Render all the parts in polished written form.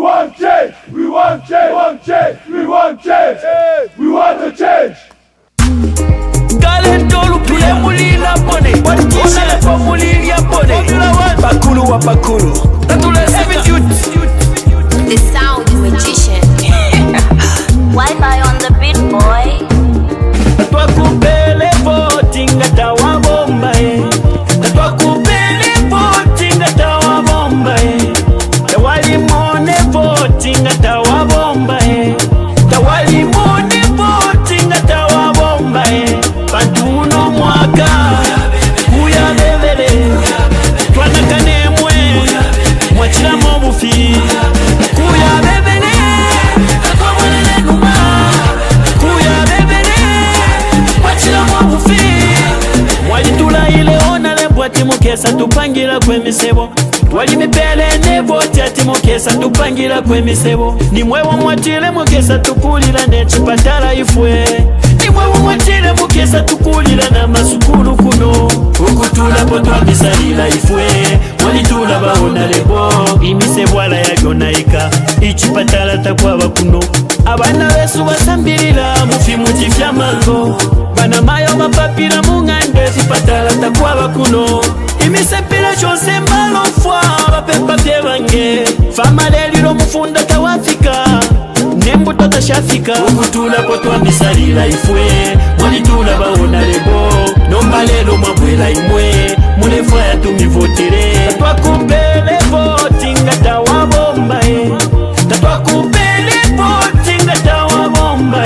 want change. We want change. We want change. We want change. We want to change. Galendolu pile mulila pone. Ona lepo mulilia pone. Bakulu wa bakulu. Tatule seven youth. The sound magician. Wi-Fi on the beat, boy. Tatwa kupele voting atawa bomba eh. Tatwa kupele voting atawa bomba eh. Tawali mone voting atawa bomba eh. Tawali mone voting atawa bomba eh. Pantuno mwaka kuya bebele twana kanemwe mwachira mobufi kuya bebele tatwa mwenene numa kuya bebele mwachira mobufi mwalitula ile ona lebwa timukesa tupangira kwemisebo wali mipele nevoti atimukesa tupangira kwemisebo nimwewo mwatile mukesa tukulila nechipatala ifwe nimwewo mwatile mukesa tukulila na masukulu kuno ukutula potwa bisalila ifwe mwalitula baona lebo imisebwala yagonaika ichipatala takwaba kuno abana besu basambilila mufimu chifyamango bana mayo mapapila mungande chipatala takwaba kuno imisepila chose malofwa bapepa byebange fama lelilo mufunda tawafika nembuto tashafika ukutula potwa misalila ifwe mwalitula baona lebo nomba lelo mwabwela imwe mulefwa yatumivotele tatwakupele votinga tawabomba tatwakupele votinga tawabomba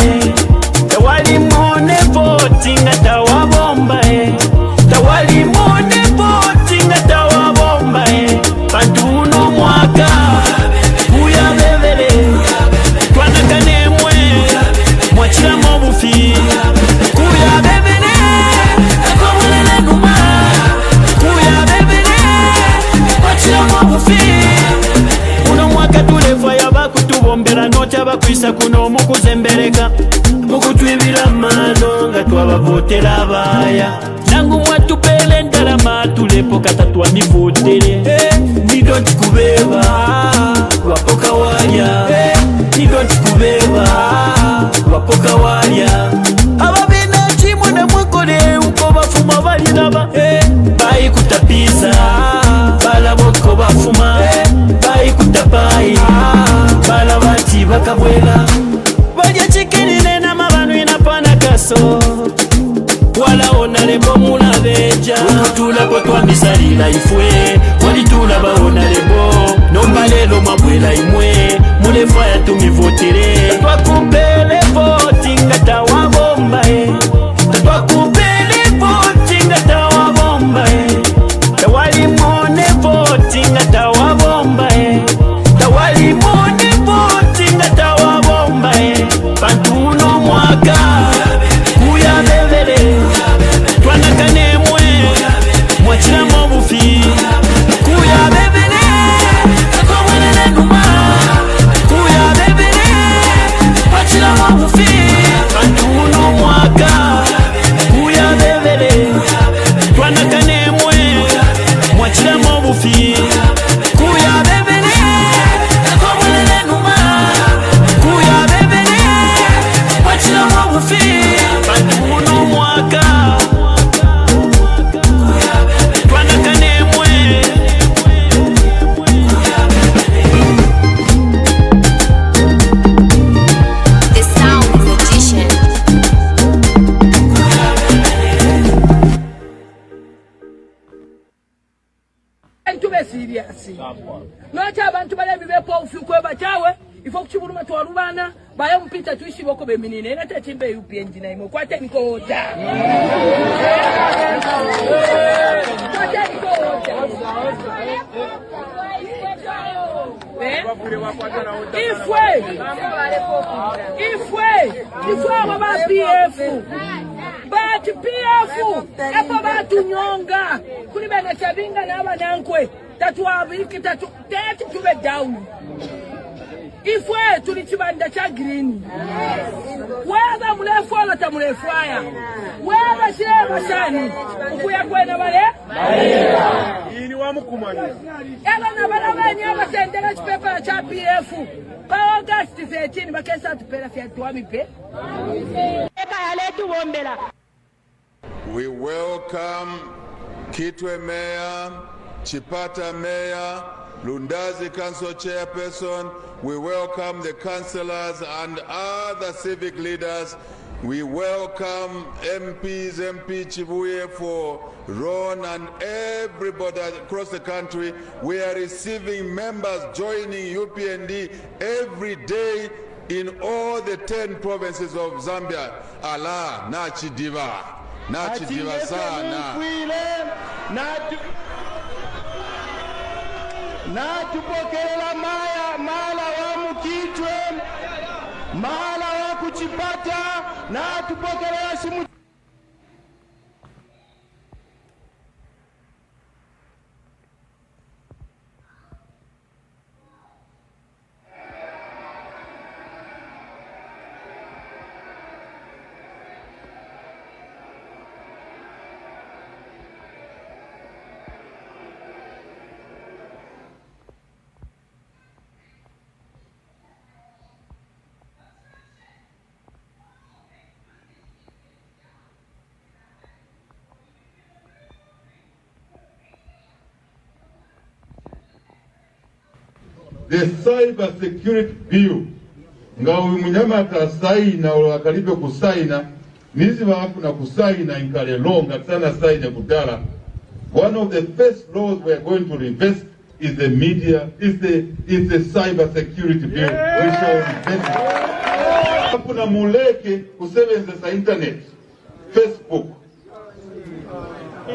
tawali mone votinga tawabomba tawali mone votinga tawabomba pantuno mwaka kuya bebele twana kanemwe mwachira mobufi kuya bebele tatwa mwenene numa kuya bebele mwachira mobufi uno mwaka tulefwa yabakutubombera nocha bakwisa kuno mukuzembereka mukutwibira mano nga twabavotera abaya nangu mwatupele ndalama tulepo katatwa mivotele nidonti kubeba wapoka walya nidonti kubeba wapoka walya ababina chimwe na mwekole uko bafuma balilaba bayi kutapiza balaboko bafuma bayi kutapai balabati bakabwela balya chikinine na mabanu inapana kaso wala ona lebo mulabeja ukutula potwa misalila ifwe walitula baona lebo nomba lelo mabwela imwe mulefwa yatumivotele tatwakupele votinga tawabomba tatwakupele votinga tawabomba tawali mone votinga tawabomba tawali mone votinga tawabomba pantuno mwaka kuya bebele twana kanemwe mwachira mobufi kuya bebele tatwa mwenene numa kuya bebele mwachira mobufi pantuno mwaka kuya bebele twana kanemwe mwachira mobufi kuya bebele tatwa mwenene numa kuya bebele mwachira mobufi pantuno mwaka twana kanemwe The sound magician. Tube serious. Nocha abantu bale bibepo ufukwe bachawe ifo kuchibuluma twarubana baye mpita tuishi boko beminine na tatimbe UPNG na imo kwate niko hoja. Kwate niko hoja. Ifwe waba PF Bati PF Epo batu nyonga Kuni bena chabinga na haba nankwe Tatuwa wiki tatu Teti tube down Ifwe tulichibanda cha green Weza mulefu wala mulefwaya Weza shirema shani Ukuya kwena wale Ela na barabara abatendera chipepa cha PF pa August 13 bakesa tupera fya tuamipe. We welcome Kitwe Mayor, Chipata Mayor, Lundazi Council Chairperson. We welcome the councillors and other civic leaders. We welcome MPs, MP Chivuye for Ron and everybody across the country. We are receiving members joining UPND every day in all the 10 provinces of Zambia. Allah, nachidiva. Nachidiva sana. Natupokela mala wa Mukitwe, mala wa Kuchipata, natupokela simu. The cyber security bill nga munyamata saina olakalipe kusaina niziba hakuna kusaina inkale longa sana saina kudala. One of the first laws we are going to reverse is the media, is the cyber security bill. We shall reverse it. Hakuna muleke kusebenza internet, Facebook.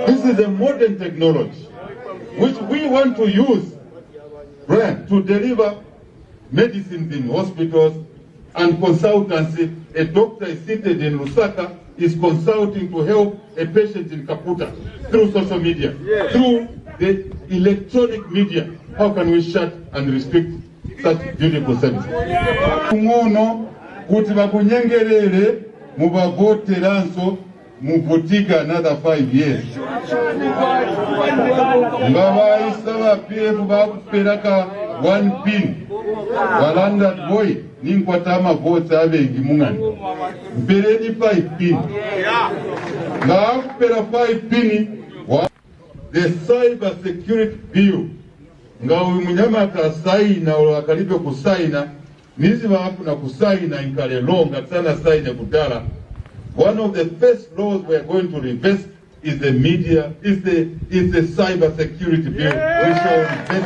This is a modern technology which we want to use to deliver medicines in hospitals and consultancy. A doctor is seated in Lusaka, is consulting to help a patient in Kaputa through social media, through the electronic media. How can we shut and restrict such beautiful services? Ngono kuti bakunyengerere mubavote ranso muvutika another 5 years. Ngaba isaba PF bakuperaka 1 pin. Walanda boy ninkwatama votes abengi mungani. Mpereni 5 pin. Ngakupera 5 pin. The cyber security bill nga munyamata saina olakalipe kusaina niziba hakuna kusaina inkale longa sana saina kudala. One of the first laws we are going to reverse is the media, is the cyber security bill. We shall reverse it.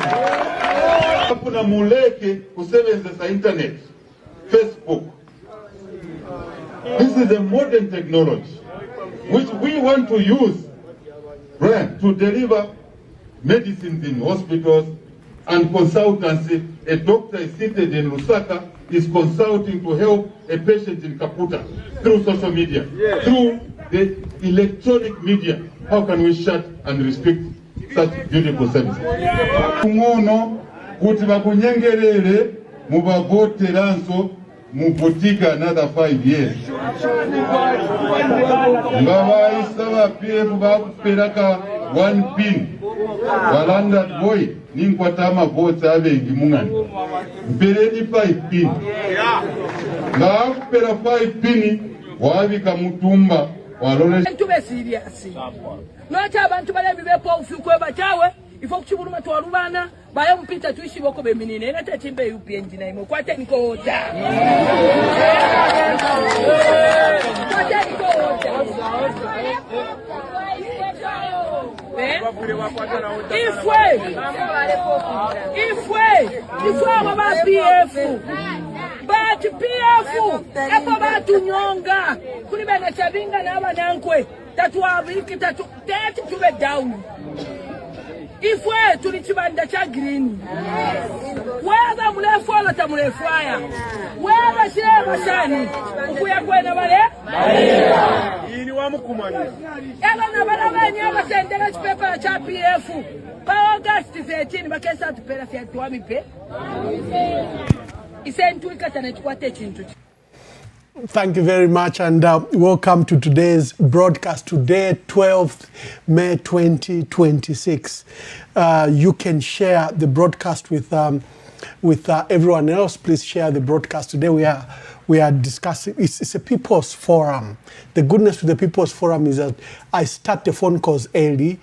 Hakuna muleke kusebenza internet, Facebook. This is a modern technology which we want to use to deliver medicines in hospitals and consultancy. A doctor is seated in Lusaka, is consulting to help a patient in Kaputa through social media, through the electronic media. How can we shut and restrict such beautiful services? Ngono kuti bakunyengerere mubavote ranso muvutika another 5 years. Ngaba isaba PF bakuperaka 1 pin. Walanda boy ninkwatama votes abengi mungani. Mpereni 5 pin. Ngakupera 5 pin wabika mutumba walole. Tube serious. Nocha abantu bale bibepo ufukwe bachawe ifo kuchibuluma twarubana baye mpita tuishi boko beminine ina tetimbe UPND na imo kwate niko oda. Kwate niko oda. Ifwe waba PF Bati PF Epo batu nyonga Kuni bena chabinga na aba nankwe Tatu wabiki tatu Teti tube down Ifwe tulichibanda cha green Weza mulefola ta mulefwaya Weza shirema shani Ukuya kwena wale Ini wamukumanya Ela na barabara abatendera chipepa cha PF pa August 13 bakesa tupera fya tuamipe. Isentu ikatana chikwate chintu. Thank you very much, and welcome to today's broadcast. Today, 12th May 2026. You can share the broadcast with everyone else. Please share the broadcast. Today we are discussing. It's a people's forum. The goodness with the people's forum is that I start the phone calls early.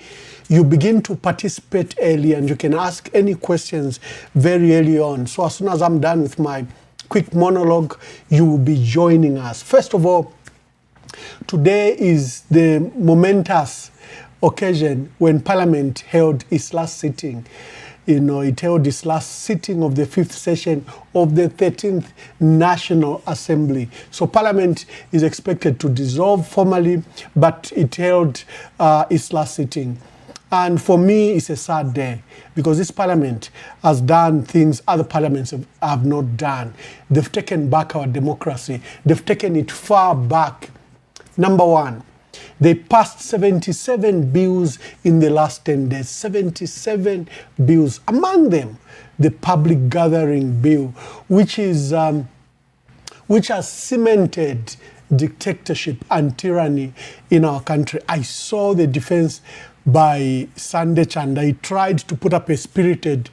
You begin to participate early, and you can ask any questions very early on. So as soon as I'm done with my quick monologue, you will be joining us. First of all, today is the momentous occasion when Parliament held its last sitting. It held its last sitting of the 5th session of the 13th National Assembly. So Parliament is expected to dissolve formally, but it held its last sitting. And for me, it's a sad day because this parliament has done things other parliaments have not done. They've taken back our democracy. They've taken it far back. Number one, they passed 77 bills in the last 10 days. 77 bills. Among them, the public gathering bill, which has cemented dictatorship and tyranny in our country. I saw the defense by Sunday Chanda. He tried to put up a spirited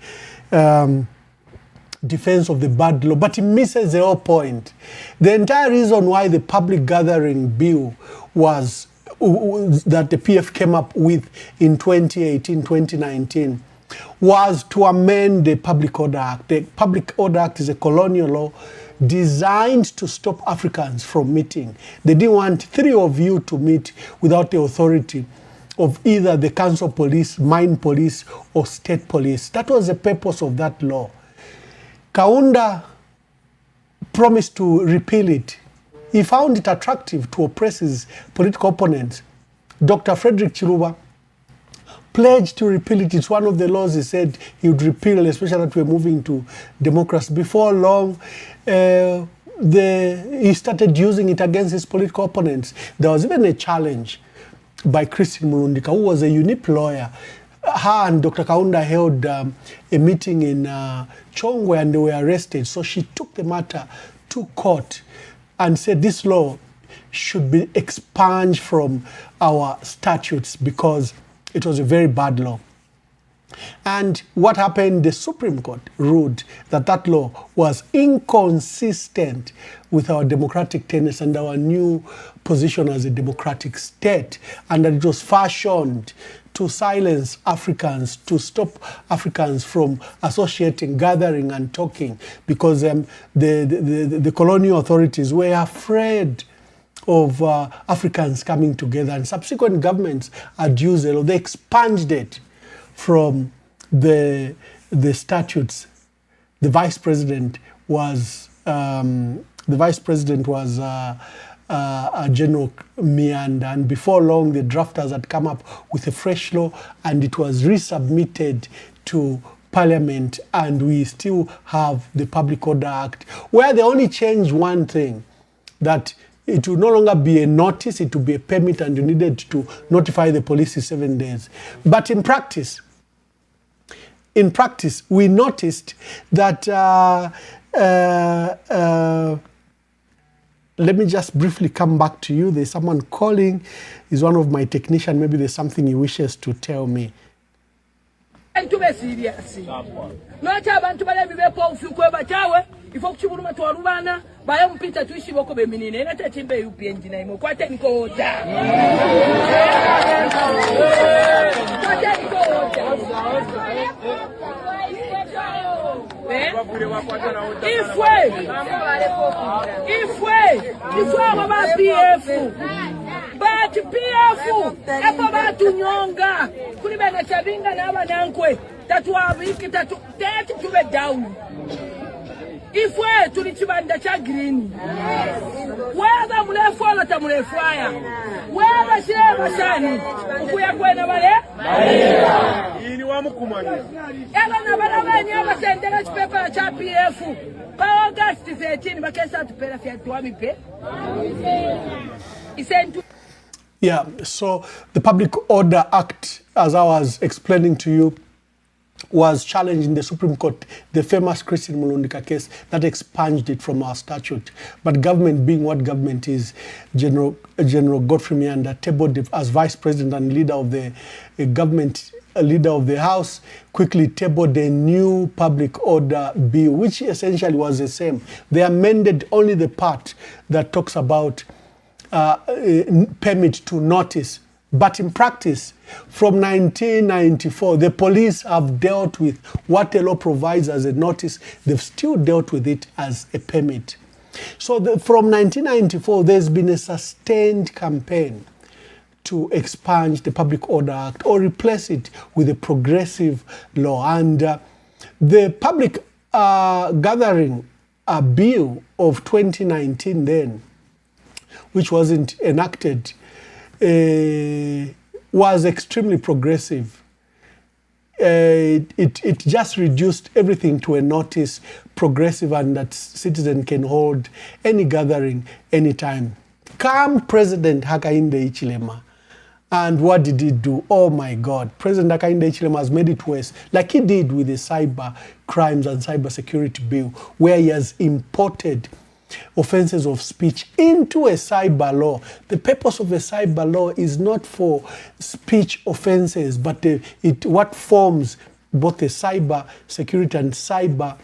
defense of the bad law, but he misses the whole point. The entire reason why the public gathering bill was that the PF came up with in 2018, 2019, was to amend the Public Order Act. The Public Order Act is a colonial law designed to stop Africans from meeting. They didn't want 3 of you to meet without the authority of either the council police, mine police, or state police. That was the purpose of that law. Kaunda promised to repeal it. He found it attractive to oppress his political opponents. Dr. Frederick Chiluba pledged to repeal it. It's one of the laws he said he would repeal, especially that we're moving to democracy. Before long, he started using it against his political opponents. There was even a challenge by Christine Murundika, who was a UNIP lawyer. Her and Dr. Kaunda held a meeting in Chongwe, and they were arrested. So she took the matter to court and said this law should be expunged from our statutes because it was a very bad law. And what happened? The Supreme Court ruled that that law was inconsistent with our democratic tenets and our new position as a democratic state, and that it was fashioned to silence Africans, to stop Africans from associating, gathering, and talking, because the colonial authorities were afraid of Africans coming together, and subsequent governments had used it, or they expunged it from the statutes. The vice president was General Mianda, and before long the drafters had come up with a fresh law, and it was resubmitted to Parliament, and we still have the Public Order Act, where they only changed one thing, that it would no longer be a notice, it would be a permit, and you needed to notify the police in 7 days. But in practice, we noticed that, let me just briefly come back to you. There's someone calling. He's one of my technicians. Maybe there's something he wishes to tell me. Ifwe mama PF but PF epo batunyonga kuli bene chabinga na abanankwe tatu abiki tatu tube down. Ifwe tulichibanda cha green weza mulefola tamulefaya weza sheba shani ukuya kwena bale ini wa mukumanya ela na bala bani abasendera chipepa cha PF pa August 13 bakesa tupera fya tuami pe. Yeah, so the Public Order Act, as I was explaining to you, was challenged in the Supreme Court, the famous Christine Mulundika case that expunged it from our statute. But government, being what government is, General Godfrey Mianda tabled it as Vice President and leader of the government, leader of the House, quickly tabled a new public order bill, which essentially was the same. They amended only the part that talks about permit to notice. But in practice, from 1994, the police have dealt with what the law provides as a notice. They've still dealt with it as a permit. So from 1994, there's been a sustained campaign to expunge the Public Order Act or replace it with a progressive law. And the public gathering bill of 2019 then, which wasn't enacted, was extremely progressive. It just reduced everything to a notice, progressive, and that citizen can hold any gathering anytime. Come President Hakainde Hichilema. And what did he do? Oh my God. President Hakainde Hichilema has made it worse, like he did with the cyber crimes and cyber security bill, where he has imported offenses of speech into a cyber law. The purpose of a cyber law is not for speech offenses, but what forms both the Cyber Security and Cyber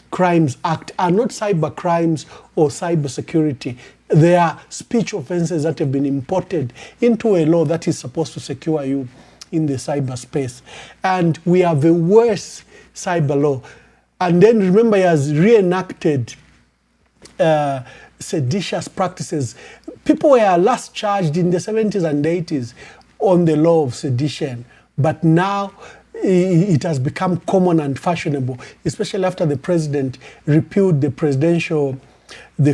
Crimes Act are not cyber crimes or cyber security. They are speech offenses that have been imported into a law that is supposed to secure you in the cyberspace. And we have a worse cyber law. And then remember, he has reenacted seditious practices. People were last charged in the 70s and 80s on the law of sedition, but now it has become common and fashionable, especially after the president repealed the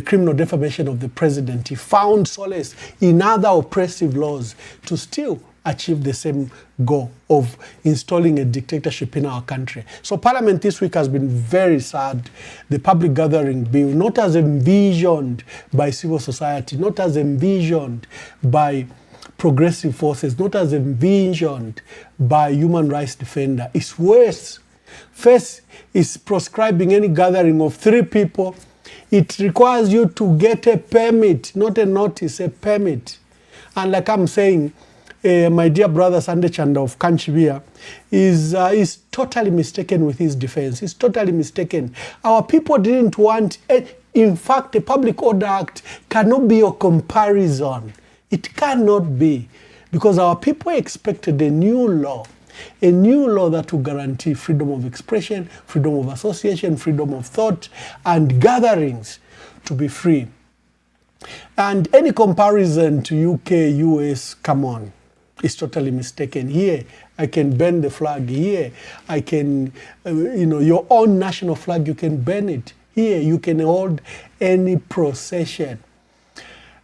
criminal defamation of the president. He found solace in other oppressive laws to still achieve the same goal of installing a dictatorship in our country. So Parliament this week has been very sad. The public gathering bill, not as envisioned by civil society, not as envisioned by progressive forces, not as envisioned by human rights defender, is worse. First, is proscribing any gathering of 3 people. It requires you to get a permit, not a notice, a permit. And like I'm saying, my dear brother Sande Chanda of Kanchibia is totally mistaken with his defense. He's totally mistaken. Our people didn't want, in fact, the Public Order Act cannot be a comparison. It cannot be, because our people expected a new law that will guarantee freedom of expression, freedom of association, freedom of thought, and gatherings to be free. And any comparison to UK, US, come on, is totally mistaken. Here, I can burn the flag. Here, I can, your own national flag, you can burn it. Here, you can hold any procession.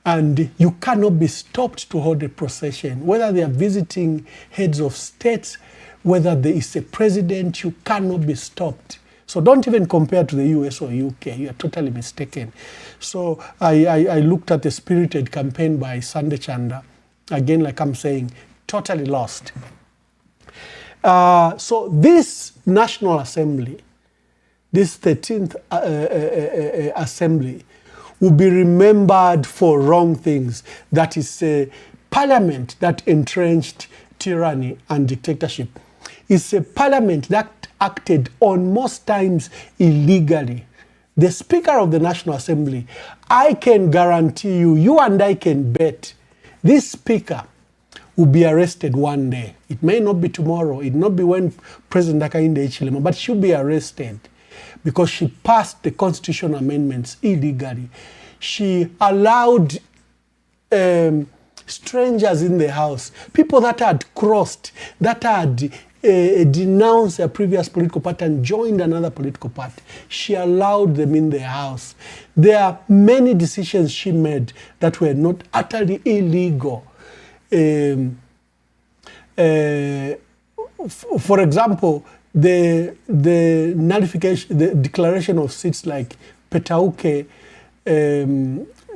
And you cannot be stopped to hold a procession. Whether they are visiting heads of states, whether there is a president, you cannot be stopped. So don't even compare to the US or UK. You are totally mistaken. So I looked at the spirited campaign by Sande Chanda. Again, like I'm saying, totally lost. So this National Assembly, this 13th Assembly, will be remembered for wrong things. That is a parliament that entrenched tyranny and dictatorship. It's a parliament that acted on most times illegally. The Speaker of the National Assembly, I can guarantee you, you and I can bet, this Speaker will be arrested one day. It may not be tomorrow, it may not be when President Hakainde Hichilema, but she'll be arrested because she passed the constitutional amendments illegally. She allowed strangers in the house, people that had crossed, that had denounced their previous political party and joined another political party. She allowed them in the house. There are many decisions she made that were not utterly illegal. For example, the nullification, the declaration of seats like Petauke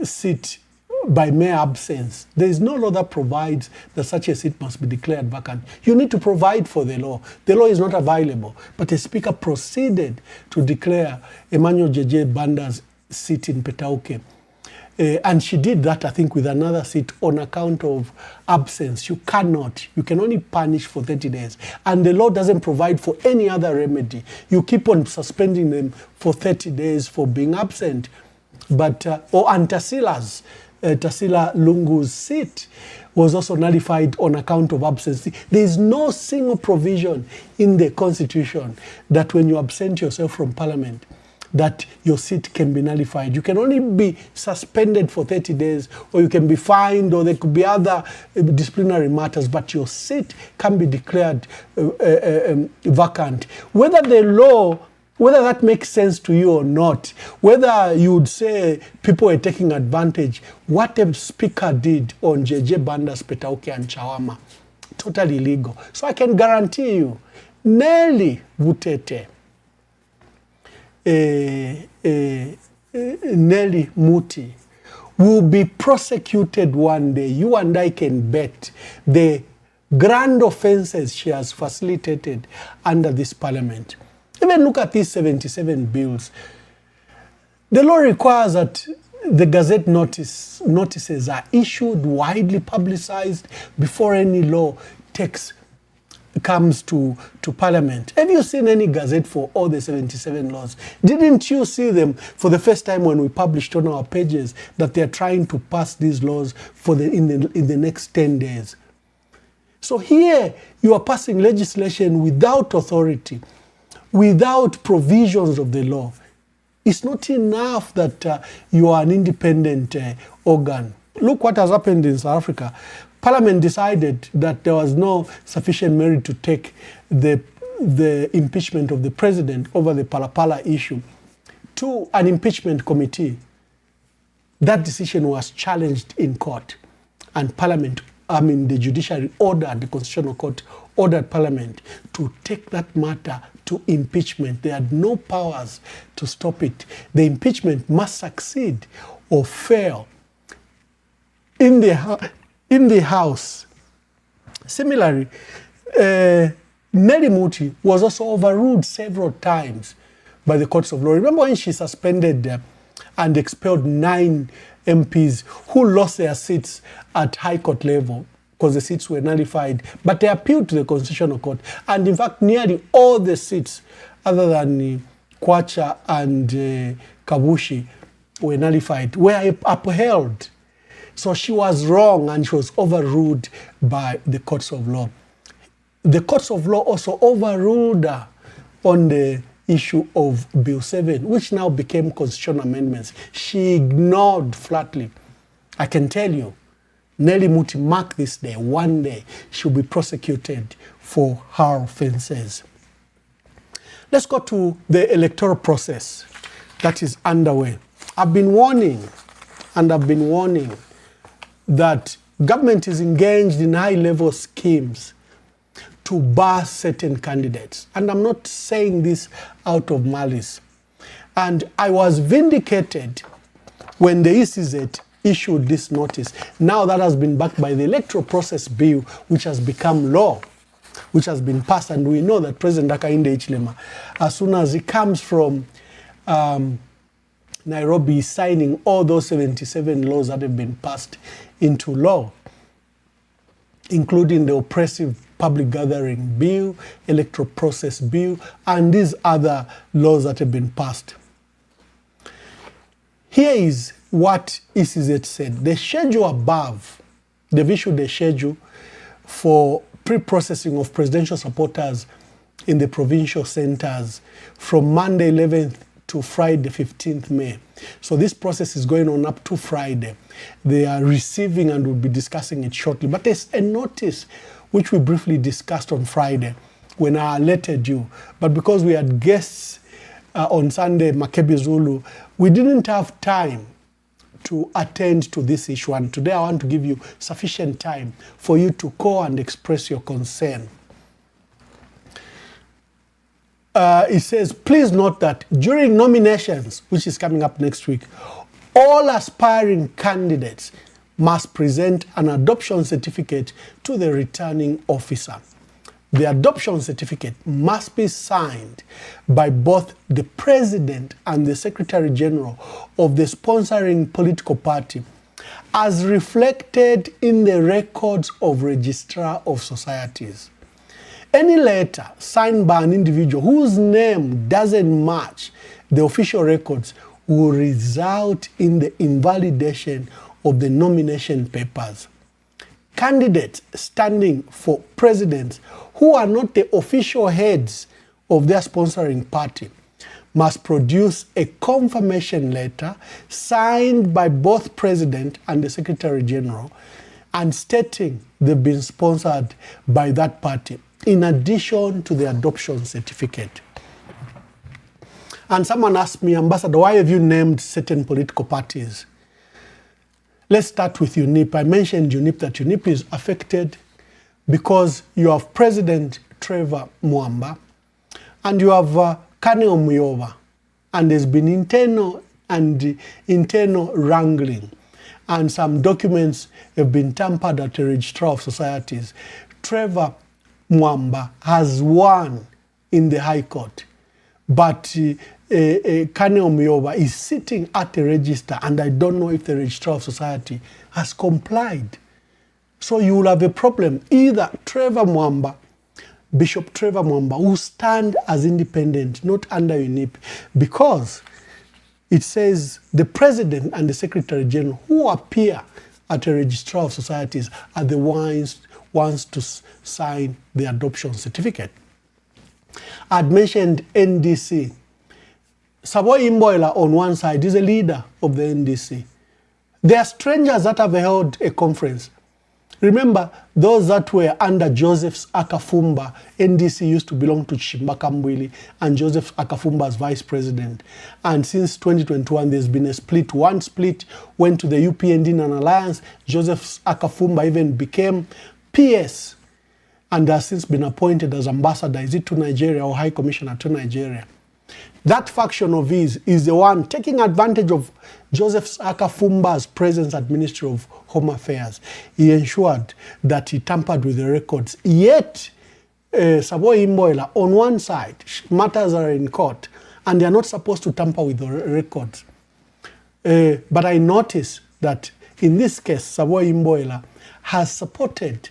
seat by mere absence. There is no law that provides that such a seat must be declared vacant. You need to provide for the law. The law is not available. But the Speaker proceeded to declare Emmanuel JJ Banda's seat in Petauke. And she did that, I think, with another seat on account of absence. You cannot. You can only punish for 30 days. And the law doesn't provide for any other remedy. You keep on suspending them for 30 days for being absent. But, and Tasila's, Tasila Lungu's seat was also nullified on account of absence. There is no single provision in the Constitution that when you absent yourself from Parliament, that your seat can be nullified. You can only be suspended for 30 days, or you can be fined, or there could be other disciplinary matters, but your seat can be declared vacant. Whether the law, whether that makes sense to you or not, whether you would say people are taking advantage, what a speaker did on JJ Banda's Petauke and Chawama, totally illegal. So I can guarantee you, Nelly Butete, Nelly Muti will be prosecuted one day. You and I can bet the grand offenses she has facilitated under this Parliament. Even look at these 77 bills. The law requires that the Gazette notices are issued, widely publicized before any law comes to Parliament. Have you seen any Gazette for all the 77 laws? Didn't you see them for the first time when we published on our pages that they are trying to pass these laws in the next 10 days? So here you are passing legislation without authority, without provisions of the law. It's not enough that you are an independent organ. Look what has happened in South Africa. Parliament decided that there was no sufficient merit to take the impeachment of the president over the Palapala issue to an impeachment committee. That decision was challenged in court, and the judiciary ordered, the Constitutional Court ordered Parliament to take that matter to impeachment. They had no powers to stop it. The impeachment must succeed or fail. In the House, similarly, Nelly Muti was also overruled several times by the courts of law. Remember when she suspended and expelled 9 MPs who lost their seats at High Court level because the seats were nullified, but they appealed to the Constitutional Court. And in fact, nearly all the seats, other than Kwacha and Kabushi, were nullified, were upheld. So she was wrong and she was overruled by the courts of law. The courts of law also overruled her on the issue of Bill 7, which now became constitutional amendments. She ignored flatly. I can tell you, Nelly Muti, mark this day, one day she'll be prosecuted for her offenses. Let's go to the electoral process that is underway. I've been warning that government is engaged in high-level schemes to bar certain candidates. And I'm not saying this out of malice. And I was vindicated when the ECZ issued this notice. Now that has been backed by the Electoral Process Bill, which has become law, which has been passed. And we know that President Hakainde Hichilema, as soon as he comes from Nairobi, is signing all those 77 laws that have been passed into law, including the Oppressive Public Gathering Bill, Electoral Process Bill, and these other laws that have been passed. Here is what ECZ said. The schedule above, they've issued a schedule for pre-processing of presidential supporters in the provincial centers from Monday 11th to Friday 15th May. So this process is going on up to Friday. They are receiving and we'll be discussing it shortly. But there's a notice which we briefly discussed on Friday when I alerted you. But because we had guests on Sunday, Makebi Zulu, we didn't have time to attend to this issue. And today I want to give you sufficient time for you to call and express your concern. It says, please note that during nominations, which is coming up next week, all aspiring candidates must present an adoption certificate to the returning officer. The adoption certificate must be signed by both the President and the Secretary General of the sponsoring political party, as reflected in the records of Registrar of Societies. Any letter signed by an individual whose name doesn't match the official records will result in the invalidation of the nomination papers. Candidates standing for presidents who are not the official heads of their sponsoring party must produce a confirmation letter signed by both President and the Secretary General and stating they've been sponsored by that party, in addition to the adoption certificate. And someone asked me, Ambassador, why have you named certain political parties? Let's start with UNIP. I mentioned UNIP, that UNIP is affected because you have President Trevor Mwamba and you have Kane Omuyova, and there's been internal wrangling, and some documents have been tampered at the Registrar of Societies. Trevor Mwamba has won in the High Court, but Kane Omuyova is sitting at the register, and I don't know if the Registrar of Society has complied. So you will have a problem. Either Trevor Mwamba, Bishop Trevor Mwamba, will stand as independent, not under UNIP, because it says the President and the Secretary General who appear at the Registrar of Societies are the ones to sign the adoption certificate. I'd mentioned NDC. Savoy Imboila on one side is a leader of the NDC. There are strangers that have held a conference. Remember, those that were under Joseph Akafumba, NDC used to belong to Chimbaka Mbwili and Joseph Akafumba as vice president. And since 2021, there's been a split. One split went to the UPND and Alliance. Joseph Akafumba even became PS and has since been appointed as ambassador, is it to Nigeria or High Commissioner to Nigeria. That faction of his is the one taking advantage of Joseph Akafumba's presence at Ministry of Home Affairs. He ensured that he tampered with the records. Yet, Savoy Imboila, on one side, matters are in court, and they are not supposed to tamper with the records. But I noticed that in this case, Savoy Imboila has supported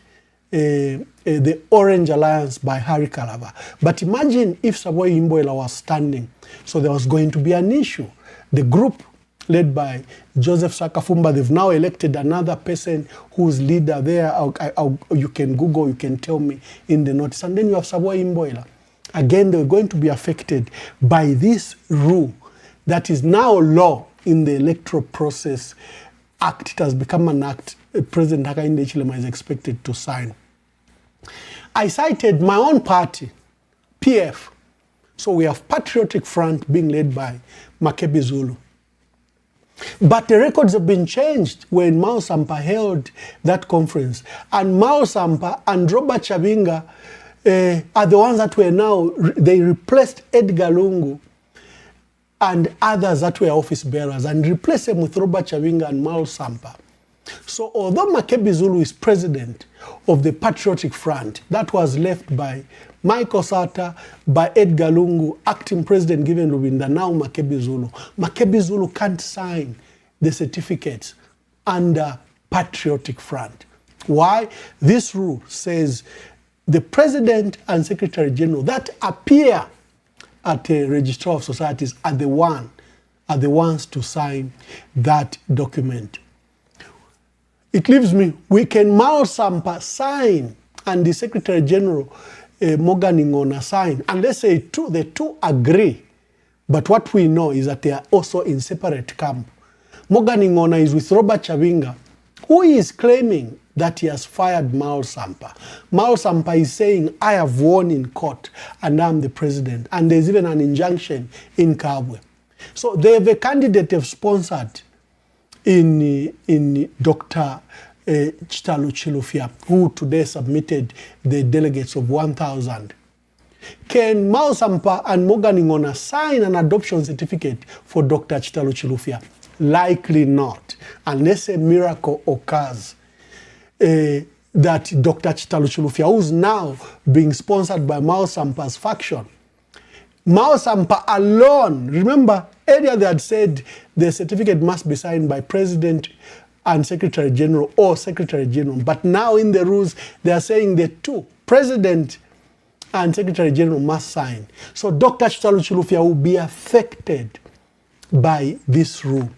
the Orange Alliance by Harry Kalava. But imagine if Savoy Imboila was standing, so there was going to be an issue. The group led by Joseph Akafumba, they've now elected another person who's leader there. You can Google, you can tell me in the notice. And then you have Savoy Imboila. Again, they're going to be affected by this rule that is now law in the Electoral Process Act. It has become an act President Hakainde Hichilema is expected to sign. I cited my own party, PF. So we have Patriotic Front being led by Makebi Zulu. But the records have been changed when Mao Sampa held that conference. And Mao Sampa and Robert Chavinga are the ones that were now, they replaced Edgar Lungu and others that were office bearers and replaced them with Robert Chavinga and Mao Sampa. So although Makebi Zulu is president of the Patriotic Front, that was left by Michael Sata, by Edgar Lungu, acting president given Rubinda, now Makebi Zulu. Makebi Zulu can't sign the certificates under Patriotic Front. Why? This rule says the President and Secretary General that appear at the Registrar of Societies are the ones to sign that document. It leaves me, we can Mao Sampa sign and the Secretary General Morgan Ngona sign, and let's say the two agree. But what we know is that they are also in separate camp. Morgan Ngona is with Robert Chavinga, who is claiming that he has fired Mao Sampa. Mao Sampa is saying, I have won in court and I'm the president. And there's even an injunction in Kabwe. So they have a candidate they've sponsored in Dr. Chitalu Chilufya, who today submitted the delegates of 1,000. Can Mao Sampa and Morgan Ngona sign an adoption certificate for Dr. Chitalu Chilufya? likely not, unless a miracle occurs, that Dr. Chitalu Chilufya, who's now being sponsored by Mao Sampa's faction, Mao Sampa alone, remember earlier they had said the certificate must be signed by President and Secretary General or Secretary General, but now in the rules they are saying the two, President and Secretary General must sign. So Dr. Chitalu Chilufya will be affected by this rule.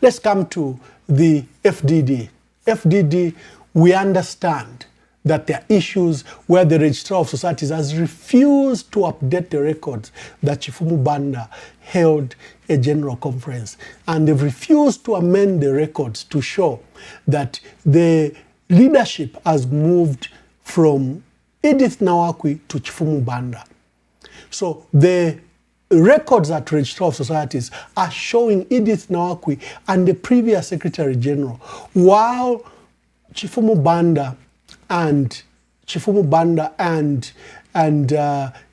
Let's come to the FDD. FDD, we understand that there are issues where the Registrar of Societies has refused to update the records that Chifumu Banda held a general conference. And they've refused to amend the records to show that the leadership has moved from Edith Nawakwi to Chifumu Banda. So the records at Registrar of Societies are showing Edith Nawakwi and the previous Secretary General, while Chifumu Banda and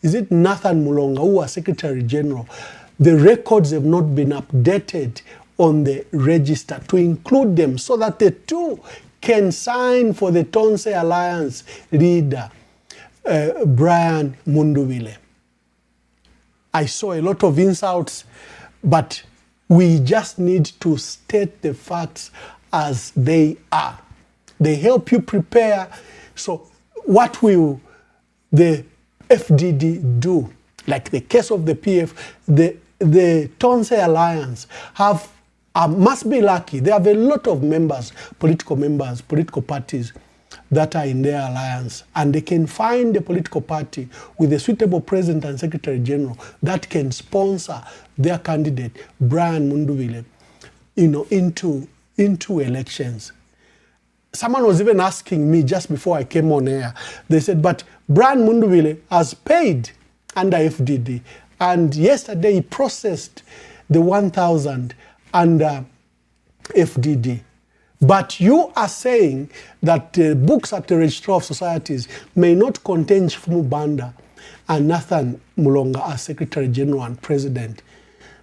is it Nathan Mulonga, who was Secretary General, the records have not been updated on the register to include them so that the two can sign for the Tonse Alliance leader, Brian Munduvile. I saw a lot of insults, but we just need to state the facts as they are. They help you prepare. So what will the FDD do? Like the case of the PF, the Tonse Alliance must be lucky. They have a lot of members, political parties that are in their alliance, and they can find a political party with a suitable president and secretary general that can sponsor their candidate, Brian Munduvile, into elections. Someone was even asking me just before I came on air. They said, but Brian Munduvile has paid under FDD, and yesterday he processed the 1,000 under FDD. But you are saying that the books at the Registrar of Societies may not contain Chifumu Banda and Nathan Mulonga as Secretary General and President.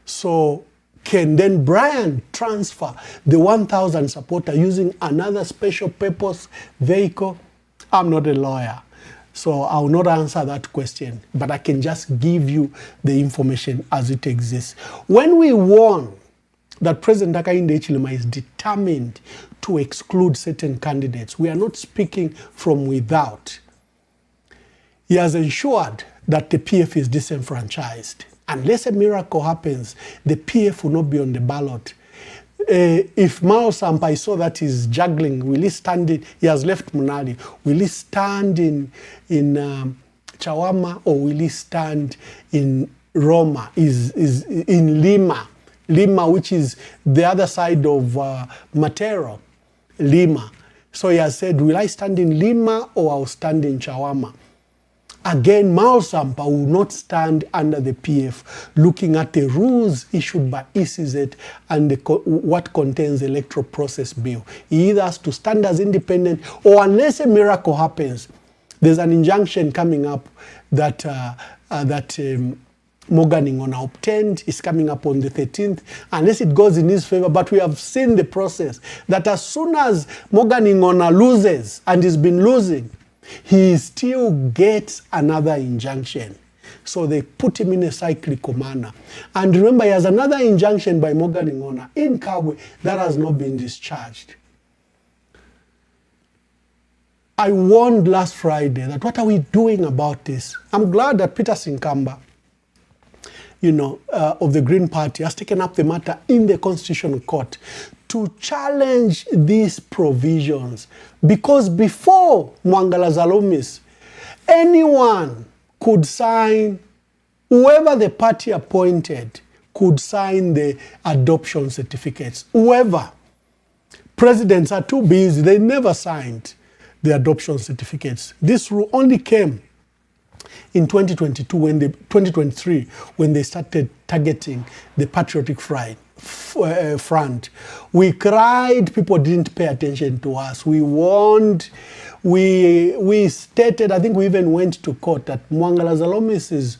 So can then Brian transfer the 1,000 supporter using another special purpose vehicle? I'm not a lawyer, so I will not answer that question, but I can just give you the information as it exists. When we warn that President Hakainde Hichilema is determined to exclude certain candidates, we are not speaking from without. He has ensured that the PF is disenfranchised. Unless a miracle happens, the PF will not be on the ballot. If Mao Sampai saw that he's juggling, will he stand in, he has left Munali, will he stand in Chawama, or will he stand in Roma, is in Lima, which is the other side of Matero, Lima. So he has said, will I stand in Lima or I'll stand in Chawama? Again, Mao Sampa will not stand under the PF, looking at the rules issued by ECZ and what contains the electoral process bill. He either has to stand as independent, or unless a miracle happens, there's an injunction coming up that Morgan Ngona obtained, is coming up on the 13th, unless it goes in his favor. But we have seen the process, that as soon as Morgan Ngona loses, and he's been losing, he still gets another injunction. So they put him in a cyclical manner. And remember, he has another injunction by Morgan Ngona in Kabwe that has not been discharged. I warned last Friday that what are we doing about this? I'm glad that Peter Sinkamba, of the Green Party, has taken up the matter in the Constitutional Court to challenge these provisions. Because before Mwangala Zalomis, anyone could sign, whoever the party appointed could sign the adoption certificates. Whoever. Presidents are too busy, they never signed the adoption certificates. This rule only came in 2023, when they started targeting the Patriotic Front. We cried, people didn't pay attention to us. We warned, we stated, I think we even went to court, that Mwangala Zalomis's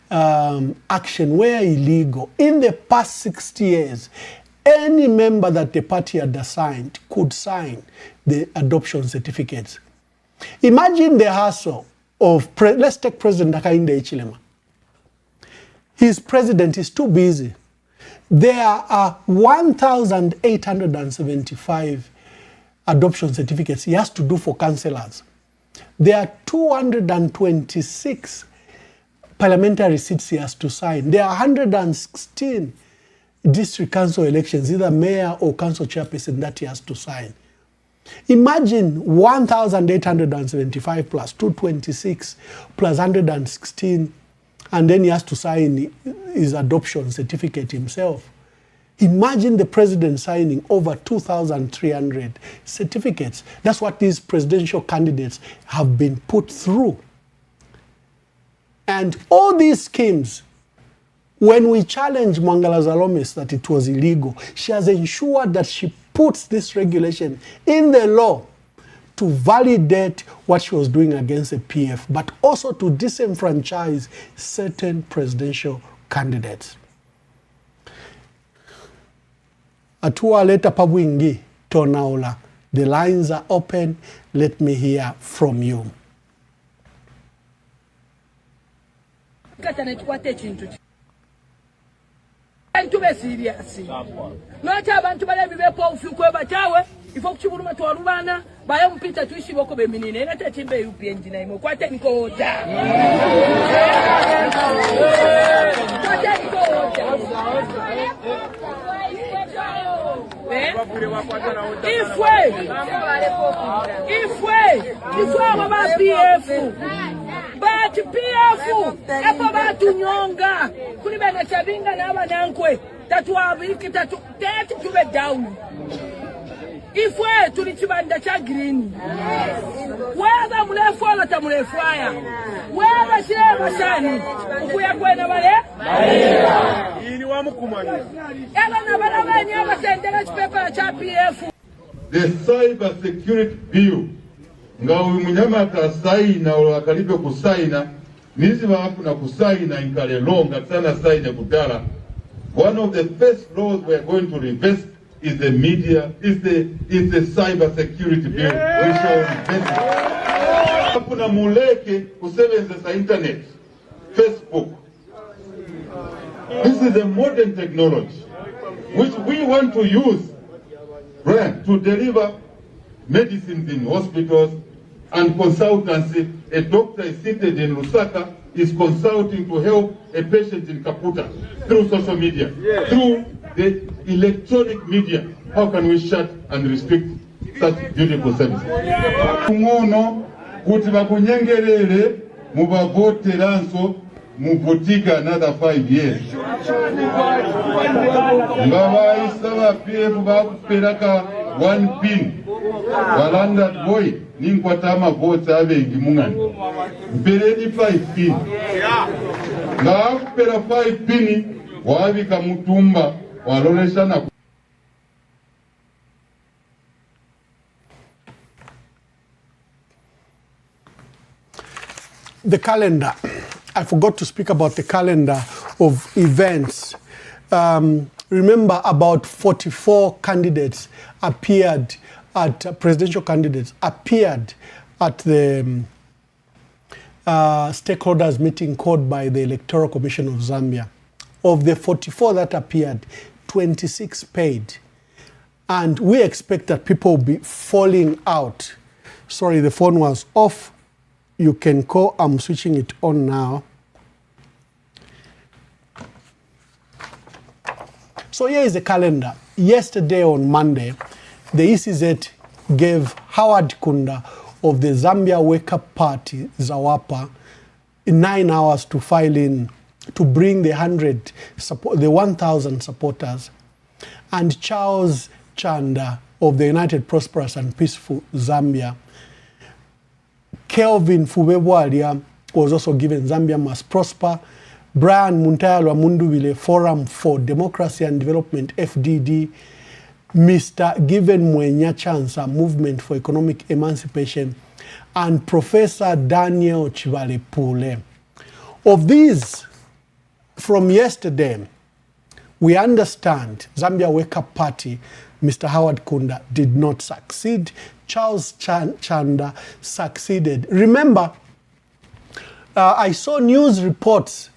action were illegal. In the past 60 years, any member that the party had assigned could sign the adoption certificates. Imagine the hassle of, let's take President Hakainde Hichilema. His president is too busy. There are 1,875 adoption certificates he has to do for councillors. There are 226 parliamentary seats he has to sign. There are 116 district council elections, either mayor or council chairperson, that he has to sign. Imagine 1,875 plus 226 plus 116, and then he has to sign his adoption certificate himself. Imagine the president signing over 2,300 certificates. That's what these presidential candidates have been put through. And all these schemes, when we challenge Mangala Zalomis that it was illegal, she has ensured that she puts this regulation in the law to validate what she was doing against the PF, but also to disenfranchise certain presidential candidates. Atua leta pabwingi tonaola. The lines are open. Let me hear from you. Tube serious. Not abantu balebi bepo ufukwe bachawe ifo kuchibuluma twarubana bayo mpita tuishi boko beminine na tetimbe yupi enjina imo kwate niko hoja. Kwate niko hoja. Ifwe wama PF. But PF, epo batu nyonga. Kuni bena chabinga na wanankwe. Tatuwabiki tatu tube down. Ifwe tulichibanda cha green. Weza mlefu wala tamulefu haya. Weza shirema shani. Ukuya kwena wale? Ini wamukumanya. Ega na bala wenye wasendele chipepa cha PF. The Cyber Security Bill nga umunyamata saina wakalibe kusaina nizi wapu na kusaina inkale longa sana saina kutala. One of the first laws we are going to reverse is the media, is the Cyber Security Bill. We shall reverse it. Kuna muleke kusebenza internet, Facebook. This is a modern technology which we want to use, right, to deliver medicines in hospitals and consultancy. A doctor is seated in Lusaka, is consulting to help a patient in Kaputa through social media, through the electronic media. How can we shut and restrict such beautiful services? Ngono kuti bakunyengerere mubavoteranso muvotika another 5 years. Ngabaisa ba PF bakuperaka 1 pin. Walanda boy ninkwatama votes abengi mungani. Mpereni 5 pin. Ngakupera 5 pin wabika mutumba waloleshana. The calendar. I forgot to speak about the calendar of events. Remember, about 44 candidates appeared presidential candidates appeared at the stakeholders meeting called by the Electoral Commission of Zambia. Of the 44 that appeared, 26 paid. And we expect that people will be falling out. Sorry, the phone was off. You can call. I'm switching it on now. So here is the calendar. Yesterday on Monday, the ECZ gave Howard Kunda of the Zambia Wake Up Party, ZAWAPA, 9 hours to file in, to bring the 1,000 supporters. And Charles Chanda of the United Prosperous and Peaceful Zambia, Kelvin Fubebwalia was also given Zambia Must Prosper. Brian Muntayalwa Munduwile, Forum for Democracy and Development, FDD. Mr. Given Mwenya Chansa, Movement for Economic Emancipation. And Professor Daniel Chivale Pule. Of these from yesterday, we understand Zambia Wake Up Party, Mr. Howard Kunda did not succeed. Charles Chanda succeeded. Remember, I saw news reports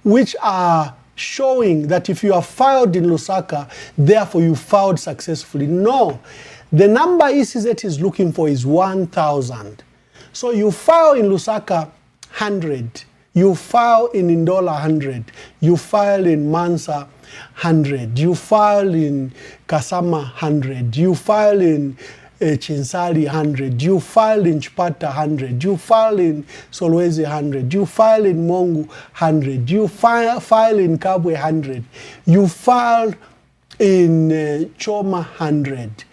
which are showing that if you have filed in Lusaka, therefore you filed successfully. No, the number ECZ is looking for is 1,000. So you file in Lusaka 100, you file in Ndola 100, you file in Mansa 100, you file in Kasama 100, you file in Chinsali 100, you file in Chipata 100, you file in Solwezi 100, you file in Mongu 100, you file in Kabwe 100, you file in Choma 100.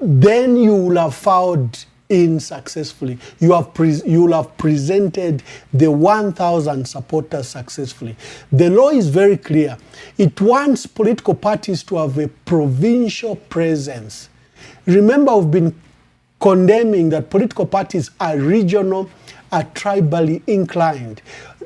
Then you will have filed in successfully. You will have presented the 1,000 supporters successfully. The law is very clear. It wants political parties to have a provincial presence. Remember, we've been condemning that political parties are regional, are tribally inclined.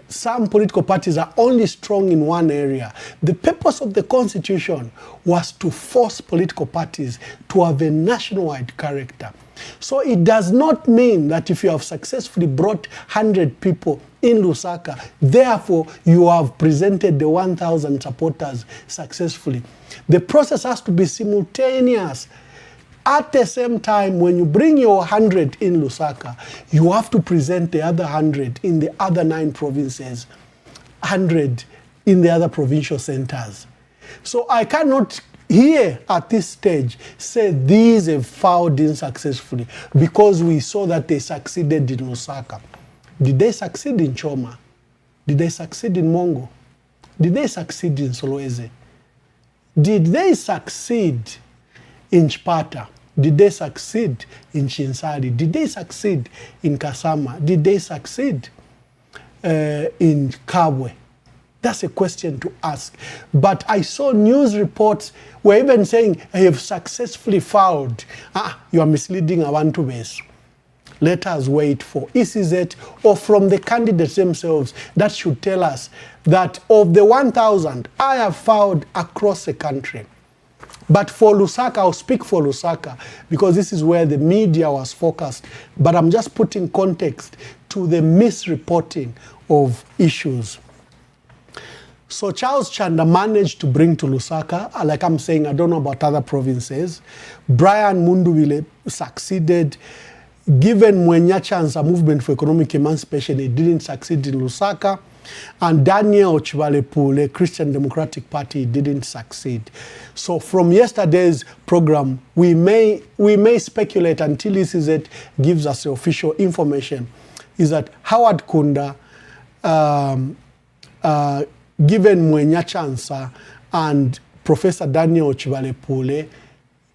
Some political parties are only strong in one area. The purpose of the Constitution was to force political parties to have a nationwide character. So it does not mean that if you have successfully brought 100 people in Lusaka, therefore you have presented the 1,000 supporters successfully. The process has to be simultaneous. At the same time, when you bring your 100 in Lusaka, you have to present the other 100 in the other 9 provinces, 100 in the other provincial centers. So I cannot here at this stage say these have filed in successfully because we saw that they succeeded in Lusaka. Did they succeed in Choma? Did they succeed in Mongo? Did they succeed in Solwezi? Did they succeed in Chipata? Did they succeed in Chinsali? Did they succeed in Kasama? Did they succeed in Kabwe? That's a question to ask. But I saw news reports were even saying, I have successfully filed. You are misleading Abantu base. Let us wait for ECZ or from the candidates themselves. That should tell us that of the 1,000, I have filed across the country. But for Lusaka, I'll speak for Lusaka because this is where the media was focused. But I'm just putting context to the misreporting of issues. So Charles Chanda managed to bring to Lusaka, like I'm saying, I don't know about other provinces. Brian Munduwile succeeded. Given Mwenyachan's movement for economic emancipation, he didn't succeed in Lusaka. And Daniel Chivalepule, Christian Democratic Party, didn't succeed. So from yesterday's program, we may speculate until ECZ gives us the official information, is that Howard Kunda, given Mwenyachansa and Professor Daniel Chivalepule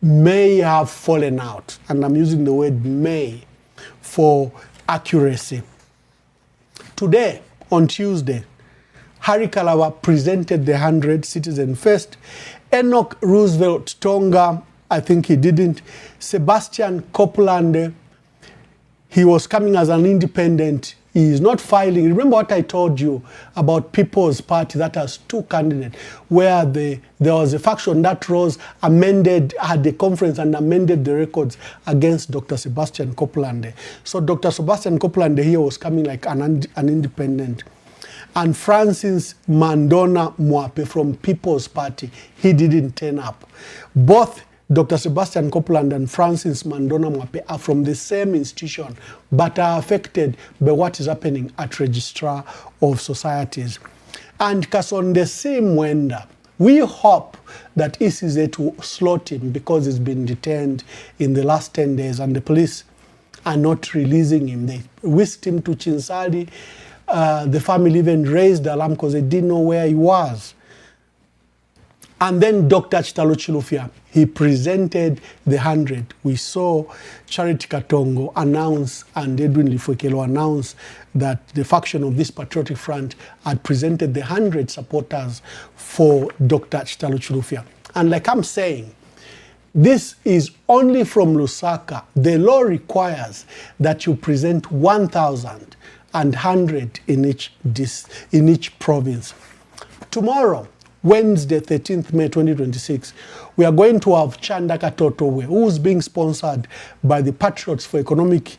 may have fallen out. And I'm using the word may for accuracy. Today, on Tuesday, Harry Kalawa presented the 100 Citizen First. Enoch Roosevelt Tonga, I think he didn't. Sebastian Copeland, he was coming as an independent. He is not filing. Remember what I told you about People's Party that has 2 candidates, where there was a faction that rose, had a conference and amended the records against Dr. Sebastian Copeland. So Dr. Sebastian Copeland here was coming like an independent. And Francis Mandona Mwape from People's Party, he didn't turn up. Both Dr. Sebastian Copeland and Francis Mandona Mwape are from the same institution, but are affected by what is happening at Registrar of Societies. And Kasonde Mwenda, we hope that ECZ will slot him because he's been detained in the last 10 days and the police are not releasing him. They whisked him to Chinsali. The family even raised alarm because they didn't know where he was. And then Dr. Chitalo Chilufya, he presented the 100. We saw Charity Katongo announce and Edwin Lifwekelo announce that the faction of this Patriotic Front had presented the 100 supporters for Dr. Chitalo Chilufya. And like I'm saying, this is only from Lusaka. The law requires that you present 1,000 and 100 in each province. tomorrow, Wednesday, 13th May 2026, we are going to have Chanda Katotowe, who's being sponsored by the Patriots for Economic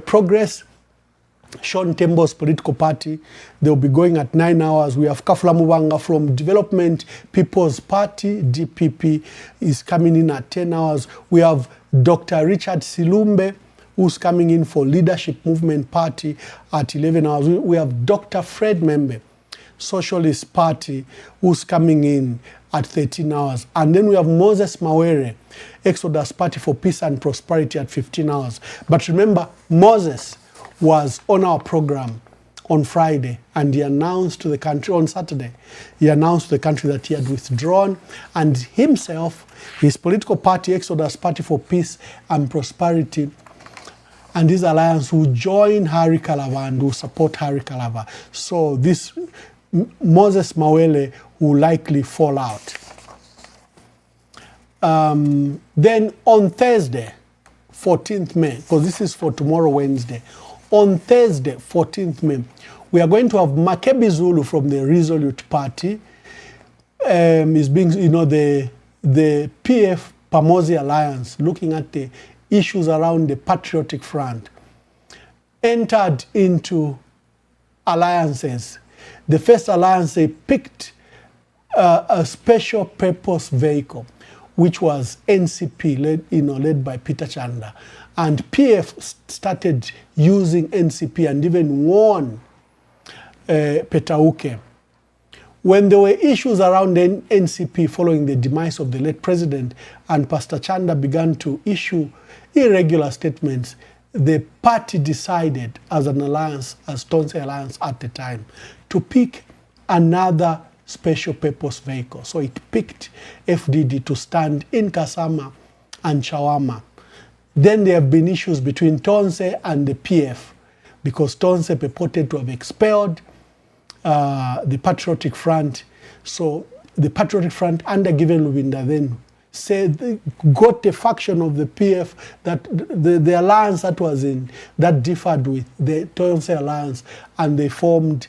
Progress, Sean Tembo's political party. They'll be going at 9 hours. We have Kafula Mubanga from Development People's Party, DPP, is coming in at 10 hours. We have Dr. Richard Silumbe, who's coming in for Leadership Movement Party at 11 hours. We have Dr. Fred Membe, Socialist Party, who's coming in at 13 hours. And then we have Moses Mawere, Exodus Party for Peace and Prosperity at 15 hours. But remember, Moses was on our program on Friday, and he announced to the country on Saturday, he announced to the country that he had withdrawn, and himself, his political party, Exodus Party for Peace and Prosperity, and his alliance will join Harry Kalava and will support Harry Kalava. So this Moses Mawele will likely fall out. Then on Thursday, 14th May, because this is for tomorrow, Wednesday, on Thursday, 14th May, we are going to have Makebi Zulu from the Resolute Party. Is being, the PF Pamosi Alliance, looking at the issues around the Patriotic Front, entered into alliances. The first alliance, they picked a special purpose vehicle, which was NCP, led by Peter Chanda. And PF started using NCP and even warned Petauke. When there were issues around NCP following the demise of the late president, and Pastor Chanda began to issue irregular statements, the party decided as an alliance, as Tonse Alliance at the time, to pick another special purpose vehicle. So it picked FDD to stand in Kasama and Chawama. Then there have been issues between Tonse and the PF, because Tonse purported to have expelled the Patriotic Front. So the Patriotic Front under Given Lubinda then said, got a faction of the PF, that the alliance that was in, that differed with the Tonse Alliance, and they formed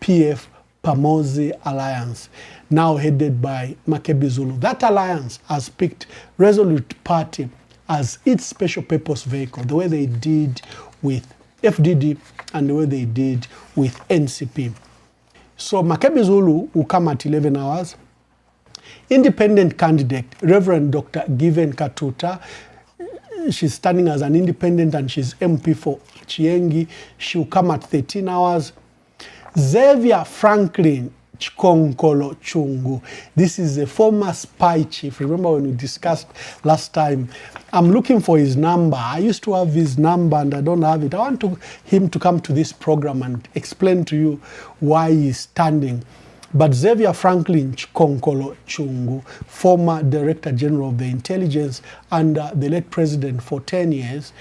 PF Pamosi Alliance, now headed by Makebi Zulu. That alliance has picked Resolute Party as its special purpose vehicle, the way they did with FDD and the way they did with NCP. So Makebi Zulu will come at 11 hours. Independent candidate, Reverend Dr. Given Katuta, she's standing as an independent and she's MP for Chiengi. She'll come at 13 hours. Xavier Franklin Chikonkolo Chungu. This is a former spy chief. Remember when we discussed last time? I'm looking for his number. I used to have his number and I don't have it. I want him to come to this program and explain to you why he's standing. But Xavier Franklin Chikonkolo Chungu, former Director General of the Intelligence under the late president for 10 years,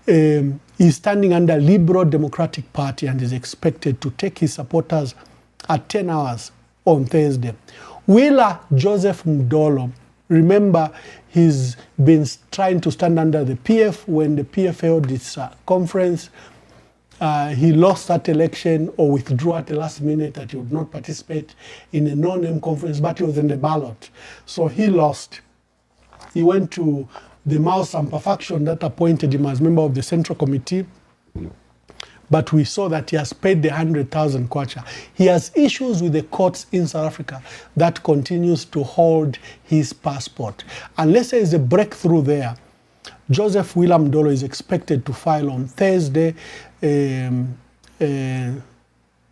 is standing under Liberal Democratic Party and is expected to take his supporters at 10 hours on Thursday. Wheeler Joseph Mdolo, remember, he's been trying to stand under the PF when the PF held its conference. He lost that election or withdrew at the last minute that he would not participate in a no-name conference, but he was in the ballot. So he lost. He went to the Mao Sampa faction that appointed him as member of the Central Committee. But we saw that he has paid the 100,000 kwacha. He has issues with the courts in South Africa that continues to hold his passport. Unless there is a breakthrough there, Joseph William Dolo is expected to file on Thursday.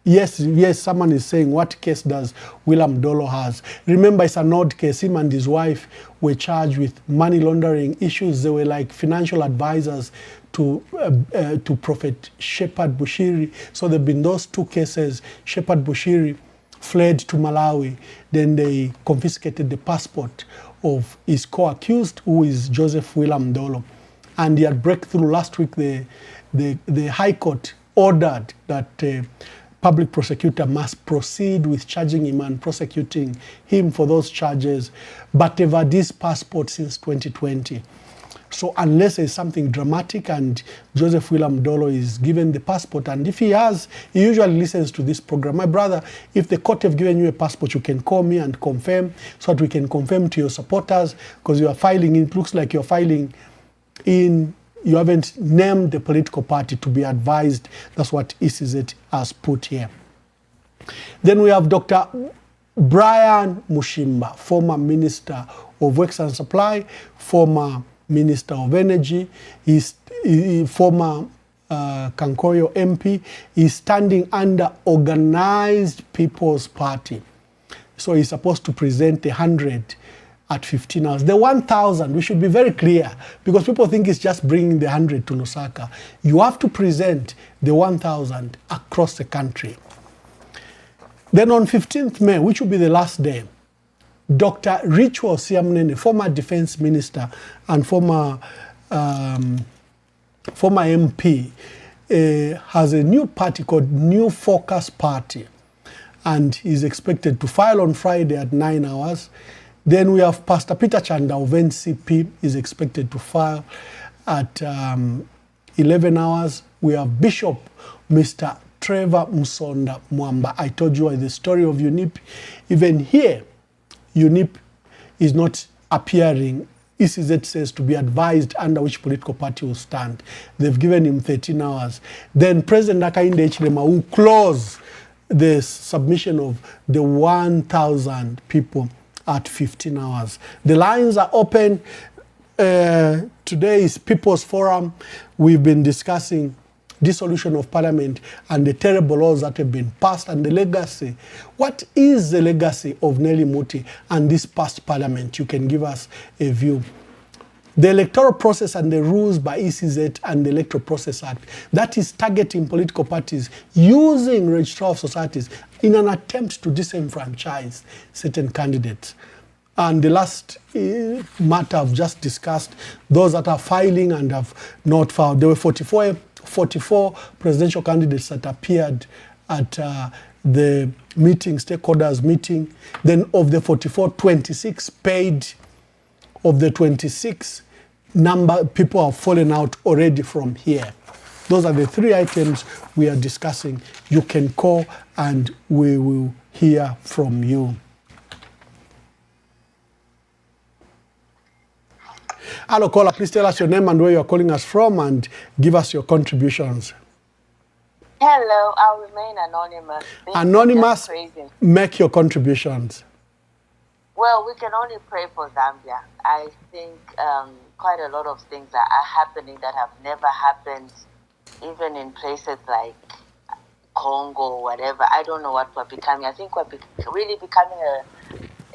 Yes, someone is saying, what case does William Dolo has? Remember, it's an odd case. Him and his wife were charged with money laundering issues. They were like financial advisors to Prophet Shepard Bushiri. So there have been those two cases. Shepard Bushiri fled to Malawi. Then they confiscated the passport of his co-accused, who is Joseph William Dolo. And he had breakthrough last week. The High Court ordered that public prosecutor must proceed with charging him and prosecuting him for those charges, but they've had his passport since 2020. So unless there's something dramatic and Joseph William Dolo is given the passport, and if he has, he usually listens to this program. My brother, if the court have given you a passport, you can call me and confirm so that we can confirm to your supporters, because you are filing, it looks like you're filing in, you haven't named the political party to be advised. That's what ECZ has put here. Then we have Dr. Brian Mushimba, former Minister of Works and Supply, former Minister of Energy, he's former Kankoyo MP. He's standing under Organized People's Party. So he's supposed to present 100 at 15 hours. The 1,000, we should be very clear, because people think it's just bringing the 100 to Lusaka. You have to present the 1,000 across the country. Then on 15th May, which will be the last day, Dr. Richwa Siamnene, former defense minister and former MP, has a new party called New Focus Party, and is expected to file on Friday at 9 hours. Then we have Pastor Peter Chanda of NCP is expected to file at 11 hours. We have Bishop Mr. Trevor Musonda Mwamba. I told you the story of UNIP. Even here, UNIP is not appearing. ECZ says to be advised under which political party will stand. They've given him 13 hours. Then President Hakainde Hichilema will close the submission of the 1,000 people at 15 hours. The lines are open. Today is People's Forum. We've been discussing dissolution of parliament and the terrible laws that have been passed and the legacy. What is the legacy of Nelly Muti and this past parliament? You can give us a view. The electoral process and the rules by ECZ and the Electoral Process Act, that is targeting political parties using registrar of societies in an attempt to disenfranchise certain candidates. And the last matter I've just discussed, those that are filing and have not filed. There were 44 presidential candidates that appeared at the meeting, stakeholders meeting. Then of the 44, 26 paid. Of the 26, people have fallen out already from here. Those are the three items we are discussing. You can call and we will hear from you. Hello, caller, please tell us your name and where you're calling us from and give us your contributions. Hello, I'll remain anonymous. Anonymous, make your contributions. Well, we can only pray for Zambia. I think quite a lot of things are happening that have never happened, even in places like Congo or whatever. I don't know what we're becoming. I think we're really becoming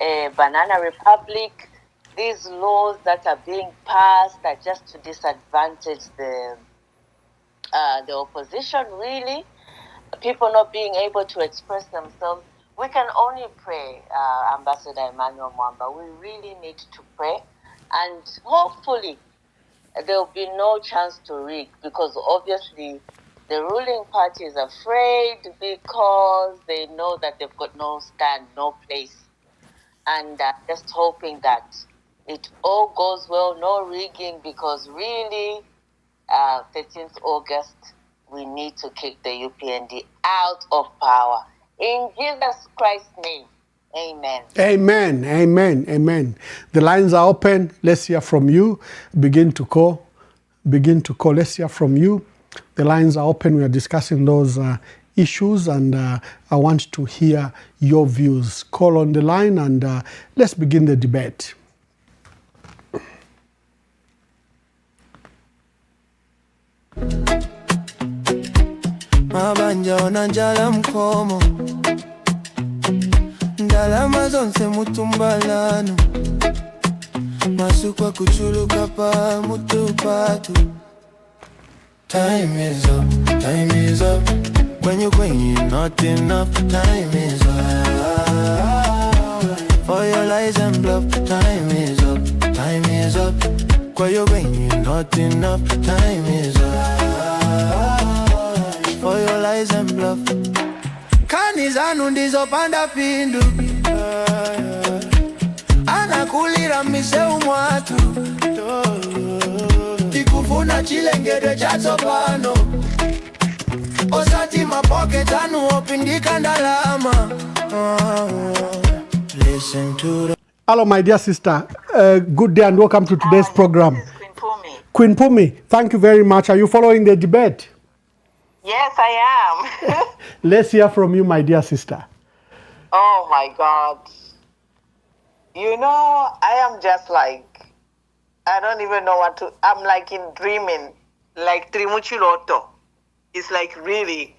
a banana republic. These laws that are being passed are just to disadvantage the opposition, really. People not being able to express themselves. We can only pray, Ambassador Emmanuel Mwamba. We really need to pray. And hopefully there will be no chance to rig, because obviously the ruling party is afraid because they know that they've got no stand, no place. And just hoping that it all goes well, no rigging, because really 13th August, we need to kick the UPND out of power. In Jesus Christ's name, amen. Amen, amen, amen. The lines are open. Let's hear from you. Begin to call. Let's hear from you. The lines are open. We are discussing those issues, and I want to hear your views. Call on the line, and let's begin the debate. Mabanja onanjala mkomo ndalama zonse mutumbalano masukwa kuchuluka pa mutupatu. Time is up, when you're not enough. Time is up, for your lies and bluff. Time is up, when you're not enough. Time is up, for your lies and bluff. Kanizanu ndizopanda pindu, anakulira mise umwatu. ufuna chilengedwe chatsopano osati mapocket anu opindika ndalama. Listen to the Hello, my dear sister. Good day and welcome to today's program. Queen Pumi. Queen Pumi, thank you very much. Are you following the debate? Yes, I am. Let's hear from you, my dear sister. Oh my God. You know, I am just like, I don't even know what to, I'm like in dreaming, like Trimuchiloto. It's like really,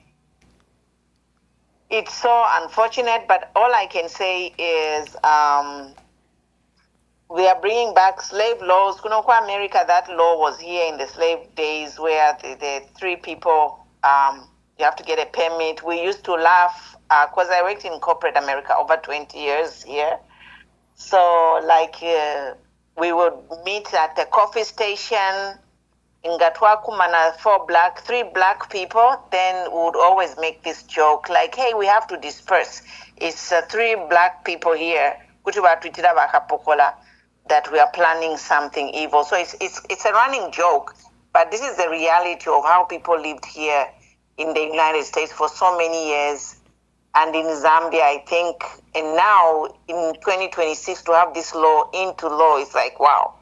it's so unfortunate, but all I can say is we are bringing back slave laws. Kunokwa America, that law was here in the slave days where the three people, you have to get a permit. We used to laugh because I worked in corporate America over 20 years here. So like we would meet at the coffee station in Gatwakumana, three black people, then we would always make this joke like, hey, we have to disperse. It's three black people here that we are planning something evil. So it's a running joke, but this is the reality of how people lived here in the United States for so many years. And in Zambia, I think, and now in 2026 to have this law into law is like, wow.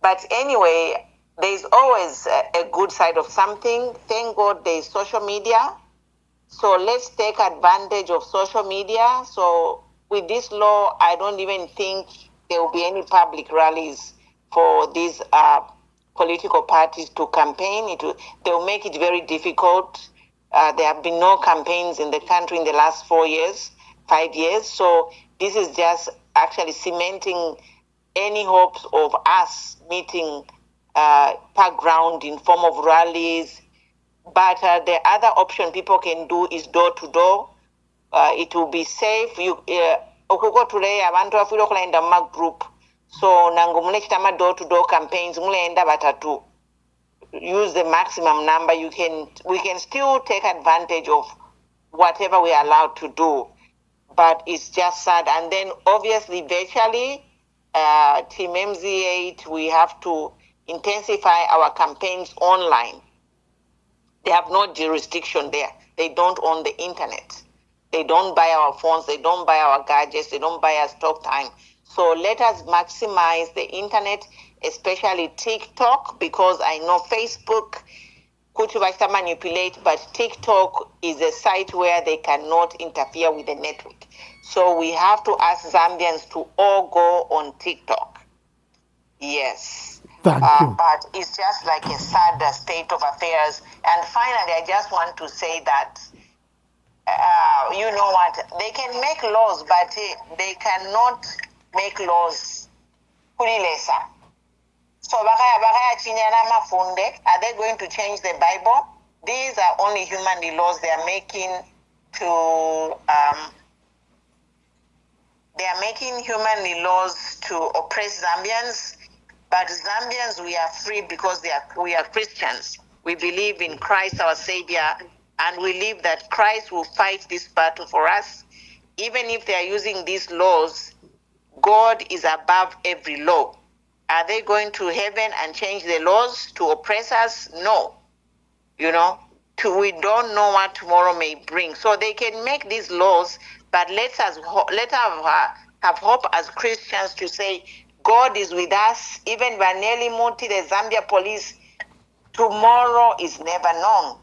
But anyway, there's always a good side of something. Thank God there's social media. So let's take advantage of social media. So with this law, I don't even think there will be any public rallies for these political parties to campaign. They will make it very difficult. There have been no campaigns in the country in the last 5 years. So this is just actually cementing any hopes of us meeting park ground in form of rallies. But the other option people can do is door to door. It will be safe. Okuko today abantu bafiro kulenda mu group. So nango mulekitama door to door campaigns mulenda batatu. Use the maximum number. We can still take advantage of whatever we are allowed to do. But it's just sad. And then obviously virtually, Team MZ8, we have to intensify our campaigns online. They have no jurisdiction there. They don't own the internet. They don't buy our phones. They don't buy our gadgets. They don't buy our stock time. So let us maximize the internet, especially TikTok, because I know Facebook could manipulate, but TikTok is a site where they cannot interfere with the network. So we have to ask Zambians to all go on TikTok. Yes. Thank you. But it's just like a sad state of affairs. And finally, I just want to say that, you know what, they can make laws, but they cannot make laws kulilesa. So are they going to change the Bible? These are only human laws they are making to human laws to oppress Zambians. But Zambians, we are free because we are Christians. We believe in Christ our Savior, and we believe that Christ will fight this battle for us. Even if they are using these laws, God is above every law. Are they going to heaven and change the laws to oppress us? No. We don't know what tomorrow may bring. So they can make these laws, but let us have hope as Christians to say, God is with us. Even Vanelli Muti, the Zambia police, tomorrow is never known.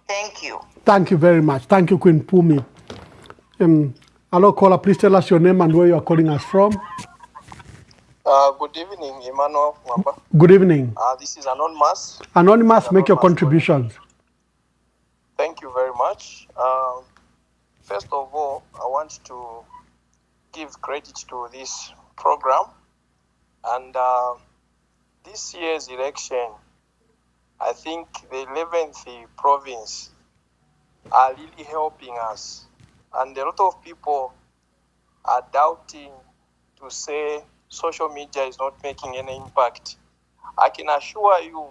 Thank you. Thank you very much. Thank you, Queen Pumi. Hello, caller. Please tell us your name and where you are calling us from. Good evening, Emmanuel Mwamba. Good evening. This is Anonymous. Anonymous, make your contributions. Thank you very much. First of all, I want to give credit to this program. And this year's election, I think the 11th province are really helping us. And a lot of people are doubting to say social media is not making any impact. I can assure you,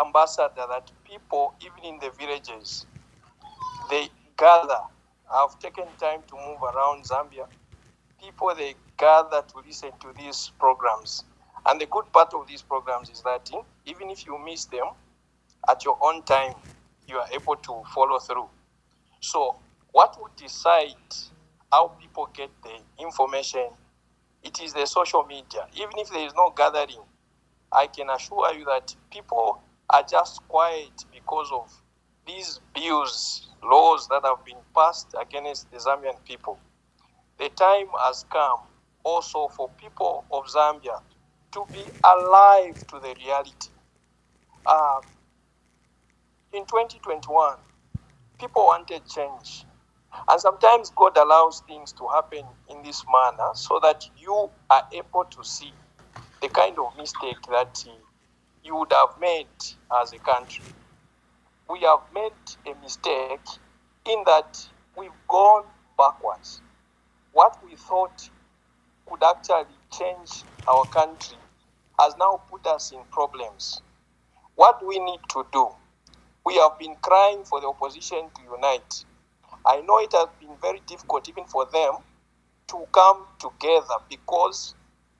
Ambassador, that people, even in the villages, they gather. I've taken time to move around Zambia. People, they gather to listen to these programs. And the good part of these programs is that even if you miss them, at your own time, you are able to follow through. So what would decide how people get the information? It is the social media. Even if there is no gathering, I can assure you that people are just quiet because of these bills, laws that have been passed against the Zambian people. The time has come also for people of Zambia to be alive to the reality. In 2021, people wanted change. And sometimes God allows things to happen in this manner so that you are able to see the kind of mistake that you would have made as a country. We have made a mistake in that we've gone backwards. What we thought could actually change our country has now put us in problems. What do we need to do? We have been crying for the opposition to unite. I know it has been very difficult even for them to come together because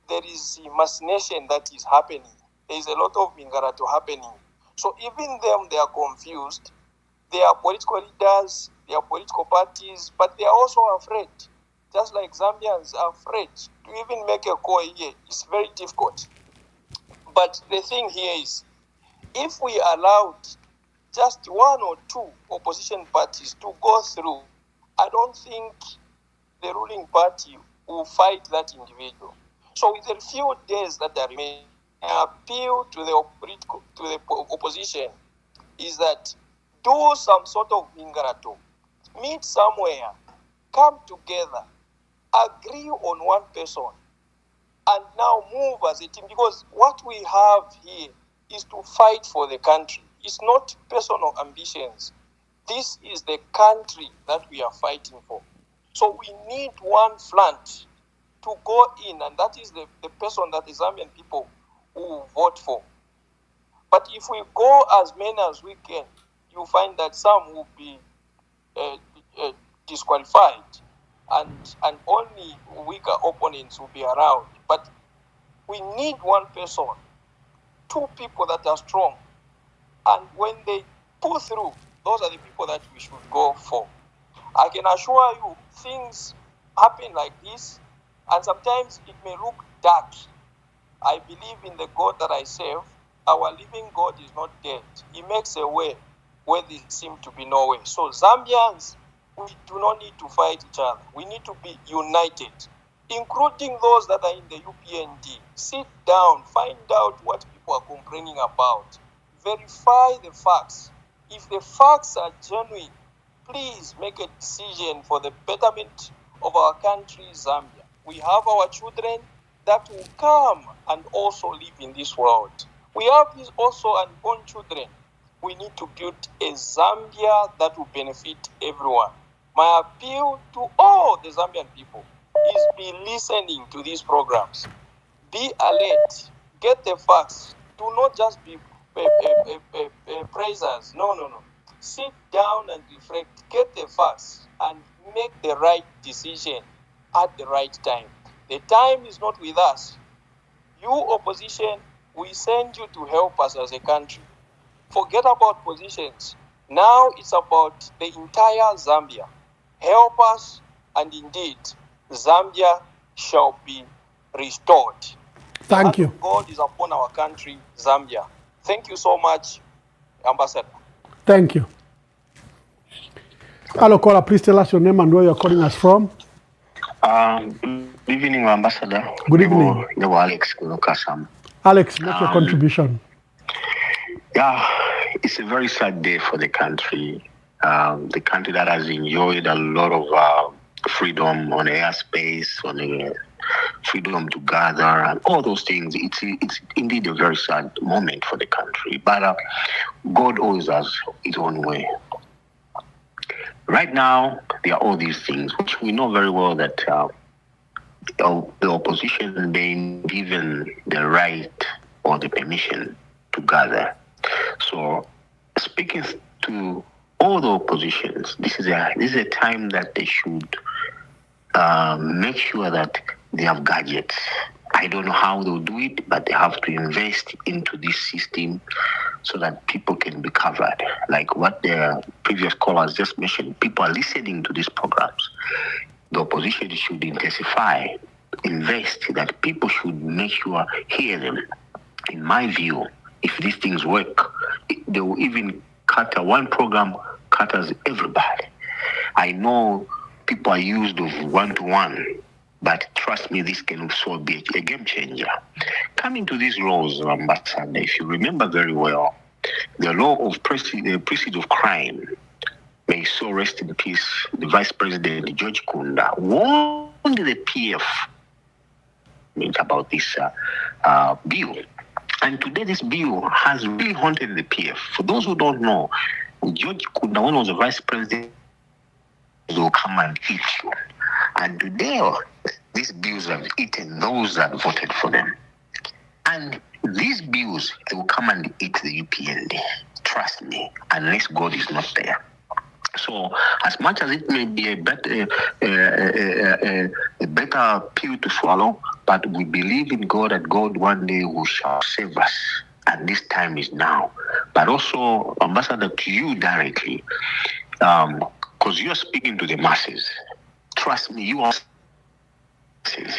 there is machination that is happening. There is a lot of Mingarato happening. So even them, they are confused. They are political leaders, they are political parties, but they are also afraid. Just like Zambians are afraid to even make a call here. It's very difficult. But the thing here is, if we allowed just one or two opposition parties to go through, I don't think the ruling party will fight that individual. So with the few days that are remaining, I appeal to the opposition is that do some sort of Mingarato, meet somewhere, come together, agree on one person, and now move as a team. Because what we have here is to fight for the country. It's not personal ambitions. This is the country that we are fighting for. So we need one front to go in, and that is the person that the Zambian people will vote for. But if we go as many as we can, you find that some will be disqualified, and only weaker opponents will be around. But we need one person, two people that are strong. And when they pull through, those are the people that we should go for. I can assure you, things happen like this, and sometimes it may look dark. I believe in the God that I serve. Our living God is not dead. He makes a way where there seems to be no way. So Zambians, we do not need to fight each other. We need to be united, including those that are in the UPND. Sit down, find out what people are complaining about. Verify the facts. If the facts are genuine, please make a decision for the betterment of our country, Zambia. We have our children that will come and also live in this world. We have also unborn children. We need to build a Zambia that will benefit everyone. My appeal to all the Zambian people is be listening to these programs. Be alert. Get the facts. Do not just be praisers. No. Sit down and reflect. Get the facts and make the right decision at the right time. The time is not with us. You, opposition, we send you to help us as a country. Forget about positions. Now it's about the entire Zambia. Help us, and indeed, Zambia shall be restored. Thank you. God is upon our country, Zambia. Thank you so much, Ambassador. Thank you. Hello, caller. Please tell us your name and where you're calling us from. Good evening, Ambassador. Good evening. Alex Kulokasam. Alex, make your contribution. Yeah, it's a very sad day for the country. The country that has enjoyed a lot of freedom on airspace, on freedom to gather, and all those things. It's indeed a very sad moment for the country. But God always has his own way. Right now, there are all these things, which we know very well that the opposition being given the right or the permission to gather. So, speaking to all the oppositions, this is a time that they should make sure that they have gadgets I don't know how they'll do it, but they have to invest into this system so that people can be covered. Like what the previous callers just mentioned, people are listening to these programs. The opposition should intensify, invest, that people should make sure hear them. In my view, if these things work, they will even cater one program, caters everybody. I know people are used of one-to-one, but trust me, this can also be a game changer. Coming to these laws, Ambassador, if you remember very well, the law of precedent of crime, may so rest in peace, the Vice President George Kunda warned the PF about this bill. And today this bill has really haunted the PF. For those who don't know, George Kunda, when he was the Vice President, will come and eat you. And today, these bills have eaten those that voted for them. And these bills, they will come and eat the UPND. Trust me, unless God is not there. So, as much as it may be a better pill to swallow, but we believe in God, that God one day will shall save us. And this time is now. But also, Ambassador, to you directly, because you are speaking to the masses. Trust me, you are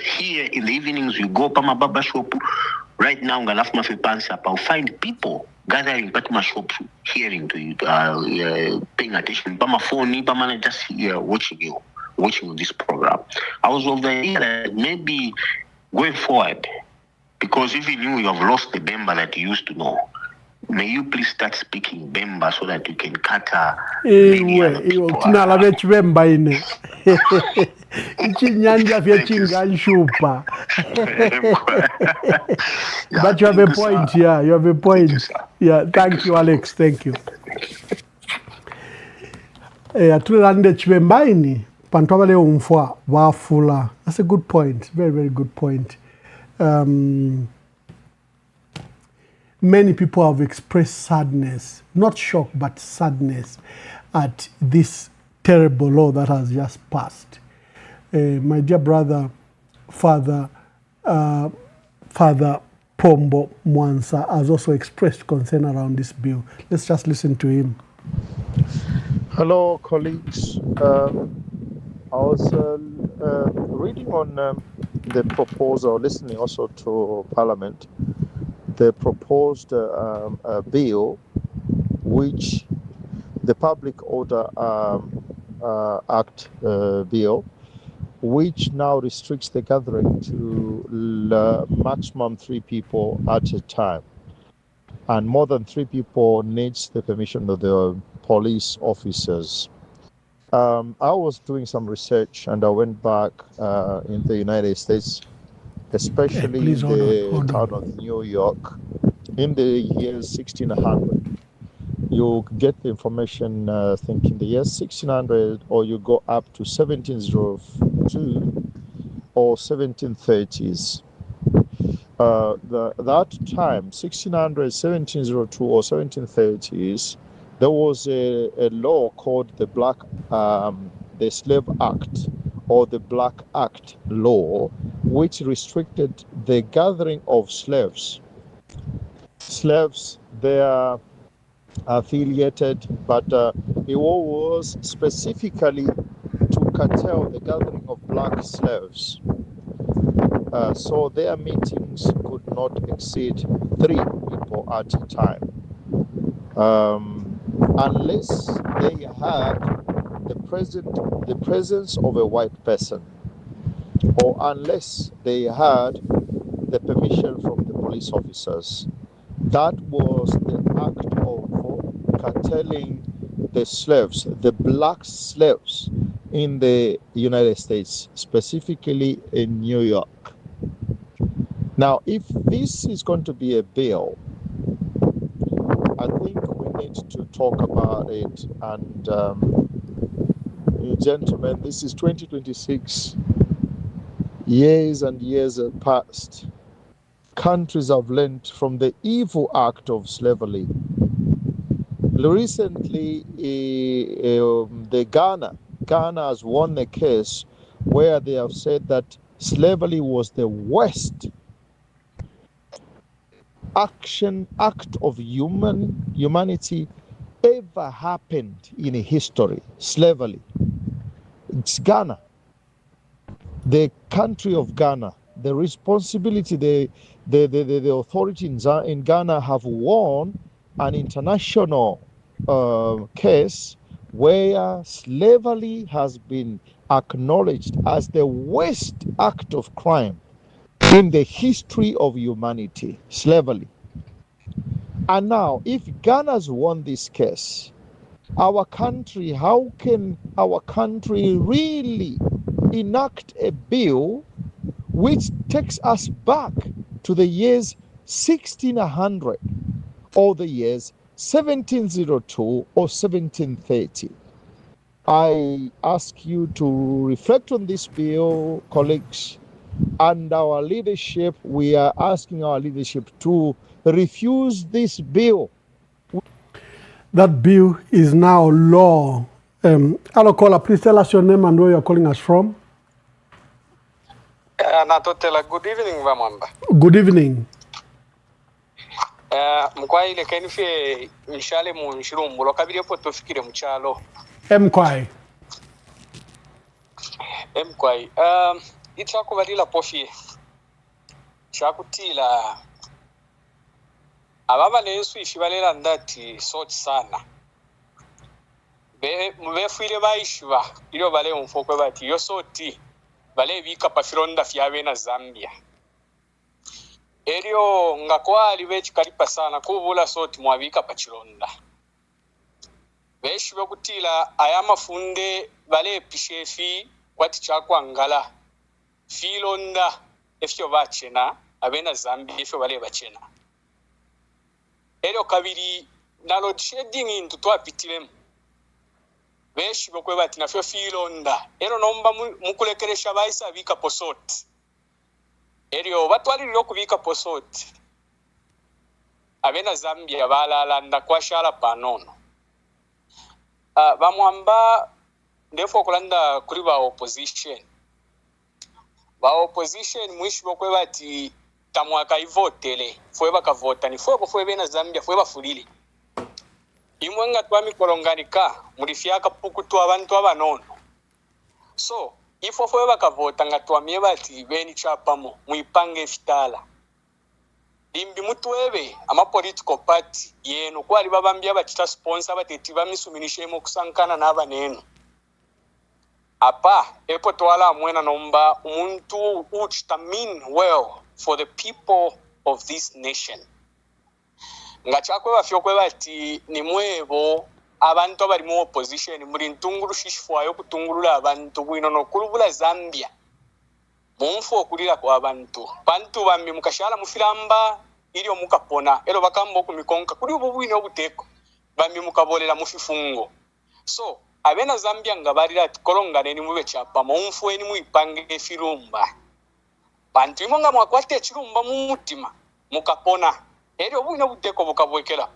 here in the evenings. You go Pama Baba shop right now. I'll find people gathering at my shop, hearing to you, paying attention. Pama phone, Pama just here watching this program. I was of the idea that maybe going forward, because even you have lost the Bemba that you used to know. May you please start speaking Bemba so that you can cater many other people. Tunala vechibemba ine. Ichinyanja vya chinga nshupa. But you have a point, yeah. You have a point. Yeah, thank you, Alex. Thank you. Tulande chibemba ini pantwale umfwa wafula. That's a good point. Very, very good point. Many people have expressed sadness, not shock, but sadness at this terrible law that has just passed. My dear brother, Father Pombo Mwansa has also expressed concern around this bill. Let's just listen to him. Hello, colleagues. I was reading on the proposal, listening also to Parliament, the proposed bill, which the Public Order Act bill, which now restricts the gathering to maximum 3 people at a time. And more than 3 people needs the permission of the police officers. I was doing some research and I went back in the United States, especially in the town of New York, in the year 1600. You get the information, I think, in the year 1600, or you go up to 1702 or 1730s. That time, 1600, 1702 or 1730s, there was a law called the Slave Act, or the Black Act law, which restricted the gathering of slaves. Slaves, they are affiliated, but it was specifically to curtail the gathering of black slaves. So their meetings could not exceed 3 people at a time, unless they had the presence of a white person, or unless they had the permission from the police officers. That was the act of curtailing the slaves, the black slaves in the United States, specifically in New York. Now, if this is going to be a bill, I think we need to talk about it. And gentlemen, this is 2026. Years and years have passed. Countries have learned from the evil act of slavery. Recently, Ghana has won a case where they have said that slavery was the worst act of humanity ever happened in history, slavery. It's Ghana, the country of Ghana. The responsibility, the authority in Ghana have won an international case where slavery has been acknowledged as the worst act of crime in the history of humanity, slavery. And now, if Ghana's won this case, our country, how can our country really enact a bill which takes us back to the years 1600 or the years 1702 or 1730? I ask you to reflect on this bill, colleagues, and our leadership. We are asking our leadership to refuse this bill. That bill is now law. Hello, caller, please tell us your name and where you're calling us from. Natotela, good evening, Vamamba. Good evening. Mkwai le kenifie mishale mu nshirumbu lokabiri po tofikire mchalo. Mkwai. Itako balila pofi. Chakutila. Ababa lensu ishibalela ndati soti sana. Mbefuile baishiba. Ilo bale umfokwe bati yosoti. Bale vika pafironda fiawe na Zambia. Elio ngakwali bechi kalipa sana kubula soti mwavika pachironda. Beshi bakutila ayama funde bale pishefi kwati chakwa ngala. Filonda efyo bachena abena Zambia efyo bale bachena. Elio kabiri na load shedding into twa pitilemu. Beshi bakwe bati nafyo filonda. Elio nomba mukulekeresha baisa vika posoti. Elio batwali lilo kubika posoti. Abena Zambia balalanda kwa shala panono. Bamwamba ndefo kulanda kuri ba opposition. Ba opposition mwishi bakwe bati tamwaka ivotele. Fwe bakavota ni fwe bena Zambia fwe bafulile. Imwenga twami kolonganika mulifyaka pukutu abantu abanono. So ifo fwe bakavota nga twamye bati beni chapamo muipange fitala. Dimbi mutwebe ama political party yenu kwali babambya bakita sponsor bateti bamisuminishe mu kusankana n'abaneno. Apa epo twala mwena nomba umuntu uchita mean well for the people of this nation. Ngachakwe bafyokwe bati ni mwebo abantu abali mu opposition muri ntunguru shishfwayo kutungulula abantu bwino no kulubula Zambia. Mumfo okulira kwa abantu. Bantu bambi mukashala mufilamba ili omukapona elo bakambo kumikonka kuli ububwino obuteko bambi mukabolera mufifungo. So abena Zambia ngabalira ati kolongane ni mube chapa mumfo eni muipange efirumba. Bantu imonga mwakwate echirumba mumutima mukapona elo obubwino obuteko bukabwekera.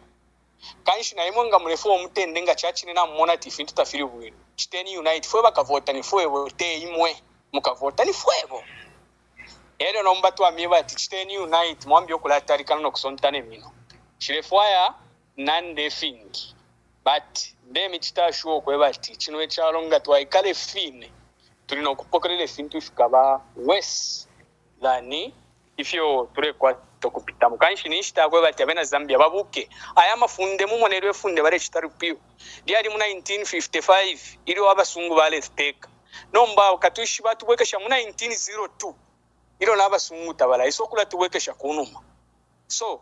Kanshi na imonga murefu omutende nga chachine na mmona ati fintu tafiri bwino. Chiteni unite fwe bakavota ni fwe wote imwe mukavota ni fwebo. Ero nomba twamye ati chiteni unite mwambi okulatari kanono kusontane mino. Chirefwaya nande fingi. But demi chitashuo kwe bati chinwe chalonga twaikale fine. Tulina okupokelele fintu ifukaba west than ifyo turekwa tokupita mukanshi nishita kwe bati abena Zambia babuke ayama funde mumonerwe funde bare chitarupiyo diari mu 1955 ili wabasungu bale steka nomba katuishi batu bwekesha mu 1902 ilo nabasungu tabala isokula tuwekesha kunuma. So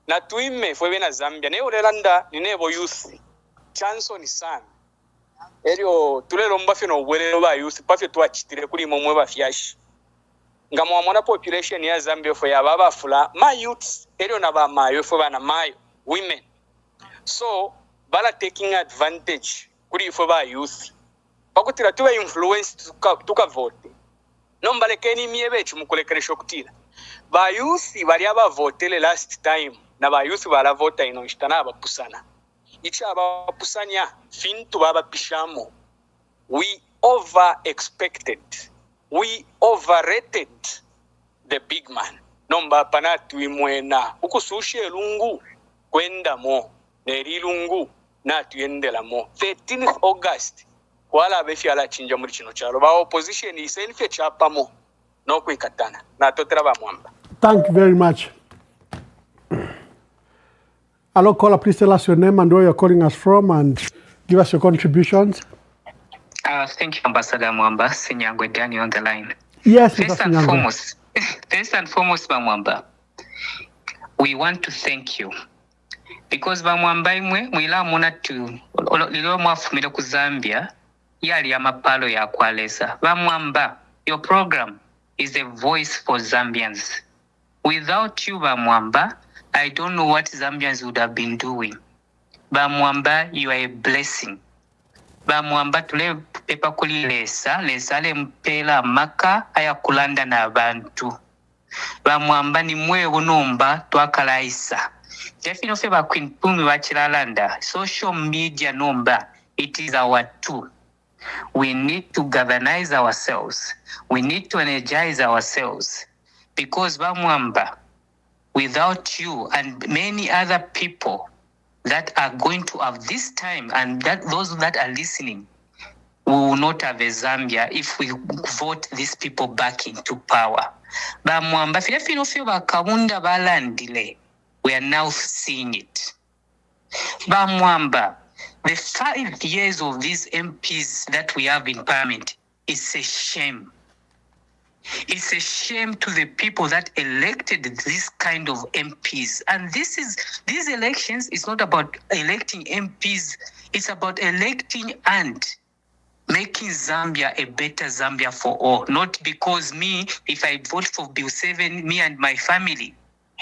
na tuime fwe bena Zambia ne orelanda ninebo youth chanso ni sana elio tulelo mbafyo no bwerero ba youth pafyo twachitire kuli momwe bafyashi nga mwamona population ya Zambia fwe yababa fula ma youths elio na ba mayo fwe bana mayo women. So bala taking advantage kuli fwe ba youth bakutira tuwe influence tuka vote nomba lekeni miebe chumukulekeresho kutira ba youth bali aba votele last time na ba youth bala vota ino shitana abapusana ichi abapusanya fintu baba pishamo. We over expected, we overrated the big man nomba panatu imwena ukusushe lungu kwenda mo nerilungu natuyendela mo 13th August wala befyala chinja muri kino cyaro ba opposition iselfe chapamo no kwikatana natotera bamwamba. Thank you very much. Hello, caller, please tell us your name and where you're calling us from and give us your contributions. Thank you, Ambassador Mwamba. Sinyangwe Dani on the line. Yes, first and foremost, Bamwamba, we want to thank you because Bamwamba imwe mwila muna tu lilo mwafumile ku Zambia yali amapalo ya kwalesa. Bamwamba, your program is a voice for Zambians. Without you, Bamwamba, I don't know what Zambians would have been doing. Bamwamba, you are a blessing. Bamwamba tule pepa kuli lesa le mpela maka aya kulanda na abantu. Bamwamba ni mwe unomba twakalaisa. Jefino feba Queen Pumi wachilalanda. Social media nomba, it is our tool. We need to galvanize ourselves. We need to energize ourselves. Because Bamwamba, without you and many other people that are going to have this time and that those that are listening, we will not have a Zambia if we vote these people back into power. Bamwamba filafino feba kabunda balandile. We are now seeing it. Bamwamba, the 5 years of these MPs that we have in parliament is a shame. It's a shame to the people that elected this kind of MPs. And these elections is not about electing MPs. It's about electing and making Zambia a better Zambia for all. Not because me, if I vote for Bill 7, me and my family.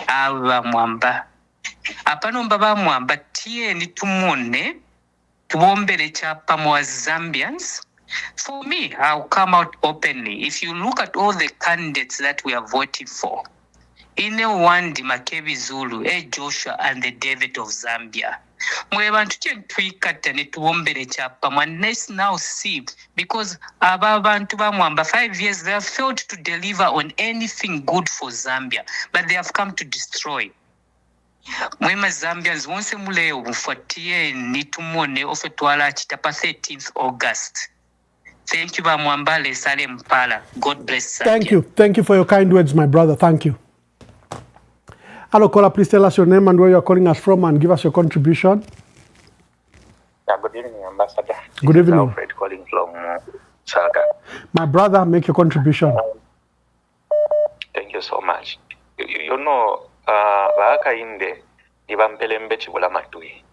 Mwamba. Apano mbaba Mwamba tie ni tumone tuombele chapa mwa Zambians. For me, I'll come out openly. If you look at all the candidates that we are voting for, Ine Wandi Makebi Zulu, Joshua and the David of Zambia. Let's now see, because Ababantu Bamwamba 5 years they have failed to deliver on anything good for Zambia, but they have come to destroy. Mwema Zambians once muleo mfuatie nitumone ofetwala chitapa 13th August. Thank you, Bamwambale Salem Pala. God bless Zambia. Thank you. Thank you for your kind words, my brother. Thank you. Hello, caller. Please tell us your name and where you're calling us from and give us your contribution. Good evening, Ambassador. Good evening. Alfred calling from Saga. My brother, make your contribution. Thank you so much. You know, Baaka inde nibampele chibula matui.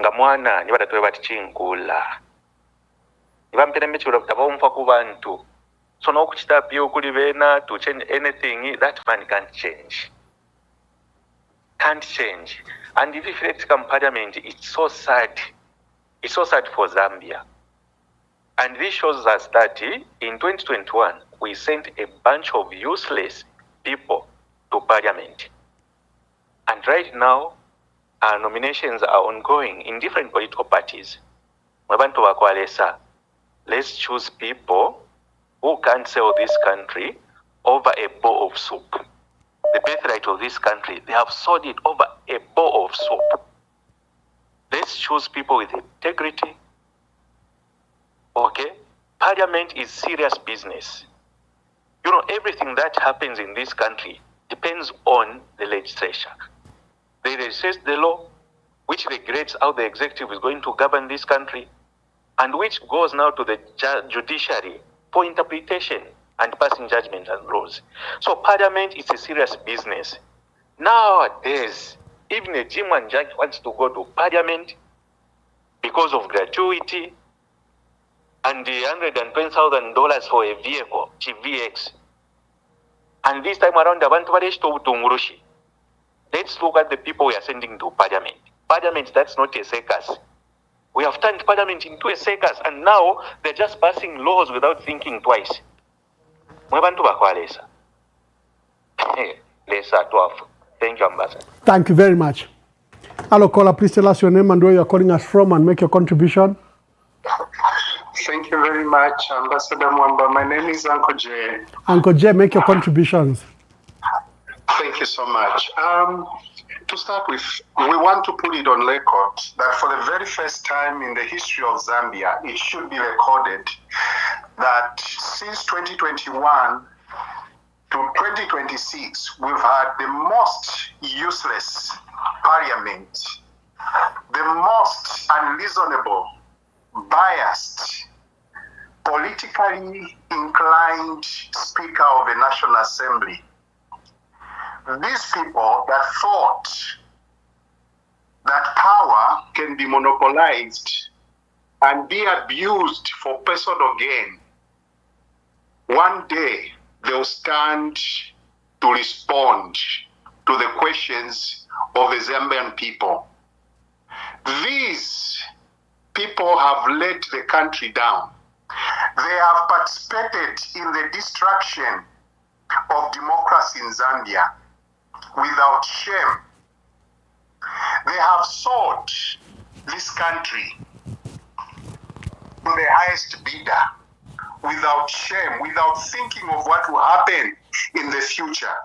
Ngamwana nibadatwe batichinkula. Nibampele chibula tabomfa kubantu. So no kuchita pio kulibena to change anything, that man can't change. Can't change. And if you reflect parliament, it's so sad. It's so sad for Zambia. And this shows us that in 2021, we sent a bunch of useless people to parliament. And right now, our nominations are ongoing in different political parties. Let's choose people who can't sell this country over a bowl of soup. The birthright of this country, they have sold it over a bowl of soup. Let's choose people with integrity. Okay? Parliament is serious business. You know, everything that happens in this country depends on the legislature. They legislate the law, which regulates how the executive is going to govern this country, and which goes now to the judiciary for interpretation and passing judgment and laws. So parliament is a serious business. Nowadays, even a Jim and Jack wants to go to parliament because of gratuity and the $120,000 for a vehicle, GVX. And this time around, let's look at the people we are sending to parliament. Parliament, that's not a circus. We have turned parliament into a circus, and now they're just passing laws without thinking twice. Thank you, Ambassador. Thank you very much. Hello, caller. Please tell us your name and where you're calling us from and make your contribution. Thank you very much, Ambassador Mwamba. My name is Uncle J. Uncle J, make your contributions. you so much. To start with, we want to put it on record that for the very first time in the history of Zambia, it should be recorded that since 2021 to 2026, we've had the most useless parliament, the most unreasonable, biased, politically inclined Speaker of the National Assembly. These people that thought that power can be monopolized and be abused for personal gain, one day they'll stand to respond to the questions of the Zambian people. These people have let the country down. They have participated in the destruction of democracy in Zambia without shame. They have sold this country to the highest bidder without shame, without thinking of what will happen in the future.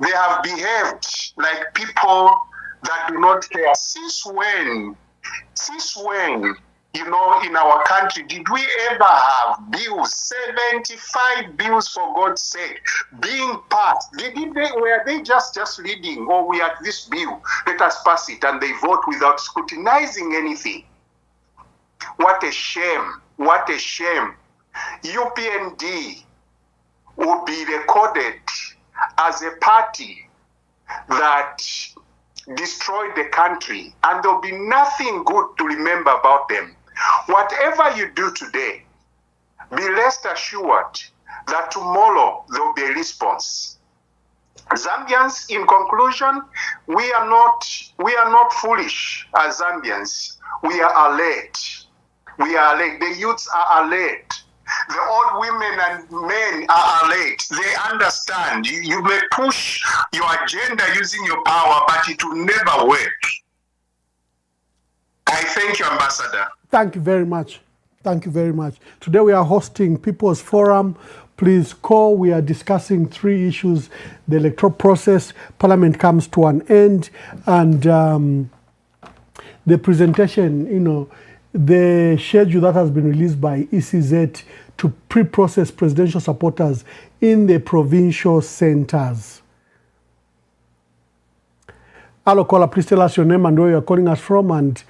They have behaved like people that do not care. Since when, in our country, did we ever have bills, 75 bills for God's sake, being passed? Were they just reading, oh, we have this bill, let us pass it, and they vote without scrutinizing anything? What a shame, what a shame. UPND will be recorded as a party that destroyed the country, and there'll be nothing good to remember about them. Whatever you do today, be rest assured that tomorrow there'll be a response. Zambians, in conclusion, we are not foolish as Zambians. We are alert. We are alert. The youths are alert. The old women and men are alert. They understand. You may push your agenda using your power, but it will never work. I thank you, Ambassador. Thank you very much. Thank you very much. Today we are hosting People's Forum. Please call. We are discussing 3 issues. The electoral process, Parliament comes to an end, and the presentation, the schedule that has been released by ECZ to pre-process presidential supporters in the provincial centers. Hello, caller, please tell us your name and where you're calling us from, and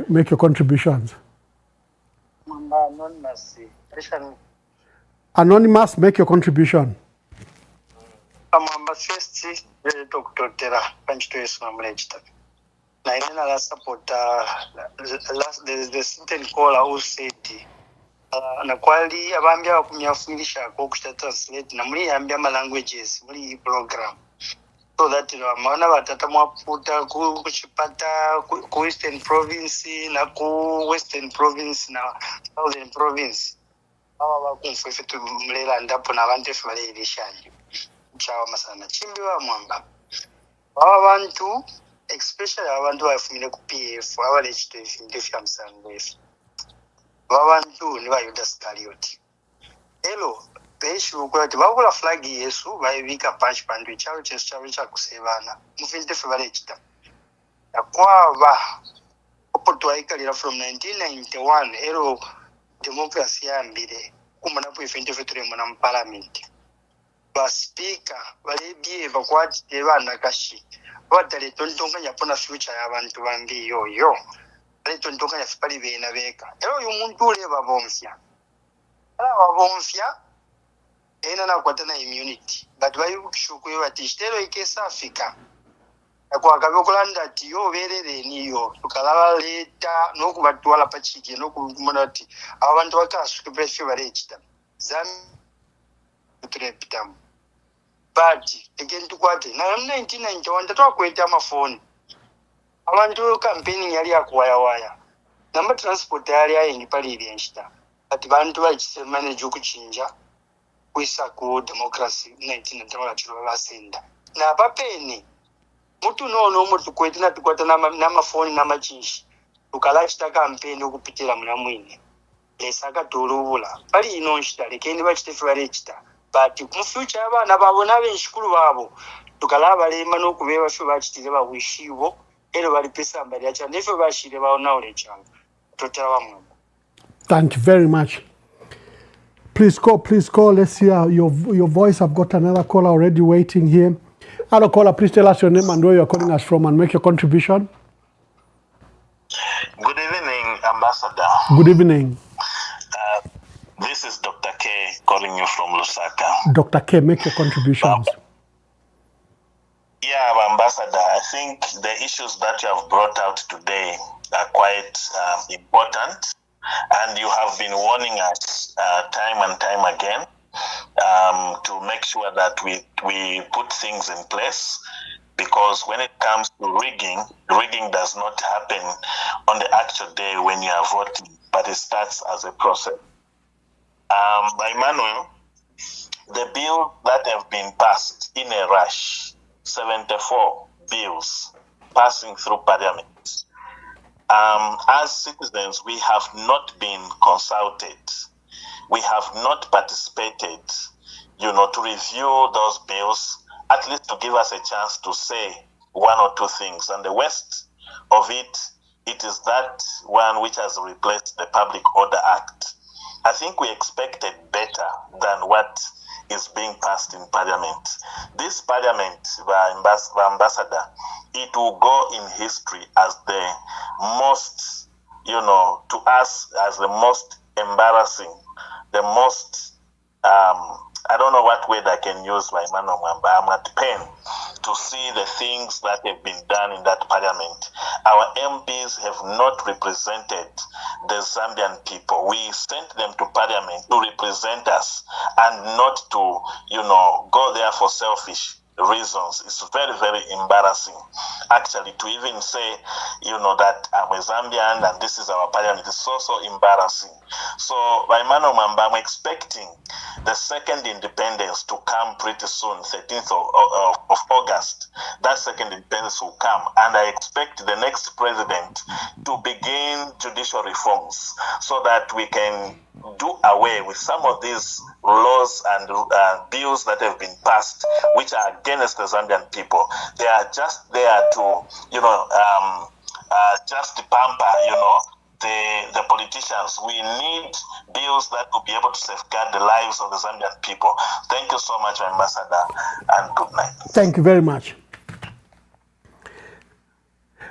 make your contributions. Anonymous, make your contribution. The certain caller who said na kwali abambia kumyafundisha kwa translate na muri ambia languages muri program so that maana batata mwaputa kuchipata ku Eastern Province na ku Western Province na Southern Province aba bakumfefe tumlela ndapo na abantu efale ibishanje chawa masana chimbiwa mwamba abantu especially abantu bafumile ku PF abalechite ndefu amsangefu abantu ni bayuda Iscariot elo beshu kwati bakula flag Yesu bayibika patch pandu chawo cha kusebana mufinte fe balechita akwaba opotwa ikalira from 1991 elo democracy yambire kumana po ifinte fe turi mu parliament ba speaker balebye bakwati ebana kashi wadale tontonga yapona future y'abantu bandi yoyo ale tontonga yafipali bena beka ero umuntu ule babomfya ena na kwatana immunity but bayushukwe batishitero ikesa Africa akwa kabokulanda tiyo berere niyo tukalala leta nokubatwala pachike nokumona ati abantu bakasuke beshe barechita zam treptam but again tukwate na 1991 tatwakweta amafoni abantu campaigning yali akwaya namba transport yali ayingi pali byenshita ati bantu bachise manage ukuchinja kwisa ku democracy 1991 chiro basenda na papeni mutu nono mutu kwete tukwata na mafoni na machinshi tukalachita campaign ukupitira muna mwine lesaka dolubula pali ino nshita lekendi bachite fare chita but mu future abaana baabo n'ab'enshikulu baabo tukala balema n'okubeera baffe bakitire bawishiwo era balipesa mbali yacha neffe bashire baonaole changa totera Mwamba. Thank you very much. Please call. Let's hear your voice. I've got another caller already waiting here. Hello, caller. Please tell us your name and where you're calling us from and make your contribution. Good evening, Ambassador. Good evening. This is Dr. K calling you from Lusaka. Dr. K, make your contributions. Yeah, Ambassador, I think the issues that you have brought out today are quite important, and you have been warning us time and time again to make sure that we put things in place, because when it comes to rigging does not happen on the actual day when you are voting, but it starts as a process. Emmanuel, the bills that have been passed in a rush, 74 bills passing through Parliament. As citizens, we have not been consulted. We have not participated, to review those bills, at least to give us a chance to say one or two things. And the worst of it is that one which has replaced the Public Order Act. I think we expected better than what is being passed in Parliament. This Parliament, the Ambassador, it will go in history as the most, to us, as the most embarrassing, the most, I don't know what word I can use, my man, but I'm at pain to see the things that have been done in that Parliament. Our MPs have not represented the Zambian people. We sent them to Parliament to represent us and not to, go there for selfish reasons. It's very, very embarrassing, actually, to even say, that I'm a Zambian and this is our Parliament. It's so embarrassing. So, Waimano Mwamba, I'm expecting the second independence to come pretty soon, 13th of August. That second independence will come, and I expect the next president to begin judicial reforms so that we can do away with some of these laws and bills that have been passed, which are against the Zambian people. They are just there to, just pamper, the politicians. We need bills that will be able to safeguard the lives of the Zambian people. Thank you so much, Ambassador, and good night. Thank you very much.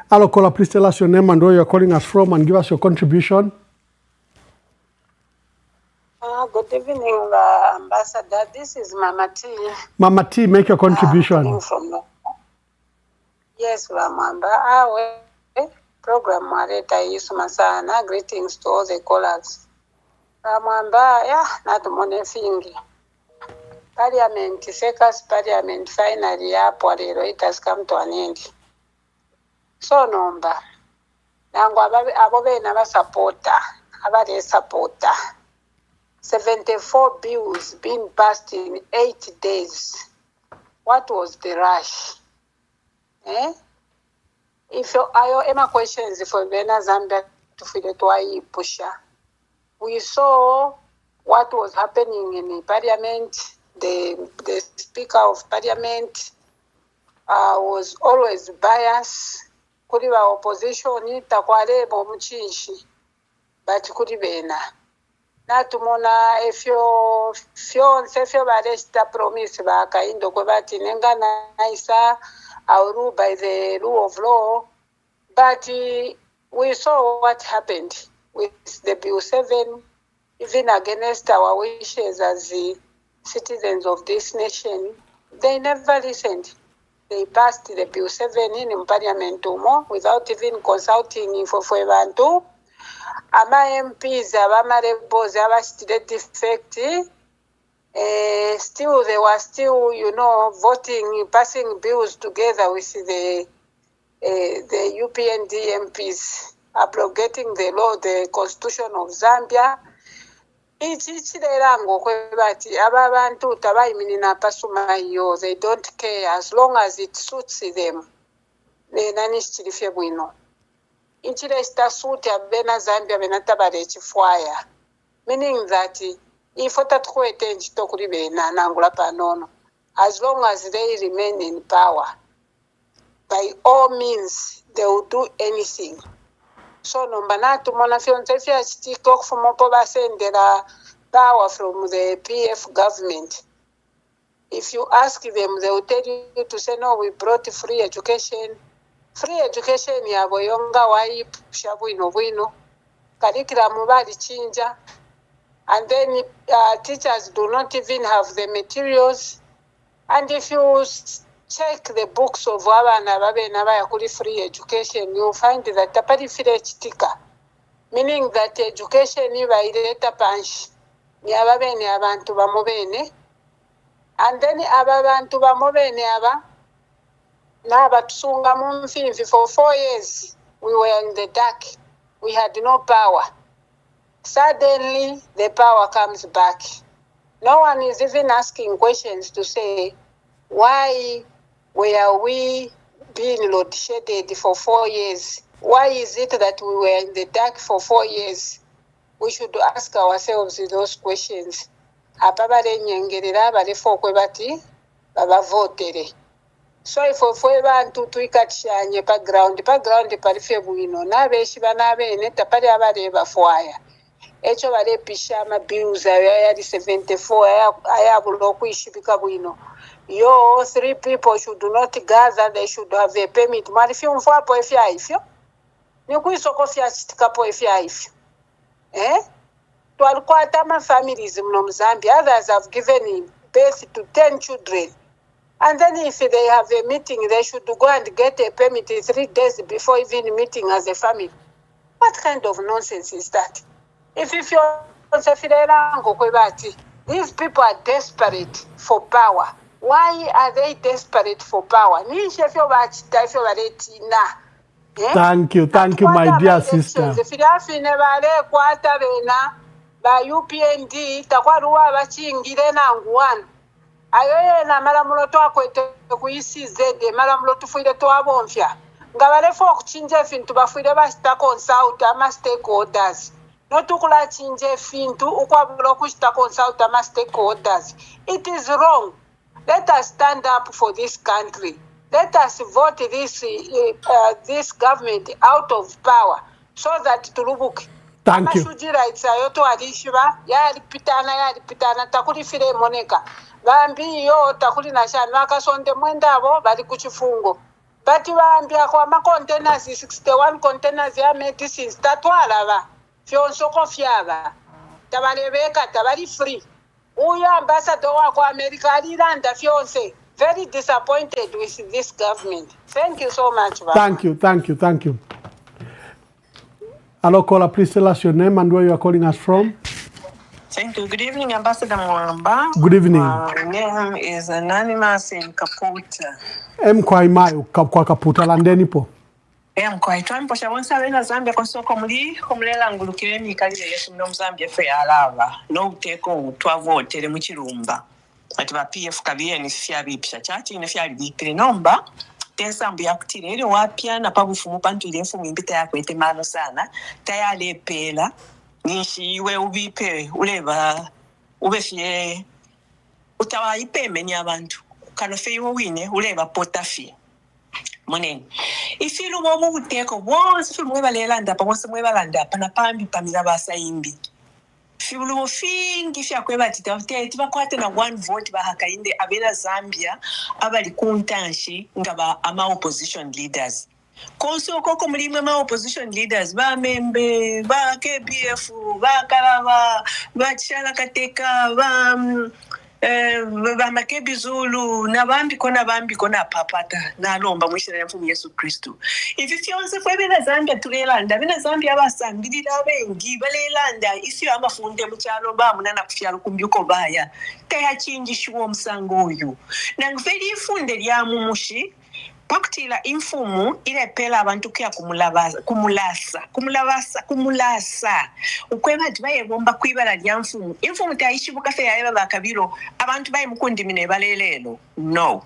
Hello, caller, please tell us your name and where you're calling us from and give us your contribution. Good evening, Ambassador. This is Mama T. Mama T, make your contribution. Yes, Mwamba. Program Mareta Yusumasana. Greetings to all the callers. Mwamba, not money fingi. Parliament, Second Parliament, finally, it has come to an end. So, number. Nango ababe na supporter, abade supporter. 74 bills being passed in 8 days. What was the rush? If I have questions for Vena Zambia to feed it to Pusha, we saw what was happening in the Parliament. The Speaker of Parliament was always biased. Kuri ba opposition itakwale bomuchishi, but kuri bena. Natumona efyo baresta promise ba kaindo ko bati nenga naisa auru by the rule of law, but we saw what happened with the Bill 7, even against our wishes as the citizens of this nation. They never listened. They passed the Bill 7 in Parliament without even consulting for Bantu. Ama MPs, Abama Rebos, Abastide defect. Still, they were still, voting, passing bills together with the UPND MPs, abrogating the law, the Constitution of Zambia. They don't care as long as it suits them. Meaning that ifo tatukwete nchito kuli bena nangula panono. As long as they remain in power, by all means, they will do anything. So number natu mona fionte fia chitiko kufumopo basendera power from the PF government. If you ask them, they will tell you to say, no, we brought free education. Free education ya boyonga wai shabu ino. Curriculum bali chinja. And then teachers do not even have the materials. And if you check the books of abana babena kuli free education, you find that tapari file chitika. Meaning that education iba ileta panshi. Ni ababene abantu bamubene. And then abantu bamubene aba na batusunga mumfimfi for 4 years. We were in the dark. We had no power. Suddenly the power comes back. No one is even asking questions to say, why were we being load shedded for 4 years? Why is it that we were in the dark for 4 years? We should ask ourselves those questions. Apabare nyengerera barefo kwe bati baba votere. So if we bantu tuikatishanye background parife buino na beshi banabene tapari abare bafwaya. Echo bare pisha mabills ya 74 aya bulo kuishibika buino. Yo 3 people should not gather, they should have a permit. Marifi mfwa po efya ifyo. Ni kuisoko fya chitikapo efya ifyo. Families in Zambia, others have given birth to 10 children. And then if they have a meeting, they should go and get a permit 3 days before even meeting as a family. What kind of nonsense is that? If you're these people are desperate for power. Why are they desperate for power? Thank you, my dear sister. Ba UPND takwaruwa bachingire nanguwana ayoye na malamulo twakwete kuyisizede malamulo tufuire twabomfya nga balefo okuchinja fintu bafuire basta consult ama stakeholders notukula chinje fintu ukwabula kuchita consult ama stakeholders. It is wrong. Let us stand up for this country. Let us vote this government out of power so that tulubuke. Thank you. Ayoto alishiba yalipitana takuli file moneka bambi yo takuli na shanu akasonde mwendabo bali kuchifungo bati bambi akwa containers 61 containers ya medicines tatwala ba fyonsoko fyaba tabalebeka tabali free. Uyo ambassador wa kwa America alilanda fyonse. Very disappointed with this government. Thank you so much. Baba. Thank you. Hello, caller, please tell us your name and where you are calling us from. Thank you. Good evening, Ambassador Mwamba. Good evening. My name is Anonymous in Kaputa. Mkwaimayo kwa Kaputa landeni po. Mkwaimayo po shabonsa wena Zambia konsoko kumlela ngulukireni kalile Yesu mno Zambia fe alava. No uteko tuavotere mchirumba. Ati ba PF kabiye ni fiabi pisha chati ni fiabi bikiri nomba. Tensambu ya kutiriri wapia na pabufumu pantu ilefumu imbita ya kwete mano sana. Taya lepela. Nishi iwe ubipe uleva ubefye utawa ipeme ni abantu. Kanofe iwe wine uleva potafi. Moneni. Ifilu mwamu uteko wonsi filu mweba lelanda pa wonsi mweba landa pa na pambi pamila basa imbi. Filu fingi fya kweba titafute tiba kwate na 1 vote bahaka inde abela Zambia abali kuntanshi ngaba ama opposition leaders. Konso koko mulimwe ma opposition leaders ba membe ba KBF ba Kalaba ba Chala Kateka ba Makebi Zulu na bambi kona papata na lomba mwishira ya mfumu Yesu Kristu. Ifi yonse fwe bena Zambia tulelanda bena Zambia basambirira bengi balelanda isi amafunde mukyalo ba munana kufyalo kumbyuko baya taya chinjishwa omusango oyo na ngveli ifunde lya mumushi pakutila imfumu ile pela abantu kya kumulasa ukweba dibaye bomba kwibala lya mfumu imfumu tayishibuka fe yaeba bakabiro abantu baye mukundi mine balelelo no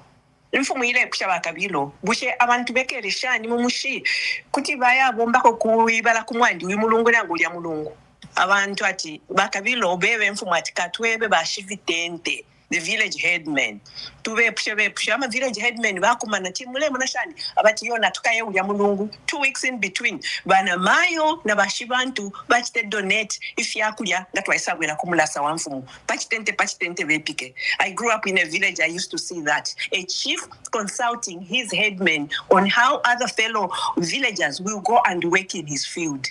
imfumu ile kusha bakabiro bushe abantu bekereshani mumushi kuti baya bomba ko kuibala kumwandi wimulungu nangu lya mulungu abantu ati bakabilo bebe mfumo ati katwebe bashivitente the village headman tubepushe ama village headman bakumana timule munashani abati yona tukaye ulya mulungu 2 weeks in between bana mayo na bashibantu bachite donate if yakulya ngatwaisabwera kumulasa wamfumu pachitente bepike. I grew up in a village. I used to see that a chief consulting his headman on how other fellow villagers will go and work in his field.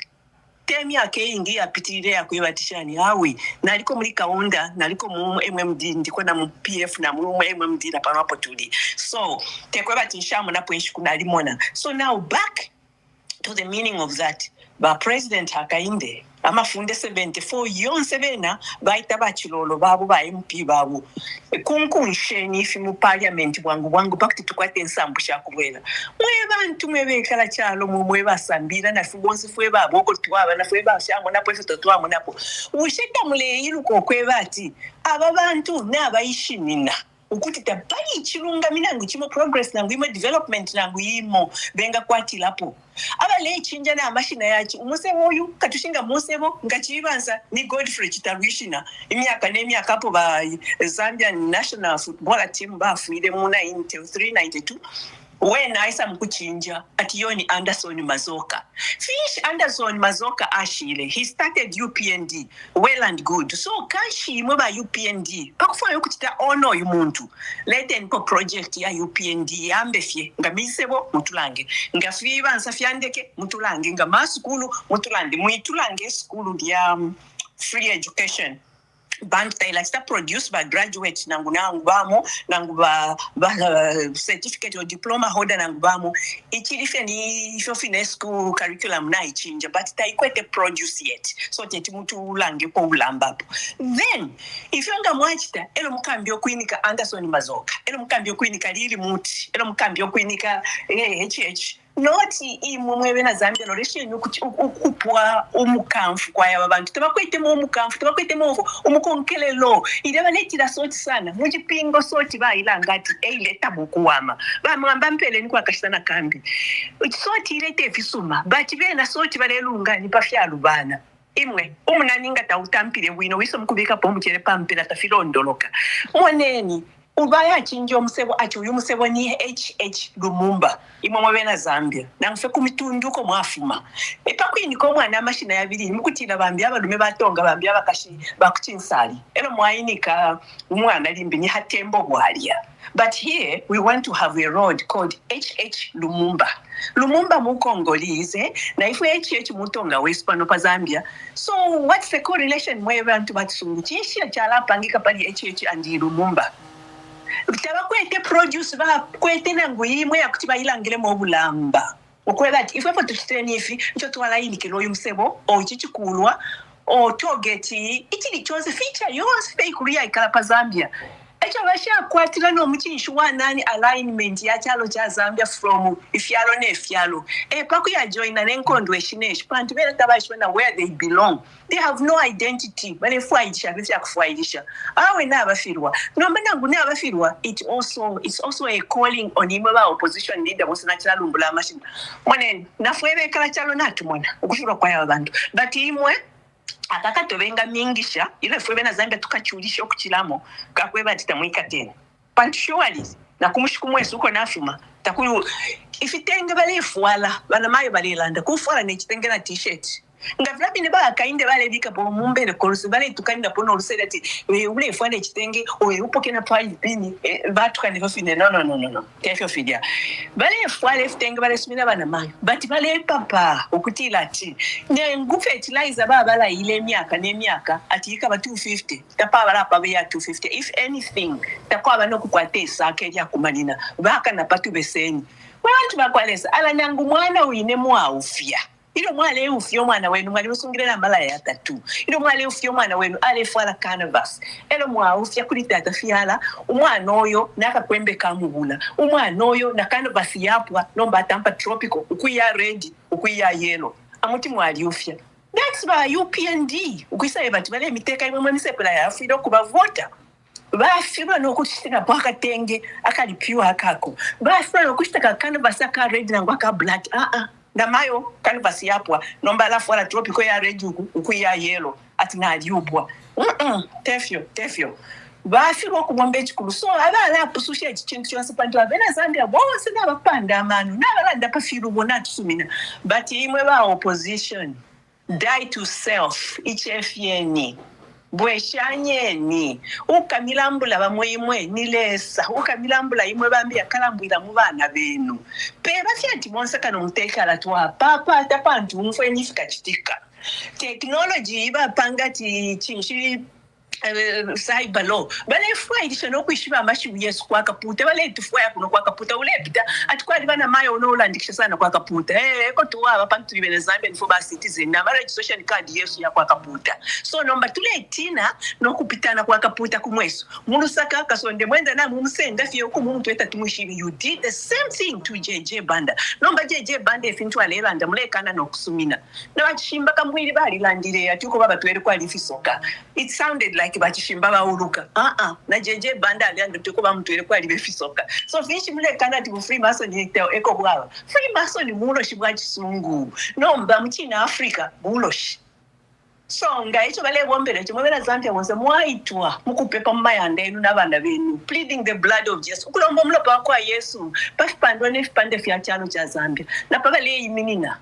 Temi akeingi apitirire yakwebatishani hawe naliko muri kaunda naliko mu MMD ndiko na mu PF na mu MMD na panapo tuli so tekwebatisha munapo ishikuna limona. So now back to the meaning of that. Ba president hakainde amafunde 74 yonse bena baita bachilolo babu ba MP babu kunkunsheni ifi mu parliament bwangu pakiti tukwate ensambu shakubwela mwe bantu mwebekala chalo mwe basambira na fubonse fwe babo ko twaba na fwe bashango napo ifito twamo napo usheka mule iluko kwebati aba bantu nabayishimina ukuti tabali chilunga minangu chimo progress nangu imo development nangu imo benga kwati lapo abale chinja na mashina yachi umusebo uyu katushinga musebo ngachibanza ni Godfrey Chitarwishina imyaka nemyaka hapo ba Zambian national football team bafuire mu 93-92 when aisa mkuchinja atiyoni Anderson Mazoka fish Anderson Mazoka ashile he started UPND well and good so kashi mba UPND pakufuna yokuchita ono yumuntu lete nko project ya UPND ambefye ngamisebo mutulange ngafiba nsafyandeke mutulange ngamasukulu mutulange muitulange school ya free education band like that produced by graduates nangu bamo nangu ba certificate or diploma holder nangu bamo ichilife ni finesco curriculum na ichinja but taikwete produce yet so tete mutu ulange ko ulamba. Then if yonga mwachita elo mukambyo kwinika Anderson Mazoka elo mukambyo kwinika lili muti elo mukambyo kwinika HH noti imumwe bena Zambia noreshenye ukupwa umukamfu kwa yaba bantu tabakwete mu umukamfu tabakwete mu umukonkelelo idaba letira soti sana mujipingo soti bailangati eileta bukuwama bamwamba mpele ni kwakashana kambi soti ilete fisuma bati bena soti balelunga ni pafyalu bana imwe umunani ngata utampire wino wiso mkubika po mchere pampira tafilondoloka moneni ubaya chinjo musebo achi uyu musebo ni HH Lumumba imwe bena Zambia namfe kumitunduko mwafuma epakwini ko mwana mashina yabiri mukutira bambya abalume batonga bambya bakashi bakuchinsali ero mwayinika umwana limbi ni hatembo bwalya. But here we want to have a road called HH Lumumba mu Congolese na ifu HH mutonga wespano pa Zambia. So what's the correlation mwe bantu batsungu chinshia chala pangika pali HH and Lumumba tabakwete produce ba kwete nangu imwe yakuti bayilangire mu bulamba okwela ati ife foto tuteni ifi ncho twala yini kilo yumsebo o chichikulwa o togeti ichili chose feature yose pe kuria ikala pa Zambia echo basha kwatira no muchinshu wa nani alignment ya chalo cha Zambia from ifyalo ne ifyalo paku ya join na nenkondo eshinesh pantu bela tabashona where they belong. They have no identity but if waidisha bifya kufaidisha awe na abafirwa no manangu na abafirwa it's also a calling on imaba opposition leader musina chalumbula machine mone nafwebe kala chalo natumona ukufirwa kwa abantu but imwe akakatobenga mingisha ile fwebe na Zambia tukachulisha okukilamo kakweba titamwika tena pantuali na kumushikumwesu uko nafuma takulu ifitenge balefwala bana mayo balelanda kufwala ne kitenge na t-shirt ngavlabi ne ba kainde bale bika bo mumbere kolusi bale tukanda pono olusedati ule fwale kitenge upoke na pali pini batu kaneva fine no tefyo fidia bale fwale kitenge bale simina bana mayo but bale papa okutila ati ne ngufetilizer bala ile myaka ne myaka atika ba 250 tapa bala pa ya 250 if anything takwa bano kukwatesa akeja kumanina baka na patu beseni wantu bakwalesa ala nangu mwana uine mwaufya ilo mwale ufyo mwana wenu mwali musungire na mala ya tatu ilo mwale ufyo mwana wenu alefwala canvas elo mwa ufya kulitata fiala umwana oyo nakakwembe kamubula umwana oyo na canvas yapwa nomba tampa tropical ukuya red ukuya yellow amuti mwali ufya that's by UPND ukisa ebati bale miteka imwe misepela ya afido kubavota bafirwa no kushitaka bwaka tenge akalipiwa akako bafirwa no kushitaka canvas aka red na ngwaka black ndamayo canvas yapwa nomba alafu ala tropico ya red ukuya yellow ati na aliubwa tefyo bafirwa okumwamba ekikulu so abaala apususha ekintu kyonse pantu abena Zambia bose n'abapanda amanu n'abalanda kafiru bonna tusumina but imwe ba opposition die to self ichefyeni bweshanyeni ukamilambula bamwimwe nilesa ukamilambula imwe bambi yakalambwira mu baana benu peba fyati monse kano mutekala twa papa tapantu mfenyi fikachitika technology iba panga ti chinchi cyber law bale fwaidisha nokwishiba amashibu yesu kwa kaputa bale tufwaya kuno kwa kaputa ulepita atikwali bana mayo unolandikisha sana kwa kaputa ko tuwa bantu bibele Zambia nifo ba citizen na marriage social card yesu ya kwa kaputa so nomba tule tina nokupitana kwa kaputa kumweso mulusaka kasonde mwenda na mumusenda fiyo ku muntu eta tumushibi you did the same thing to JJ Banda nomba JJ Banda efintu alelanda mulekana nokusumina na bachimba kamwiri bali landire atuko baba twere kwa lifisoka it sounded like bachishimba bauluka na JJ Banda alianda tuko bamutwere kwa lifisoka so fishi mulekana ti free mason yiteo eko bwaba free mason muloshi bwa chisungu nomba mchina Africa muloshi so ngaicho bale bombere chimobera Zambia wonse mwaitwa mukupepa mmayanda enu nabana benu pleading the blood of Jesus ukulomba mlopa kwa Yesu pafipandwa nefipande fya chano cha Zambia na pabale yiminina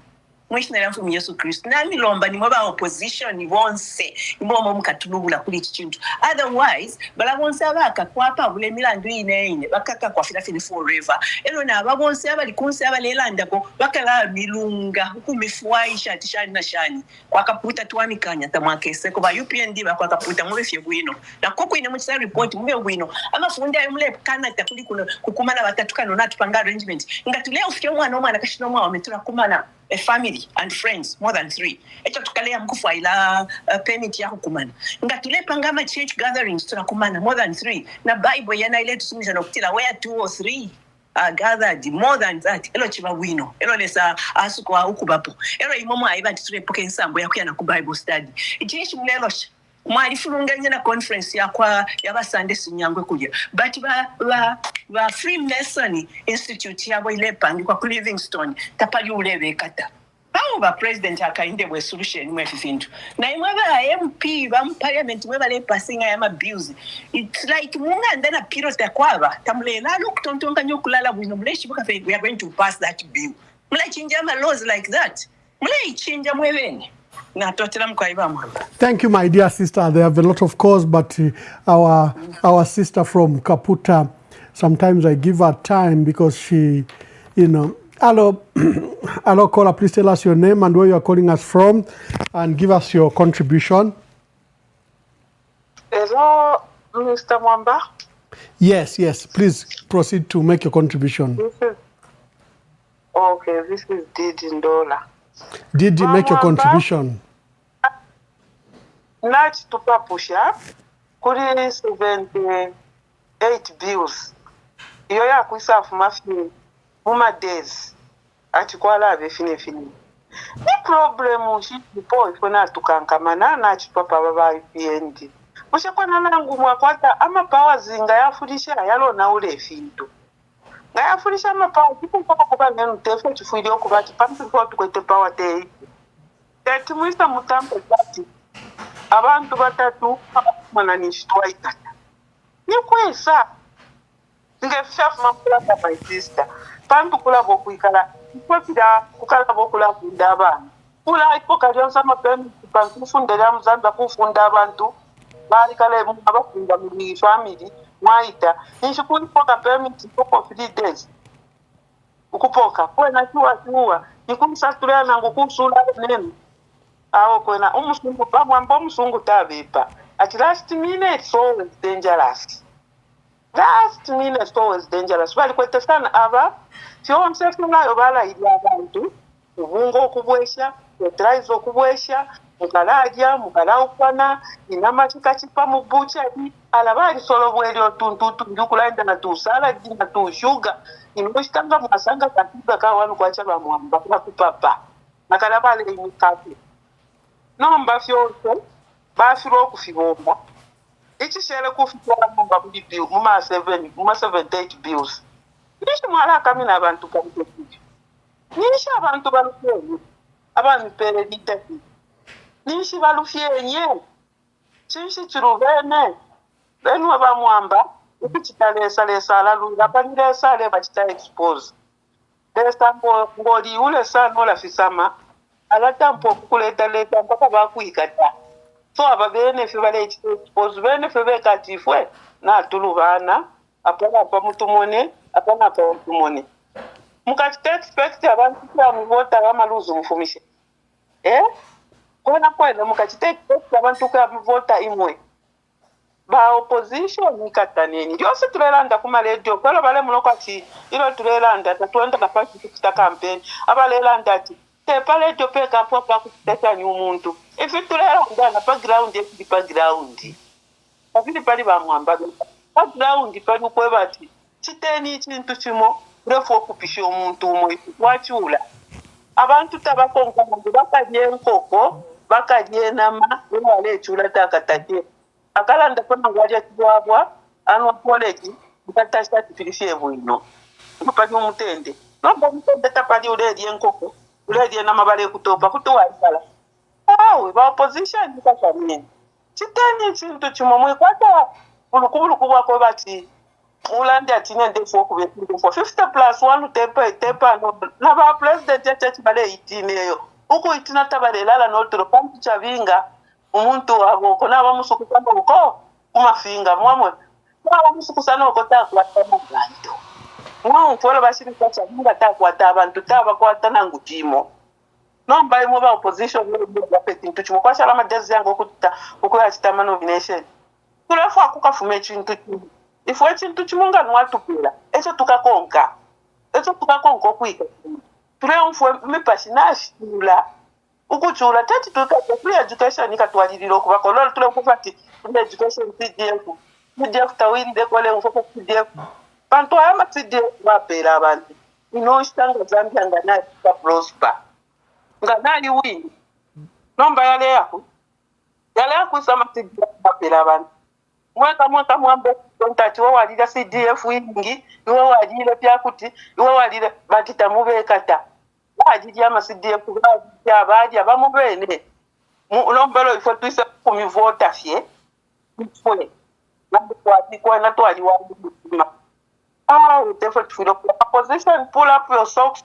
mwishina mfumu Yesu Kristo nami lomba ni mwa opposition wonse imbomo mukatulubula kuli chintu otherwise bala bonse abaka kwapa bule milandu ine bakaka kwa filafini forever elo na babonse abali kunse abalelanda ko bakala milunga ukumifuaisha tishani na shani kwa kaputa tuamikanya tamwakese ko ba UPND ba kwa kaputa mubefye bwino na koko ine mutsa report mube bwino amafundi ayo mule Canada kuli kukumana batatu kano natupanga arrangement ngatule ufike mwana kashino mwa wametura kumana a family and friends more than 3 echo tukalea mkufu ila permit ya hukumana ngatule pangama church gatherings tunakumana more than 3 na bible yana ile tusumisha nokutila where 2 or 3 are gathered more than that elo chiba wino elo lesa asuko ukubapo elo imomo aiba titulepoke nsambo yakuyana ku bible study ichishi mlelosha mwali fulunganya na conference yakwa yabasande sinyangwe kuja but ba Freemason Institute yabo ile pangi kwa Livingstone tapali ulebe kata bao ba president akainde we solution mwe fifintu na imwe ba MP ba parliament mwe bale passing ya abuse it's like munga ndana period takwaba tamlela lokutontonga nyokulala bwino mleshi buka fe we are going to pass that bill mla chinja ma laws like that mla chinja mwebene. Thank you, my dear sister. They have a lot of cause, but our sister from Kaputa, sometimes I give her time because she, hello, hello, caller, please tell us your name and where you are calling us from, and give us your contribution. Hello, Mr. Mwamba. Yes, please proceed to make your contribution. This is Didi Ndola. Did you make your contribution? Not to papusha kuri 78 bills. Iyo ya kuisafu mafi muma days ati kwala abe fini. Ni problemu shipo ifona tukankamana na chipapa baba IPND. Mushakwana nangu mwakwata ama powers nga yafurisha yalo na ule finto. Ngaya furisha mapawa tipo kwa nenu tefe tufuidi okubati pampi kwa tukwete power day. Tati mwisa mutampe kati. Abantu batatu mana nishitwa itata. Ni kwesa. Ngefshafu mapula kwa my sister. Pampi kula bokuikala. Kwa kida kukala bokula kundaba. Kula ipo kalionsa mapemi pampi kufundela mzamba kufunda abantu. Bali kale mabakunda muli family. Mwaita, nishukuri poka permit for 3 days. Ukupoka, kwena chua, nikumsatulia na ngukusula nenu. Kwena, umusungu, mwamba umusungu tabipa. At last minute, it's always dangerous. Last minute, it's always dangerous. Wali kwete sana aba, siyo msefuna yobala ili abantu, ubungo kubwesha, wetraizo kubwesha, mukalaja, mukalaukwana, inama chikachipa mubucha, alabari solo bweli otuntutu ndukulaenda na tu salad na tu sugar inoshitanga masanga katika kawanu kwa chaba mwamba kwa kupapa nakalabale imikapi nomba fyoko bafiro kufibomba ichi shele kufitwala mwamba budi bill muma 78 bills nishi mwala kami na abantu kamite kujo Nishi abantu balufyenye. Abantu peredite. Nishi balufyenye. Chishi chiruvene. Benu abamwamba. Ukuchitalesa lesa alalunga. Panilesa le bachita expose. Lesa ngoli ule sana ola fisama. Alatampo kukuleta leta mpaka bakuikata. So ababene fibale expose. Bene fibe katifwe. Na tuluvana. Apana pa mutumone. Apana pa mutumone. Mukachita expect abantu kwa mvota kama luzu mfumishe. Kona kwenda mukachita expect abantu kwa mvota imwe. Ba opposition nikataneni. Yose tulelanda kuma radio. Kwalo bale mulokati ilo tulelanda tatuenda na paki tukita campaign. Abalelanda ati tepa radio peka popa kuteta ni umuntu. Ifi tulelanda na background yetu background. Afili pali ba mwamba. Background pali kweba ati chiteni chintu chimo refo kupisha omuntu umwe wachula. Abantu tabakonga mundu bakadye nkoko, bakadye nama, wale chula takataje. Akalanda kona ngwaje kibwabwa, anwa college, mutatasha tifilifie bwino. Mupadi omutende. Nomba mutende tapali uledi nkoko, uledi nama bale kutopa kutowa isala. Awe ba opposition ndikashamini. Chiteni chintu chimomwe kwata ulukubulu kubwa ko bati ulande atine ndefo ku betu for 50+1 tepa no na ba president ya church bale itineyo uko itina tabale lala no tro pampu chavinga umuntu wabo kona bamusuku kwamba uko kumafinga mwamwe bamusuku sana uko ta kwa bantu mwa ntwala bashiri kwa chavinga ta kwa abantu taba kwa tanangu timo nomba imo ba opposition no bapeti ntuchimo kwa shala madezi yango okuta uko ya chitama nomination tulefa kukafume chintu ifu chintu chimunga nwatupira echo tukakonka kuika tule mfwe mipashi nashula ukuchula tati tukate free education ikatwalililo kuba kololo tule kufati free education CDF tawini de kole mfoko CDF panto ama CDF bapera abantu inoshitanga Zambia ngana prosper ngana win nomba yale yako sama CDF bapera abantu mwaka mwambe kontati walira CDF wingi iwe walira pyakuti iwe walira batita mubekata bajija ama CDF baji abamubene ulombelo ifo twisa kumivota fye mfwe nabo kwa na to ali wa tefo tfilo opposition pull up your socks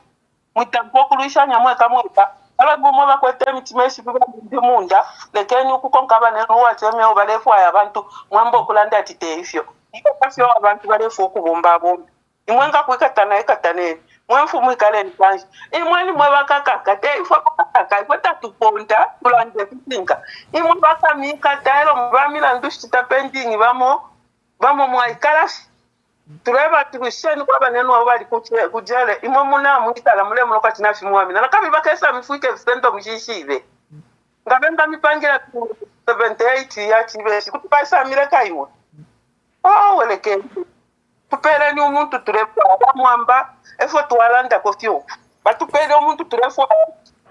mutampo kulishanya mweka mweka ala bomo bakwete mitimeshi biba ndimunda lekeni ukukonka banenu wateme obalefu aya abantu mwambo kulanda titefyo ikafyo abantu balefu okubomba bomba imwenga kwikatana ikatane mwenfu mwikaleni kanje imweni mwebakaka kate ifo kaka kweta tuponda kulande kutinga imwe bakamika taero mbamila ndushita pending bamo mwaikalashi tureba tukusheni kwa banenu abali kujale imwe muna mwitala mule mulokati nafi mwamina nakabi bakesa mifuike visendo mjishive ngabenda mipangira 78 ya chibeshi kutupasa mireka imwe weleke tupele ni umuntu tureba mwamba efo tuwalanda kofyo batupele umuntu turefo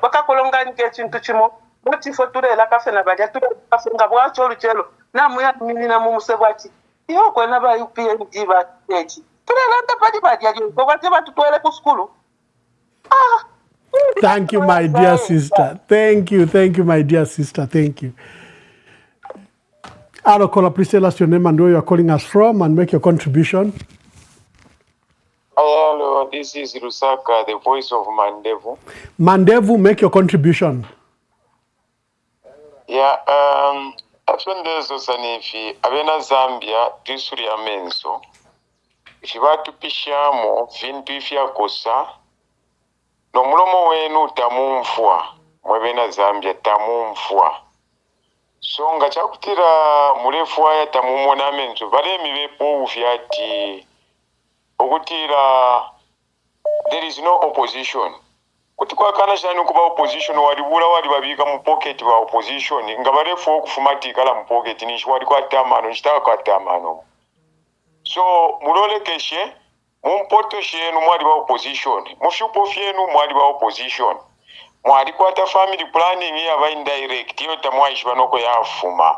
bakakolongani ke chintu chimo boti fo turela kafe na baja tureka ngabwa cholo chelo namuya minina mumusebwati iyo kwena ba UPND ba techi turelanda padi badia yo kwate batutwele ku skulu Thank you, my dear sister. Thank you, my dear sister. Thank you. Arokola, please tell us your name and where you are calling us from and make your contribution. Hello, this is Rusaka, the voice of Mandevu. Mandevu, make your contribution. Yeah, afendezo sanifi abena Zambia tisuri amenso. Ifibatu pishamo vintu ifya kosa. No mulomo wenu tamumfwa. Mwebena Zambia tamumfwa. So nga chakutira mulefu aya tamumona amenso. Vale miwepo ufyati. Okutira there is no opposition. Kuti kwa kana shani kuba opposition walibula wali babika mu pocket wa opposition ngabalefu okufumatika la mu pocket ni wali kwa tamano nchitaka kwa tamano. So mulole keshe mumpoto shenu mwali wa opposition mushupo fyenu mwali wa opposition mwali kwa ta family planning ya ba indirect yo tamwaishi banoko yafuma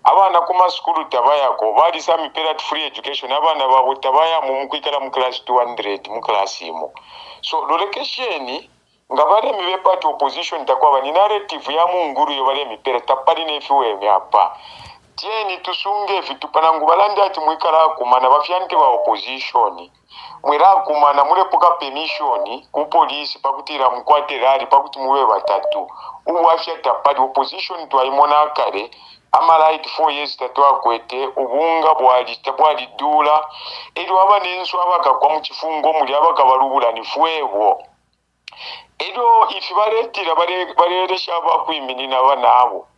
abana ku masukulu tabayako balisa mipira free education abana babo tabaya mu kwikala mu class 200 mu class imo so location nga bale mibe party opposition takwa bani narrative ya munguru yo bale mipira tapali ne fiwe myapa tieni tusunge vitu panangu balanda ati mwikala kumana bafyante ba opposition mwira kumana mule poka permission ku police pakutira mukwaterali pakuti muwe batatu uwafya tapali opposition twaimona kale amalight 4 years tatwa kwete ubunga bwali dula eri wabanenso abakagwa mu kifungo muli abakabalubula nifuewo edo ifibaletira baleresha bakwiminina banabo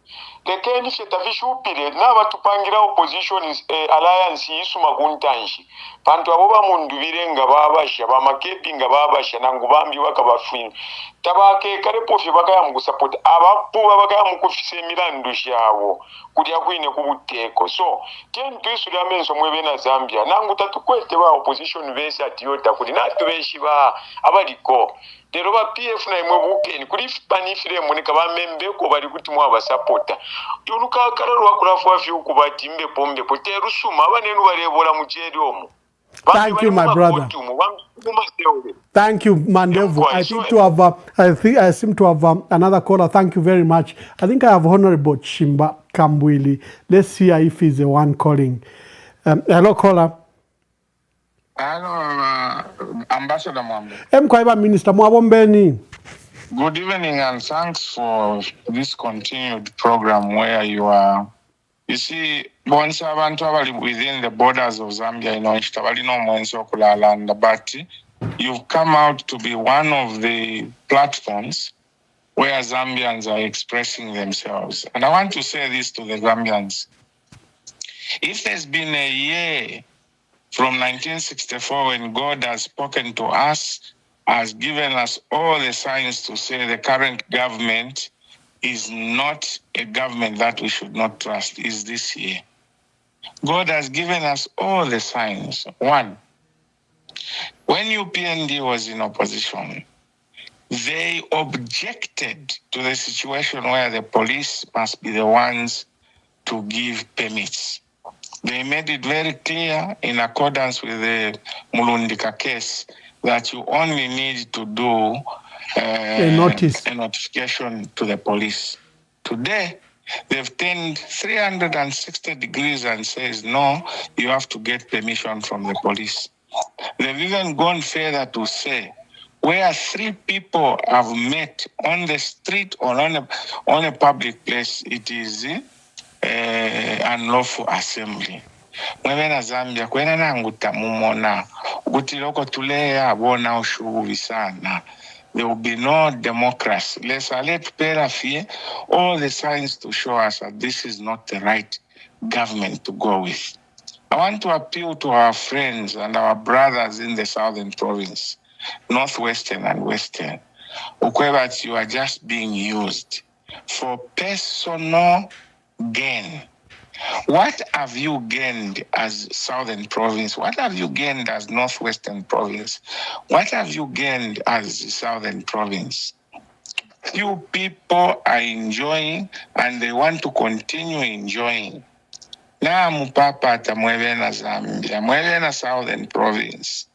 lekeni fetafishupire n'abatupangira opposition alliance isuma kuntanshi bantu abo bamundubire nga babasha bamakepi nga babasha nangubambi bakabafina tabake karepo fye bakaya mu support abapuba bakaya mu kufise milandu shawo kujya kwine kubuteko so ken twisuri amenso mwebe na Zambia nangu tatukwete ba opposition bese atiyota kuli natubeshi ba abaliko lero ba PF na imwe bukeni kuri panifire munika bamembe ko bari kuti mwa basapota yuluka kararo wakurafu afyo kubatimbe pombe poteru suma abanenu barebola mu jeri omu. Thank you, my brother. Thank you, Mandevu. I seem to have another caller. Thank you very much. I think I have Honorable Chimba Kambwili. Let's hear if he's the one calling. Hello, caller. Hello, Ambassador Mwambe. Mkwaiba Minister Mwabombeni. Good evening and thanks for this continued program where you are. You see, once abantu abali within the borders of Zambia, no mwenso kulalanda, but you've come out to be one of the platforms where Zambians are expressing themselves. And I want to say this to the Zambians. If there's been a year from 1964 when God has spoken to us, has given us all the signs to say the current government is not a government that we should not trust, is this year. God has given us all the signs. One, when UPND was in opposition, they objected to the situation where the police must be the ones to give permits. They made it very clear in accordance with the Mulundika case that you only need to do a notification to the police. Today, they've turned 360 degrees and says, no, you have to get permission from the police. They've even gone further to say, where 3 people have met on the street or on a public place, it is unlawful assembly. Mwena Zambia, kwena nanguta mumona, utiloko tulea bona ushuvi sana. There will be no democracy. Let's let Pera fear all the signs to show us that this is not the right government to go with. I want to appeal to our friends and our brothers in the southern province, northwestern and western. Ukwebat, you are just being used for personal gain. What have you gained as southern province? What have you gained as northwestern province? What have you gained as southern province? Few people are enjoying and they want to continue enjoying. Na mupapa tamwevena Zambia, mwevena southern province.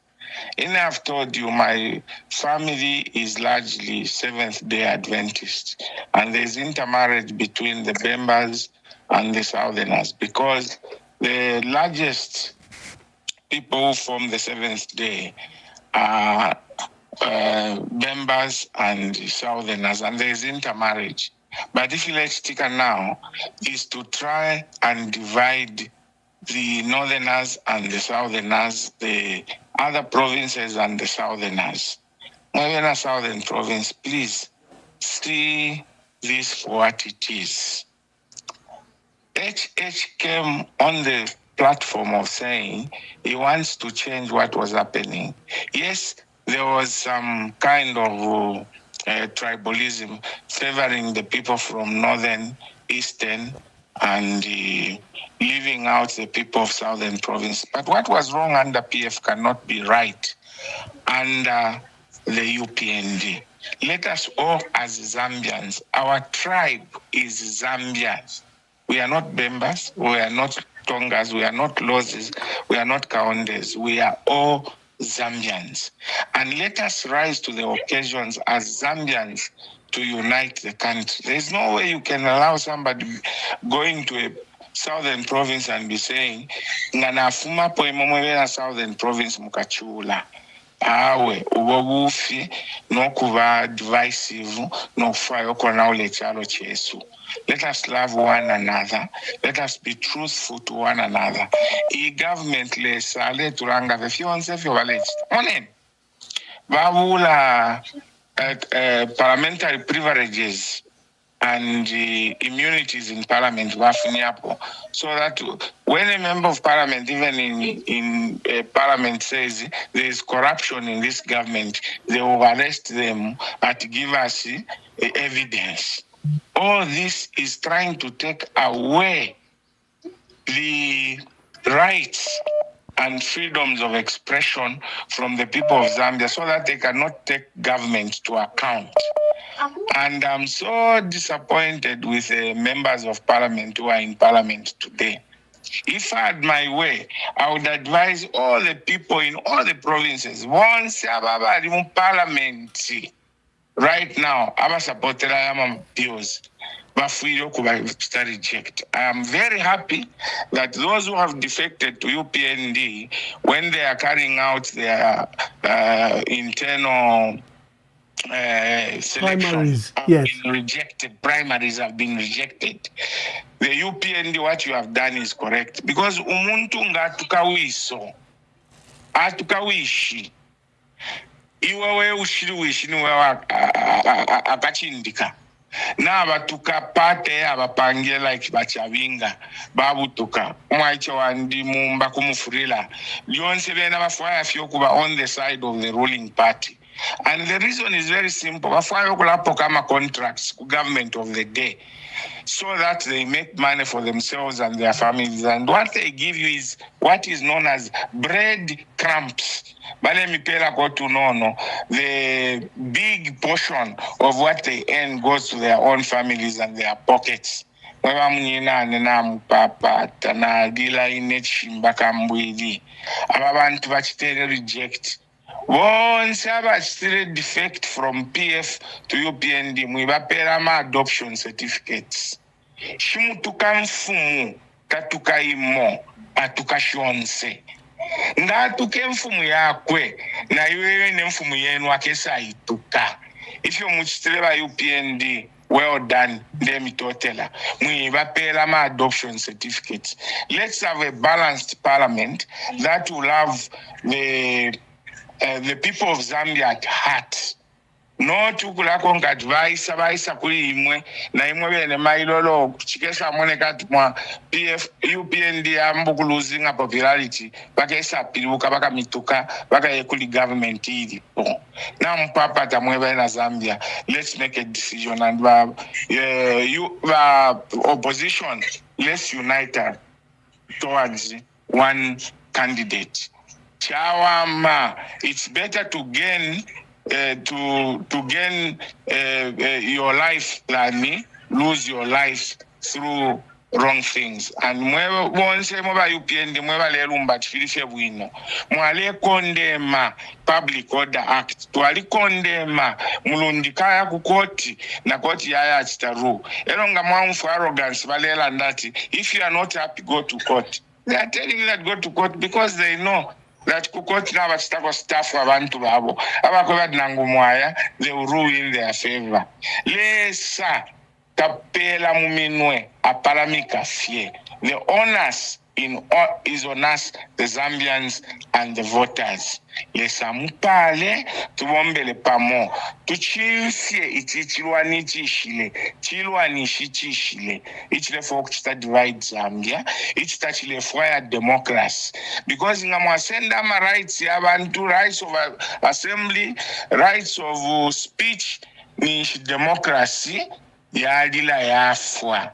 And I've told you my family is largely Seventh-day Adventist, and there's intermarriage between the Bembas and the Southerners, because the largest people from the Seventh Day are Bembas and Southerners, and there's intermarriage. But if you let's take now is to try and divide the Northerners and the Southerners, the other provinces and the Southerners. Northern Southern province, please see this for what it is. HH came on the platform of saying he wants to change what was happening. Yes, there was some kind of tribalism favoring the people from northern, eastern, and leaving out the people of southern province. But what was wrong under PF cannot be right under the UPND. Let us all as Zambians, our tribe is Zambians. We are not Bembas, we are not Tongas, we are not Lozes, we are not Kaondes. We are all Zambians. And let us rise to the occasions as Zambians to unite the country. There's no way you can allow somebody going to a southern province and be saying, Nganafuma po imomwela southern province mukachula. Awe, ubobufi, no kuva divisive, no fire konawle chalo chesu. Let us love one another. Let us be truthful to one another. I government le sale turanga vefionse fio village. Onen. Babula parliamentary privileges and immunities in parliament so that when a member of parliament, even in parliament, says there is corruption in this government, they will arrest them and give us evidence. All this is trying to take away the rights and freedoms of expression from the people of Zambia so that they cannot take government to account. And I'm so disappointed with the members of parliament who are in parliament today. If I had my way, I would advise all the people in all the provinces, once in parliament, right now, I'm supporting bills. Reject. I am very happy that those who have defected to UPND, when they are carrying out their internal selections, primaries have been rejected. The UPND, what you have done is correct. Because umuntu ngatukawiso, atukawishi, iwewe ushiriwishi niwewe akachindika. Na abatuka pate abapange like bachavinga babutuka mwaicho wandi mumba kumufurila lyonse bena bafaya fyo kuba on the side of the ruling party. And the reason is very simple. Bafaya kulapo kama contracts ku government of the day so that they make money for themselves and their families, and what they give you is what is known as bread crumbs. The big portion of what they earn goes to their own families and their pockets. Abantu reject. Once I still defect from PF to UPND, mwibapera ma adoption certificates. Shimutuka mfumu, katuka imo, atuka shonse. Ngatuke mfumu yakwe, na yuwe ne mfumu yenu akesa ituka. If you muchitileba UPND, well done, them totela. Mwibapera ma adoption certificates. Let's have a balanced parliament that will have the people of Zambia at heart. No tukulako advice abaisa kuli imwe na imwe bene mailolo chikesa monekati mwa PF UPND ambuku losing a popularity bakesa piluka baka mituka baka yekuli government ili. Na mpapa tamweba na Zambia. Let's make a decision and opposition, let's unite towards one candidate. Chawama, it's better to gain your life than me lose your life through wrong things. And once UPND lerumba tfilife bwino mwale kondema Public Order Act twali kondema mulundikaya ku koti na koti yaya achitaru elonga mwanfu arrogance balela ndati if you are not happy go to court. They are telling you that go to court because they know that kukoti na batako staff abantu babo abakoba nangumwaya they will ruin their favor. Lesa tapela muminwe aparamika fie. The honors is on us, the Zambians and the voters. Lesa mupale tubombele pamo tuchifie ichichilwani chishile chilwani shichishile ichile folk chita divide Zambia ichita chile fire democracy because ngamwasenda ma rights yabantu, rights of assembly, rights of speech ni democracy yadila yafwa.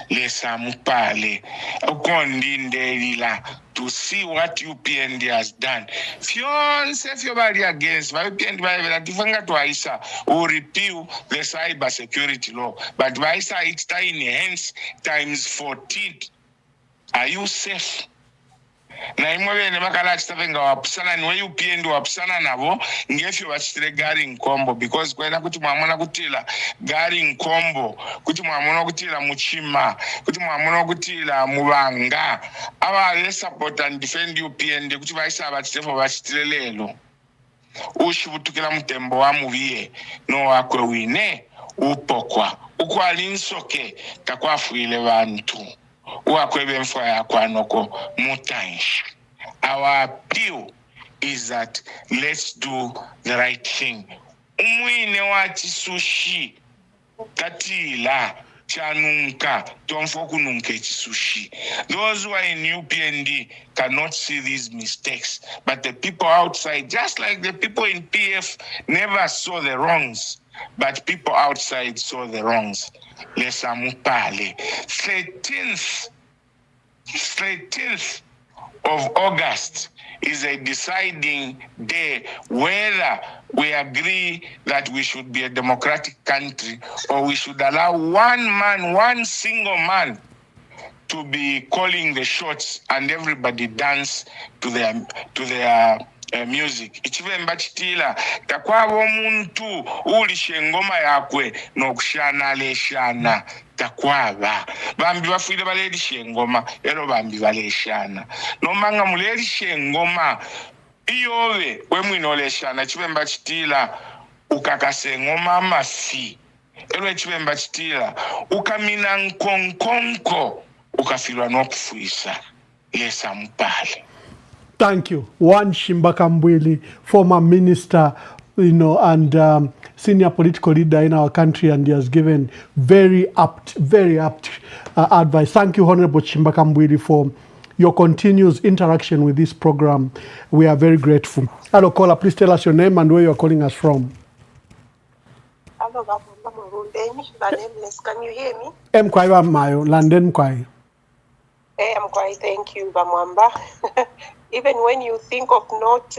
Lesa mupale ukondinde lila to see what UPND has done. Fionse bali against UPND bali twaisa will repeal the cyber security law, but twaisa it's tiny, hence times 14. Are you safe? Na imwe ne makala chisavenga wapusana niwe UPND wapusana nabo ngefyo bachitire gari nkombo, because kwenda kuti mwamona kutila gari nkombo, kuti mwamona kutila muchima, kuti mwamona kutila mubanga, aba support and defend UPND kuti baisa bachitefo bachitire lelo ushibutukira mutembo wa mubiye no wakwe wine upokwa ukwalinsoke takwafuile bantu uwakwebe mfwa yakwanoko mutanshi. Our appeal is that let's do the right thing. Umwine wati sushi katila chanunka tomfoku nunke sushi. Those who are in UPND cannot see these mistakes, but the people outside, just like the people in PF never saw the wrongs, but people outside saw the wrongs. Lesamupale. 13th of August is a deciding day whether we agree that we should be a democratic country or we should allow one single man to be calling the shots and everybody dance to their music. Ichivemba chitila takwabo omuntu ulishe ngoma yakwe nokushana leshana takwaba bambi bafuile balelishe ngoma ero bambi baleshana nomanga mulelishe ngoma iyowe wemwino leshana chivemba chitila ukakase ngoma mafi ero chivemba chitila ukamina nkonkonko ukafilwa nokufuisa lesa mpale. Thank you. One Shimbaka Mbwili, former minister, and senior political leader in our country, and he has given very apt advice. Thank you, Honorable Shimbaka Mbwili, for your continuous interaction with this program. We are very grateful. Hello, caller, please tell us your name and where you are calling us from. Hello, my nameless. Can you hear me? Mkwai Mayo, London Mkwai. Mkwai, thank you, Bamwamba. Even when you think of not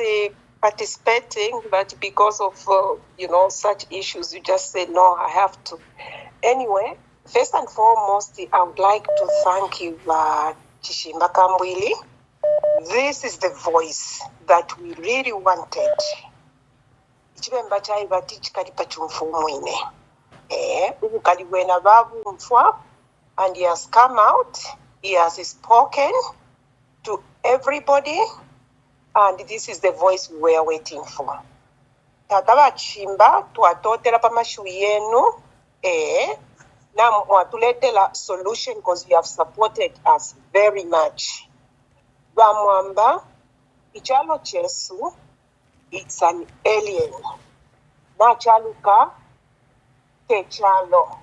participating, but because of such issues, you just say no, I have to. Anyway, first and foremost, I would like to thank you, Shimbaka Mbwili. This is the voice that we really wanted. Chibemba chai batich kalipa chumfumwine. Ukaliwena babu mfwa, and he has come out. He has spoken to everybody, and this is the voice we were waiting for. Tataba chimba tuatotela pamashu yenu na mwatuletela solution because you have supported us very much. Bamwamba ichalo chesu, it's an alien. Na chaluka techalo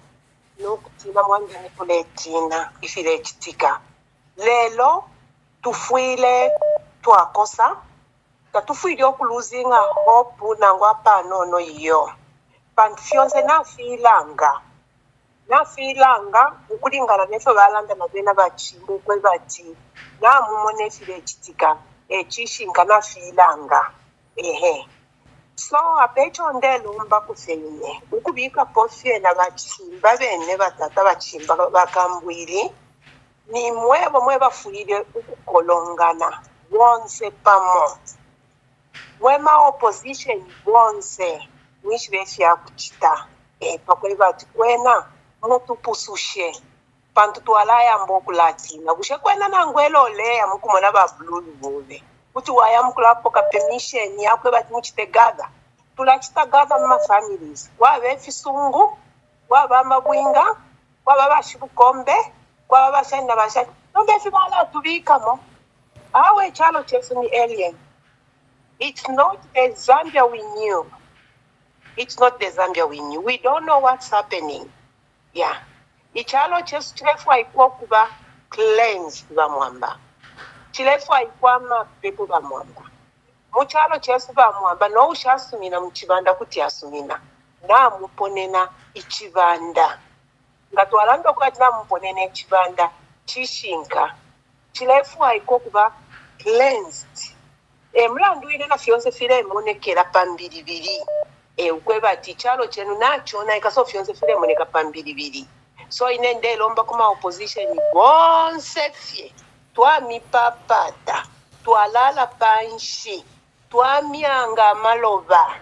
nokutina mwangi nikuletina ifilechitika lelo tufuile twakosa tatufuile okuluzinga hope nangwa panono iyo panfyonse nafilanga ukulingana nefe balanda nabena bachimbe kwe bati namumone filechitika echishinga nafilanga so apecho ndelo mba kufeine ukubika pofye na bachimba bene batata bachimba bakambwili ni mwe bafuile ukukolongana wonse pamo wema opposition wonse wish befya kuchita pakwe bati kwena mutu pusushe pantu tualaya mboku latina kushe kwena nangwelo leya mukumona ba blue bole kuti waya mukulapo ka permission yakwe bati muchite gather tulachita gather ma families wabe fisungu waba mabwinga waba bashibukombe waba bashanda bashanda nombe fibala tubikamo awe chalo chesu ni alien. It's not the Zambia we knew. It's not the Zambia we knew. We don't know what's happening. Yeah. Ichalo chesu chilefu haikuwa kuba cleanse Bamwamba. Chilefu haikuwa mapepo Bamwamba. Muchalo chesu Bamwamba no ushasumina mchibanda kuti asumina. Na muponena ichibanda. Ngatualando kwa tina muponena ichibanda. Chishinka. Chilefu haikuwa kuba cleansed. Mlandu ine na fionse file monekera pambiribiri. Ukweba tichalo chenu nacho na ikaso fionse file moneka pambiribiri. So inende lomba kuma opposition bonse fie. Twa mipapata. Twa lala panshi. Twa mianga malova.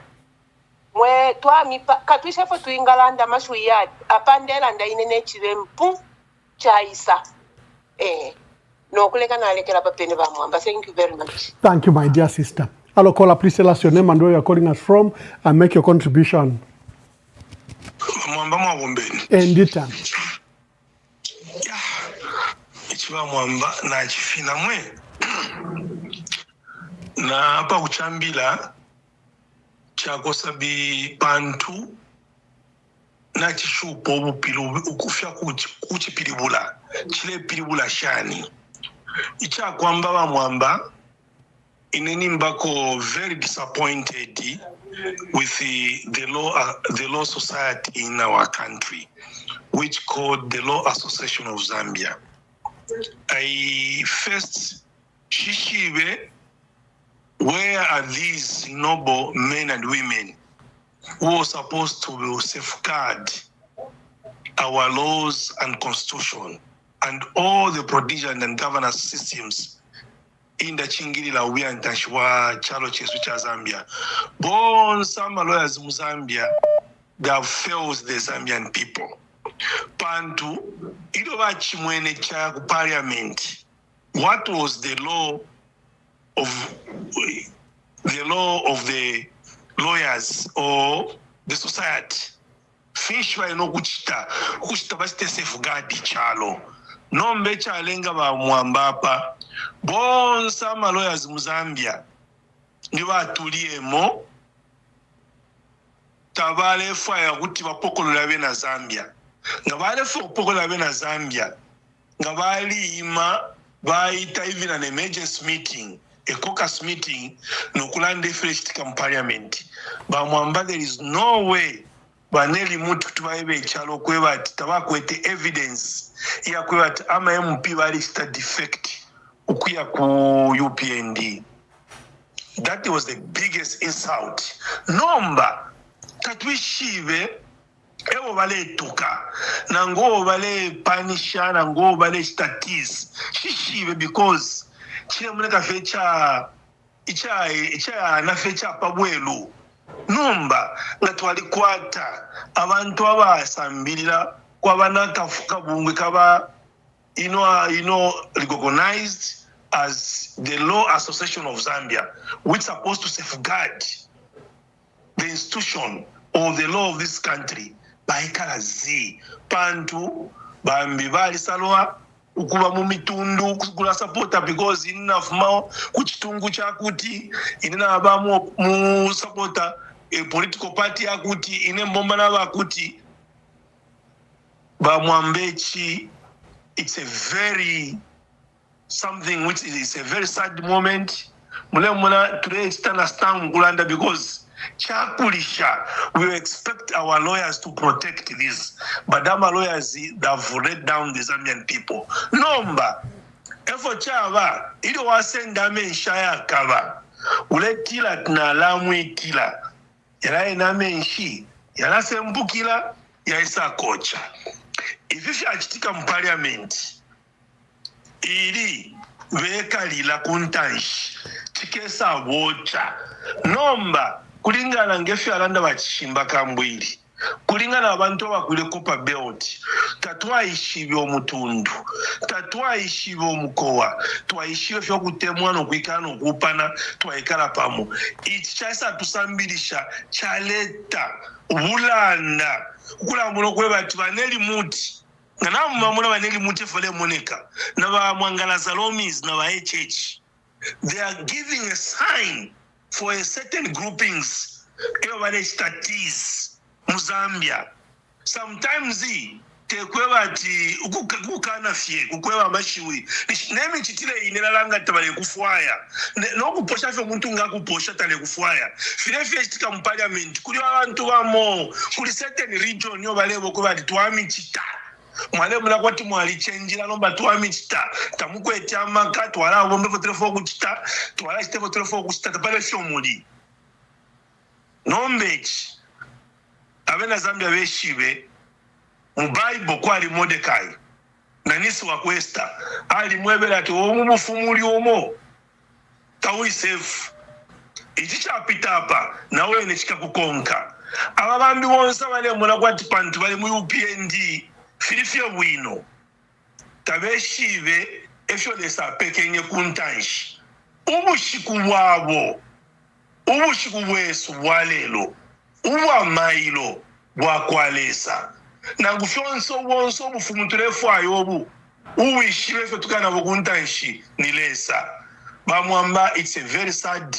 Mwe twa mipa katwisha fo tuingalanda mashuya apandela nda inene chirempu chaisa. No kulega na alekera papene ba mwamba. Thank you very much. Thank you, my dear sister. Hello, caller, please tell us your name and where you're calling us from and make your contribution. Mwamba mwabumbeni. Endita. Ichiba mwamba na chifina mwe. Na hapa kuchambila chakosabi pantu na chishupo ukufya kuchipilibula. Chile pilibula shani. Icha kwamba wa mwamba ineni mbako very disappointed with the law society in our country, which called the Law Association of Zambia. I first shishibe, where are these noble men and women who are supposed to safeguard our laws and constitution and all the provision and governance systems in the Chingiri la Uya and Tashwa Chalo Chesucha Zambia. Born some lawyers in Zambia that fails the Zambian people. Pantu, idoba chimwene cha parliament. What was the law of the lawyers or the society? Fishwa no kuchita basite safeguard chalo. Nombe chalenga ba mwambapa. Bon sama lawyers mu Zambia ni batuliemo tabale faya kuti bapokolola be na Zambia. Ngabale fo pokolola be na Zambia. Ngabali ima baita even an emergency meeting, a caucus meeting, no kulande fresh tikam parliament. Ba mwamba there is no way baneli mutu tubaebe chalo kweba tabakwete evidence ya kweba ama MP bali sta defect ukuya ku UPND. That was the biggest insult. Nomba katwishive ewo bale tuka nango bale panisha nango bale statis shishive because chile muneka fecha icha na fecha pabwelu. Numba nga twalikwata abantu abasambirira kwabana kafuka bungwe kaba recognized as the Law Association of Zambia, which is supposed to safeguard the institution or the law of this country. Baikala zi pantu bambi bali salwa ukuba mu mitundu kula supporter because enough mao kuchitungu chakuti inena abamu mu supporter a political party akuti ine mbomba na bakuti ba mwambechi. It's a very something which is a very sad moment. Muna today stand Ngulanda because chakulisha we expect our lawyers to protect this, but our lawyers have let down the Zambian people. Nomba efo chava ido wasenda menshaya kava uletila na lamwe kila yala ina menshi yala sembukila ya isa kocha. If you achitika mu parliament ili vekalila kuntanshi chikesa wocha nomba kulingana ngefi alanda bachimba kambwili kulingana abantu abakule kupa belt tatwaishibe omutundu tatwaishibe omukowa twaishibe fyo kutemwa no kwikana okupana twaikala pamo ichasa tusambilisha chaleta bulanda kula muno kweba tibaneli muti ngana mumamuna baneli muti fole moneka na ba mwangala salomis na ba HH. They are giving a sign for a certain groupings everybody statis Muzambia. Sometimes tekweba ti ukukana fie kukweba mashiwi nemi chitile inelanga tabale kufwaya no kuposha fyo muntu ngakuposha tale kufwaya file fye chitika mu parliament kuli abantu bamo kuli certain region yo balebo ko bali twami chita mwale mula kwati mwali chenjira nomba tuwami chita tamukwe chamaka tuwala wombe fotelefo kuchita tuwala chite fotelefo kuchita tapale shomuli nombechi abena Zambia beshibe mu Bible kwali Mordekai na nisi wa kwesta ali mwebera ati omufumuli omo tawi safe ichicha pitapa nawe nechika kukonka ababambi bonsa bale mula kwati pantu bali mu UPND filifio bwino tabeshibe efyo lesa pekenye kuntanshi ubushiku bwabo ubushiku bwesu bwalelo uwa mailo bwakwalesa nangufyonso wonso bufumutulefu ayobu uwishibe fyo tukana bokuntanshi nilesa bamwamba. It's a very sad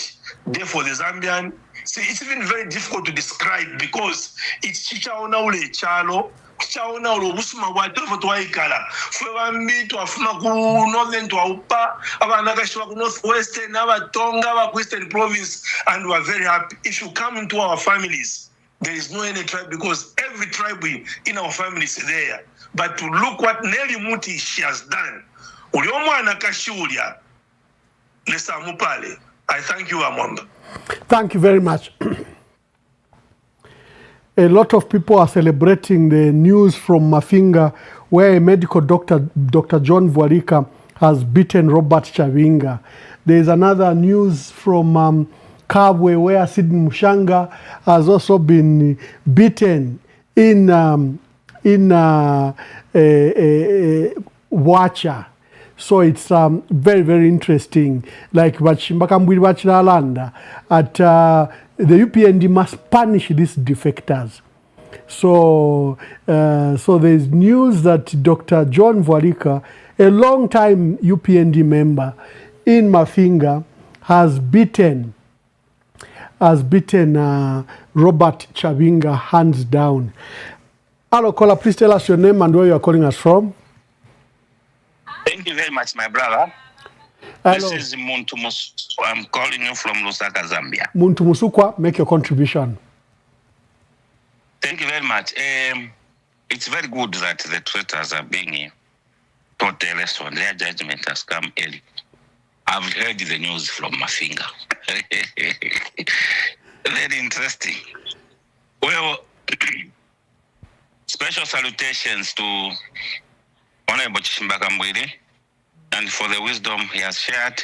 day for the Zambian. See, it's even very difficult to describe because it's chichaona ule chalo chichaona ule busuma watu foto waikala fwe bambi to afuma ku northern to upa abana kashiwa ku northwestern abatonga ba western province, and we are very happy. If you come into our families, there is no any tribe because every tribe in our family is there. But to look what Nelly Muti she has done, uliomwana kashulia lesa mupale. I thank you, Amanda. Thank you very much. A lot of people are celebrating the news from Mafinga, where a medical doctor, Dr. John Vuarika, has beaten Robert Chavinga. There is another news from Kabwe, where Sidney Mushanga has also been beaten in Wacha. So it's very, very interesting. Like Mbakambwiri Bachiralanda, at the UPND must punish these defectors. So, so there's news that Dr. John Vuarika, a long-time UPND member in Mafinga, has beaten Robert Chavinga hands down. Hello, caller, please tell us your name and where you are calling us from. Thank you very much, my brother. Hello. This is Muntu Musukwa. I'm calling you from Lusaka, Zambia. Muntu Musukwa, make your contribution. Thank you very much. It's very good that the traitors are being taught a lesson. Their judgment has come early. I've heard the news from Mafinga. Very interesting. Well, special salutations to Honorable Mbakambwiri and for the wisdom he has shared.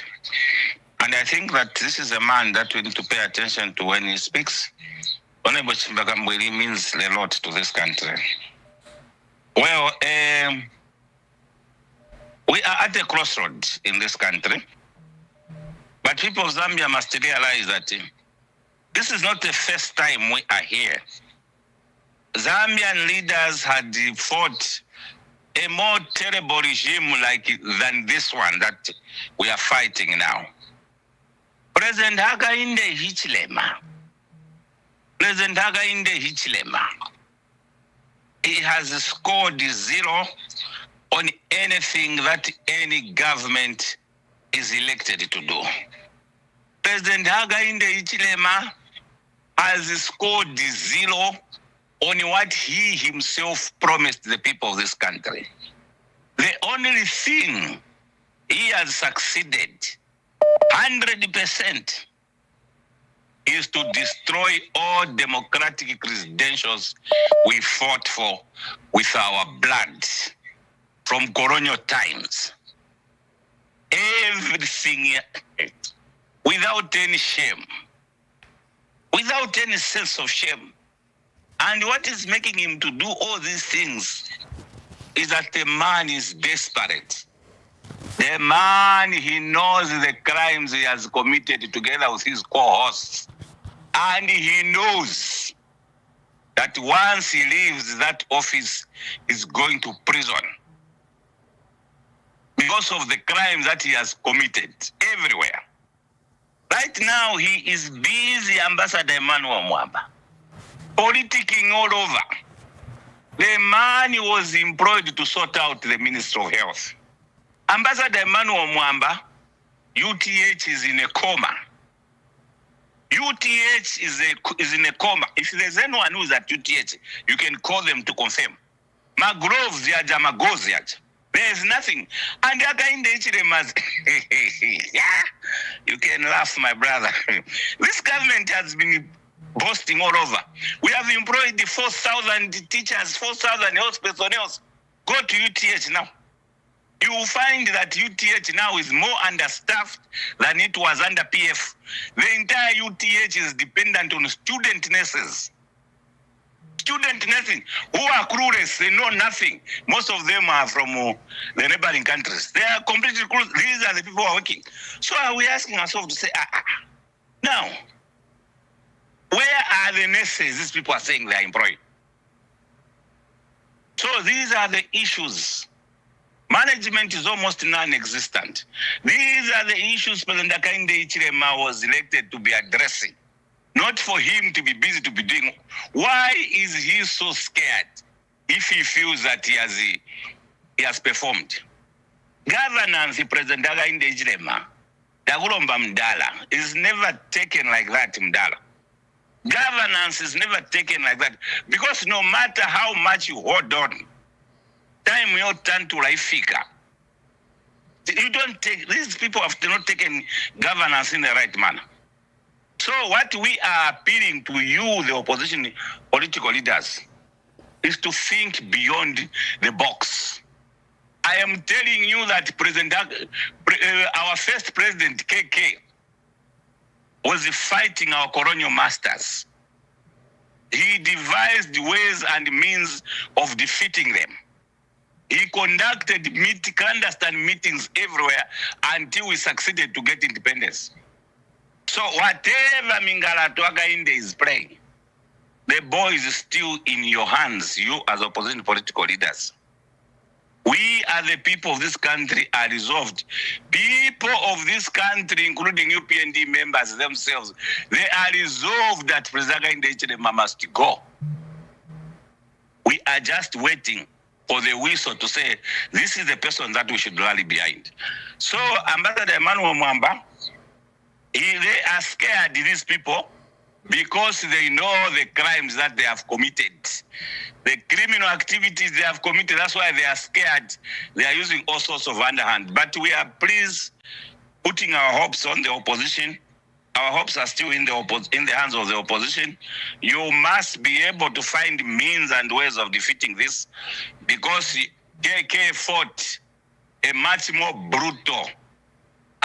And I think that this is a man that we need to pay attention to when he speaks. Honorable Mbakambwiri means a lot to this country. Well, we are at a crossroads in this country. But people of Zambia must realize that this is not the first time we are here. Zambian leaders had fought a more terrible regime than this one that we are fighting now. President Hakainde Hichilema. He has scored 0 on anything that any government is elected to do. President Hakainde Hichilema has scored 0 on what he himself promised the people of this country. The only thing he has succeeded 100% is to destroy all democratic credentials we fought for with our blood from colonial times. Everything without any shame, without any sense of shame. And what is making him to do all these things is that the man is desperate. The man, he knows the crimes he has committed together with his co-hosts. And he knows that once he leaves that office, he's going to prison because of the crimes that he has committed everywhere. Right now, he is busy, Ambassador Emmanuel Mwamba, politicking all over. The man was employed to sort out the Ministry of Health. Ambassador Emmanuel Mwamba, UTH is in a coma. UTH is in a coma. If there's anyone who is at UTH, you can call them to confirm. My gloves yaja, my goes yaja. There's nothing. And Akainde Ichilemas, you can laugh, my brother. This government has been boasting all over. We have employed 4,000 teachers, 4,000 health personnel. Go to UTH now. You will find that UTH now is more understaffed than it was under PF. The entire UTH is dependent on student nurses. Student nursing who are clueless, they know nothing. Most of them are from the neighboring countries. They are completely clueless. These are the people who are working. So are we asking ourselves to say, now, where are the nurses these people are saying they are employed? So these are the issues. Management is almost non-existent. These are the issues President Akainde Ichilema was elected to be addressing. Not for him to be busy to be doing. Why is he so scared if he feels that he has performed? Governance, President Akainde Ichilema, Dagulomba Mdala, is never taken like that, Mdala. Governance is never taken like that. Because no matter how much you hold on, time your turn to life fika. You don't take, these people have not taken governance in the right manner. So what we are appealing to you, the opposition political leaders, is to think beyond the box. I am telling you that our first president, KK, was fighting our colonial masters. He devised ways and means of defeating them. He conducted clandestine meetings everywhere until we succeeded to get independence. So whatever Mingalato Akainde is playing, the ball is still in your hands, you as opposition political leaders. We as the people of this country are resolved. People of this country, including UPND members themselves, they are resolved that President Akainde Ichilema must go. We are just waiting for the whistle to say, this is the person that we should rally behind. So Ambassador Emmanuel Mwamba, they are scared, these people, because they know the crimes that they have committed. The criminal activities they have committed, that's why they are scared. They are using all sorts of underhand. But we are pleased putting our hopes on the opposition. Our hopes are still in the hands of the opposition. You must be able to find means and ways of defeating this, because KK fought a much more brutal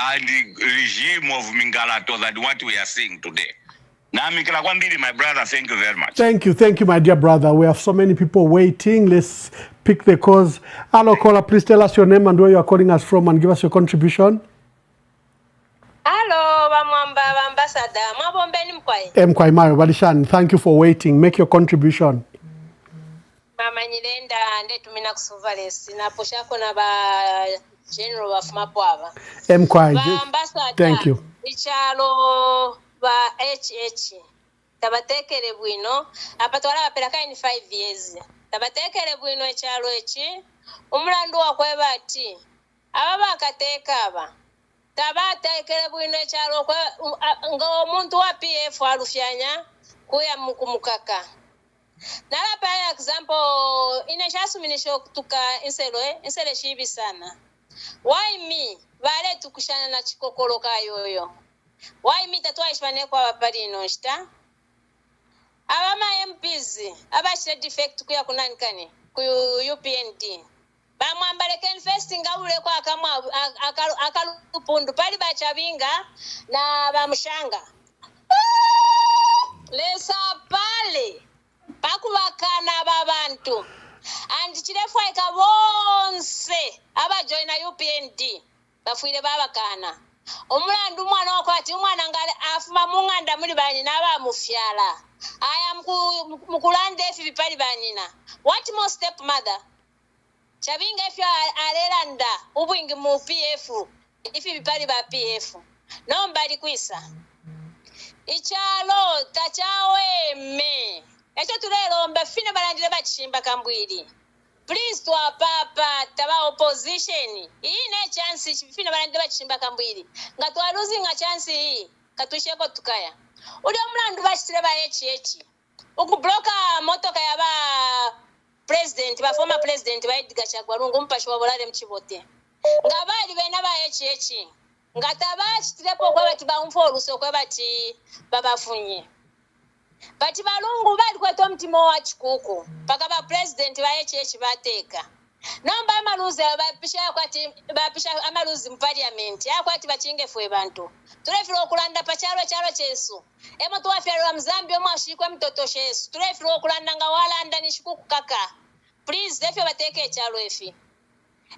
and regime of Mingalato than what we are seeing today. My brother, thank you very much. Thank you, my dear brother. We have so many people waiting. Let's pick the cause. Hello, caller, please tell us your name and where you are calling us from and give us your contribution. Hello, Bamwamba, Ambassador. Mabombeni mkwai. Mkwai Mayo, Badishan, thank you for waiting. Make your contribution. Mama Nyilenda, ndetu mina kusuvalesi. Na poshako na ba general of Mapwava. Mkwai, Ambassador, thank you. Ichalo ba HH. Tabatekele bwino. Apatwala wapelaka in 5 years. Tabatekele bwino ichalo echi. Umulandu wa kweba ati. Ababa kateka aba. Tabatekele bwino ichalo kwe ngo muntu wa PF alufyanya kuya mukumukaka. Nala pa example inashasuminisho kutuka insele shibi sana. Why me? Vale tukushana na chikokolo kayoyo. Why me tatwa ishwane kwa wapari inoshita? Abama MPs, abashire defect kuya kunanikani, ku UPND. Bamwambaleke investing ule kwa akalupundu pali bachabinga na bamushanga. Lesa pale pakubakana babantu and chirefwa ikabonse abajoina UPND bafuire babakana omulandu mwana okwati umwana ngale afuma munganda muri banyina bamufyala aya mukulande efi bipali banyina what more step mother chabinga efi alelanda ubwingi mu PF ifi bipali ba PF nombali kwisa ichalo tachawe me echo tulelomba fine balandire bachimba kambwiri please to papa taba opposition hii ne chance fine balandire bachimba kambwiri ngatwa losing a chance hii katusheko tukaya uli omulandu bachire ba HH ukubloka motoka yaba president ba former president ba Edgar Chagwa Lungu mpasho wabolale mchibote nga bali bena ba HH nga tabachitirepo kwa bati ba umfoluso kwa bati babafunye bati balungu bali kweto mtimo wa chikuku paka ba president ba HH bateka namba amaluzi bapisha amaluzi mu parliament yakwati bachinge fwe bantu tulefiro okulanda pa chalo chesu emo tuwafyalwa mzambi omwashikwe mtoto shesu tulefiro okulanda nga walanda nishikuku kaka please lefyo bateke chalo efi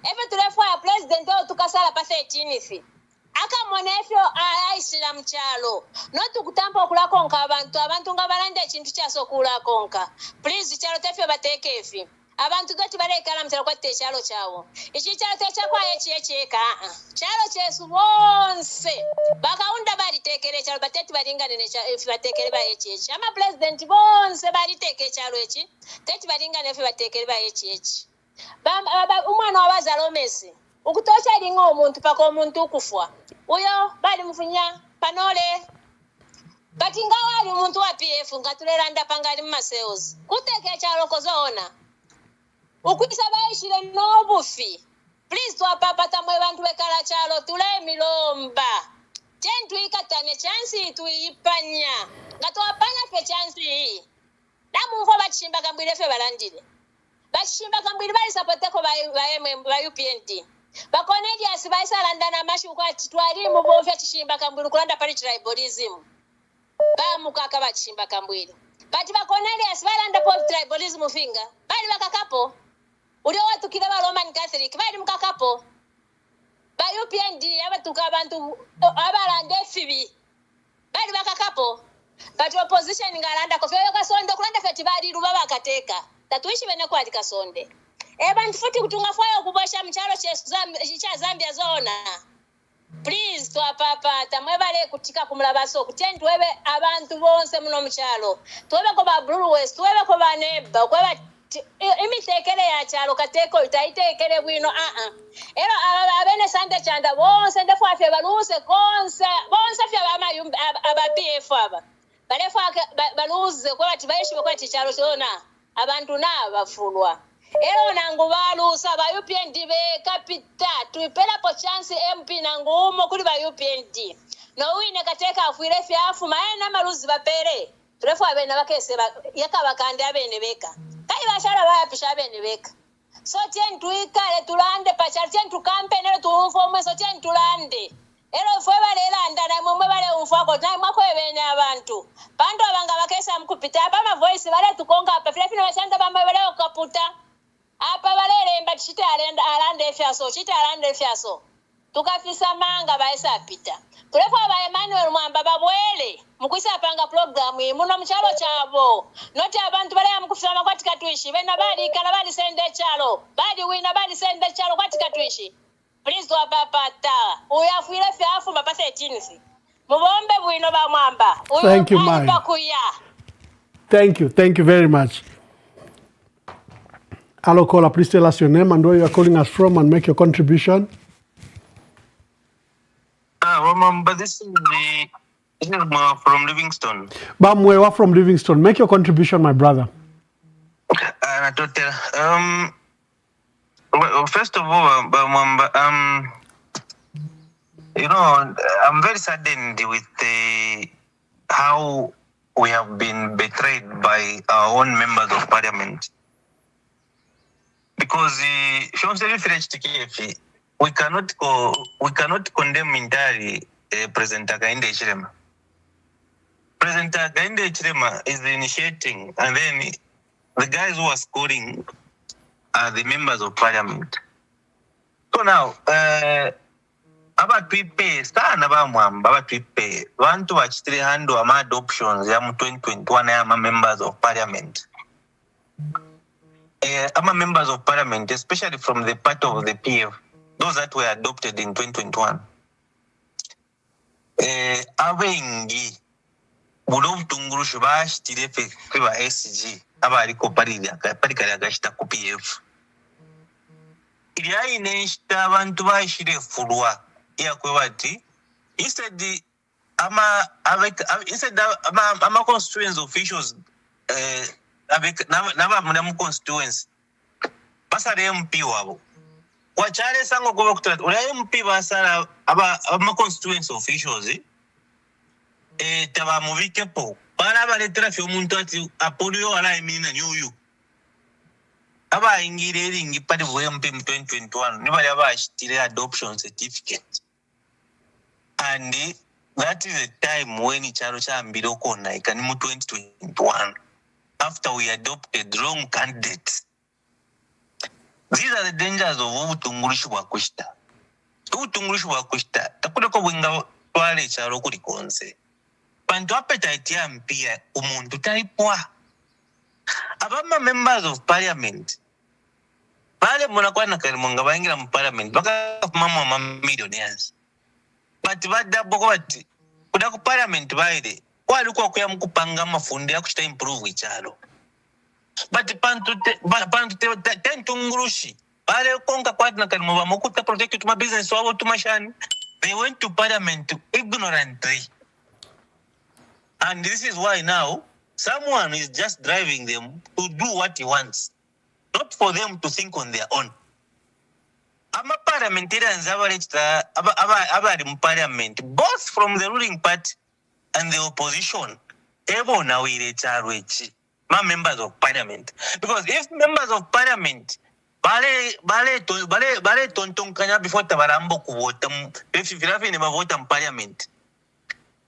efe tulefwa ya president o tukasala pa 13th aka monefyo aisira mchalo notu kutampa okulakonka abantu nga balanda ekintu kyasokulakonka please chalo tefyo bateke efi abantu gati balekala mchalo kwa techalo chawo ichi chalo techakwa echeka chalo chesu bonse bakaunda bali tekere chalo bateti balingane ne efi batekere ba HH ama president bonse bali teke chalo echi teti balingane efi batekere ba HH umwana wabazalo Messi ukutocha lingo omuntu paka omuntu ukufwa uyo bali mufunya panole batinga wali omuntu wa PF ngatulelanda pangali mu sales kuteke chalo kozoona ukisa baishire nobufi please twapapata mwe bantu bekala chalo tule milomba chentu ikatane chansi tuipanya ngatwapanya fe chansi hii damu mfo bachimba kambwire fe balandire bachimba kambwire bali sapoteko ba UPND bakonedia asibaisa landana mashi kwa titwali mu bovya chishimba kambwire kulanda pali tribalism bamukaka bachimba kambwire bati bakonedia asibalanda pop tribalism finga bali bakakapo uri watu kila ba Roman Catholic bali mukakapo ba UPND abatuka abantu abalande FB bali bakakapo but opposition ngalanda ko feyo kasonde kulanda feti bali ruba bakateka tatuishi bene kwa kasonde bantu futi kutunga fayo kubosha mchalo cha Zambia zona please twapapa tamwe bale kutika kumulabaso kutentu webe abantu bonse muno mchalo twebe ko ba Blue West twebe ko ba neba ko ba imitekele ya chalo kateko itaitekele bwino ero abene sande chanda bonse ndefu afye baluse konse bonse afye aba PF aba balefu baluze ko bati bayishi ko chalo chona abantu na bafulwa ero nangu balusa ba UPND be kapita tuipela po chance MP nangumo kuli ba UPND no wine kateka afwire fyafu maena maluzi bapere tulefu abene bakese yakabakande abene beka kai bashara bayapisha bene beka so tien tuikale tulande pachar tien tukampene tuufomwe so tien tulande ero fwe balela ndana momwe bale ufako nayi mwako ebene abantu bantu abanga bakesa mkupita apa voice bale tukonga apa fina bashanda bamba bale okaputa apa balele mba chite alande fyaso chite alande fyaso tukafisa manga baisa pita tulefu aba Emmanuel Mwamba babwele mukwisa panga program muno mchalo chabo noti abantu bale amukufisa makwati katuishi bena bali kala bali sende chalo bali wina bali sende chalo kwati katuishi please twapapata uyafwire fyafu mapasa 13 mubombe bwino ba Mwamba thank you man thank you very much. Hello caller, please tell us your name and where you are calling us from and make your contribution. But this is from Livingston. Bamwe from Livingston. Make your contribution, my brother. First of all, you know, I'm very saddened with how we have been betrayed by our own members of parliament. Because we cannot condemn entirely President Hakainde Hichilema. President Hakainde Hichilema is initiating, and then the guys who are scoring are the members of parliament. So now, about prepay, want to actually handle ama adoptions ya 2021 ama members of parliament. Ama members of parliament, especially from the part of the PF, those that were adopted in 2021. Abengi bulov tungurushu bashitire fe ba SG abariko parikari agashita ku PF. Iriya ineshita abantu bashire fulwa yakwe bati instead ama constituency officials naba mu constituency basala MP wabo wachale sango kuba kutata ula MP basala aba constituency officials taba muvikepo para baletera fyo omuntu ati apolio wala emina nyuyu aba ingire ringi pali bwe MP mu 2021 nibali abashitire adoption certificate and that is the time when ichalo chambira okona ikani mu 2021 after we adopted wrong candidates. These are the dangers of ubutungurisho bwa kushita. Ubutungurisho bwa kushita takuda ko bwinga twale chalo kuri konse. Bantu appetite ya mpia umuntu taipwa. Abama members of parliament. Bale muna kwa nakalimunga baingira mu parliament baka mama millionaires. But badabo kwati kuda ku parliament baide walikuwa kuya mukupanga mafundi ya kuchita improve ichalo. But pantu tentungurushi bale konka kwati nakalimunga mukuta protect to my business wabo tumashani. They went to parliament ignorantly. And this is why now someone is just driving them to do what he wants, not for them to think on their own. Ama parliamentarians abari mu parliament, both from the ruling party and the opposition, ebo na wile charwechi, ma members of parliament. Because if members of parliament bale tontonkanya before tabarambo kuvota, if filafi ne bavota mu parliament,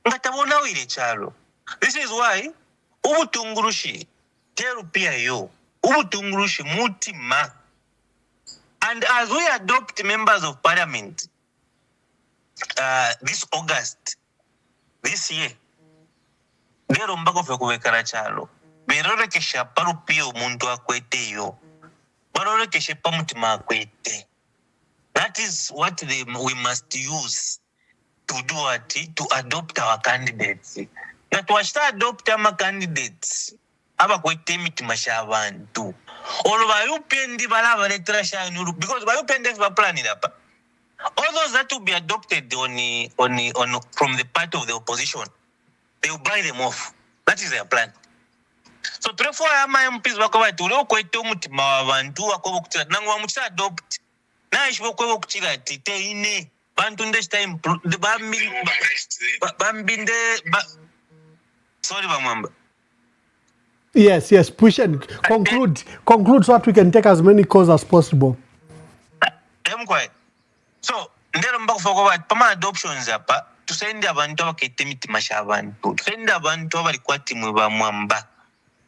ngatabona wile charo. This is why ubutungurushi teru pia yo ubutungurushi mutima. And as we adopt members of parliament this August this year, bero mbako fe kuwekara chalo berore kesha paru pio muntu akwete yo barore keshe pa mutima akwete. That is what we must use to do what to adopt our candidates. Na tuwashita adopt ama candidates aba kwete mitima shabantu olo bayupendi balaba letera shanyuru because bayupendi fa plan ilapa. All those that will be adopted on from the part of the opposition, they will buy them off. That is their plan. So therefore ama MPs bakoba tulo kwete mutima wabantu akobo kutira nangu bamuchita adopt na ishbo kwebo kutira tite ine bantu ndesta improve bambinde sorry bamwamba. Yes, push and conclude so that we can take as many calls as possible. So ndero mbako fokoba pama adoptions hapa tusende abantu abakete mitima shabantu tusende abantu abali kwati mwe bamwamba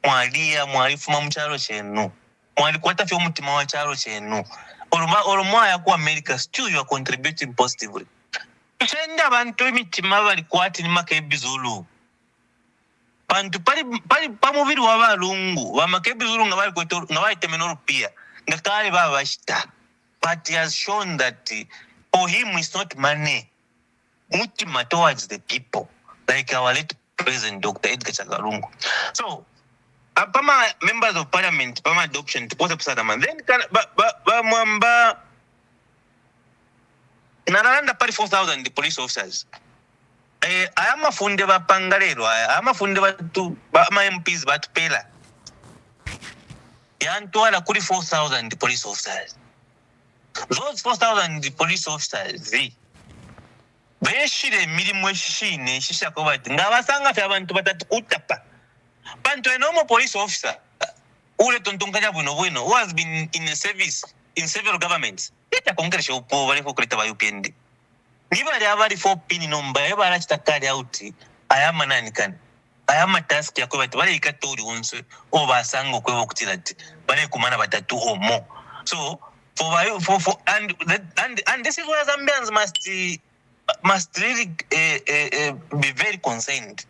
mwalia mwalifuma mu cyaro cyenu mwali kwata fyo mutima wa cyaro cyenu orumwa ya ku America still you are contributing positively. Tusende abantu emitima bali kwati ni makebizulu bantu pali pamubiri wabalungu bamakebizulu ngabali kweto ngabali temenoro pia ngakale babashita. But he has shown that for him it's not money mutima towards the people like our late President Dr. Edgar Chagalungu. So pama members of parliament pama adoption to pose up then mwamba naranda pali 4,000 the police officers. Ayama funde bapangalero ayama funde batu ama MPs batupela yantwala kuri 4,000 the police officers. Those 4,000 police officers beshire milimo shine shisha ko bati ngabasanga fya abantu batatu utapa bantu enomo police officer ule tontonkanya buno who has been in a service in several governments eta kongresha upo bali ko kuleta ba UPND niba ya bali 4 pin nomba ya bala chitakali out ayama nani kan ayama task yakwe bati bali ikatori onse obasanga kwebo kutirati bali kumana batatu omo. So and this is where Zambians must really be very concerned.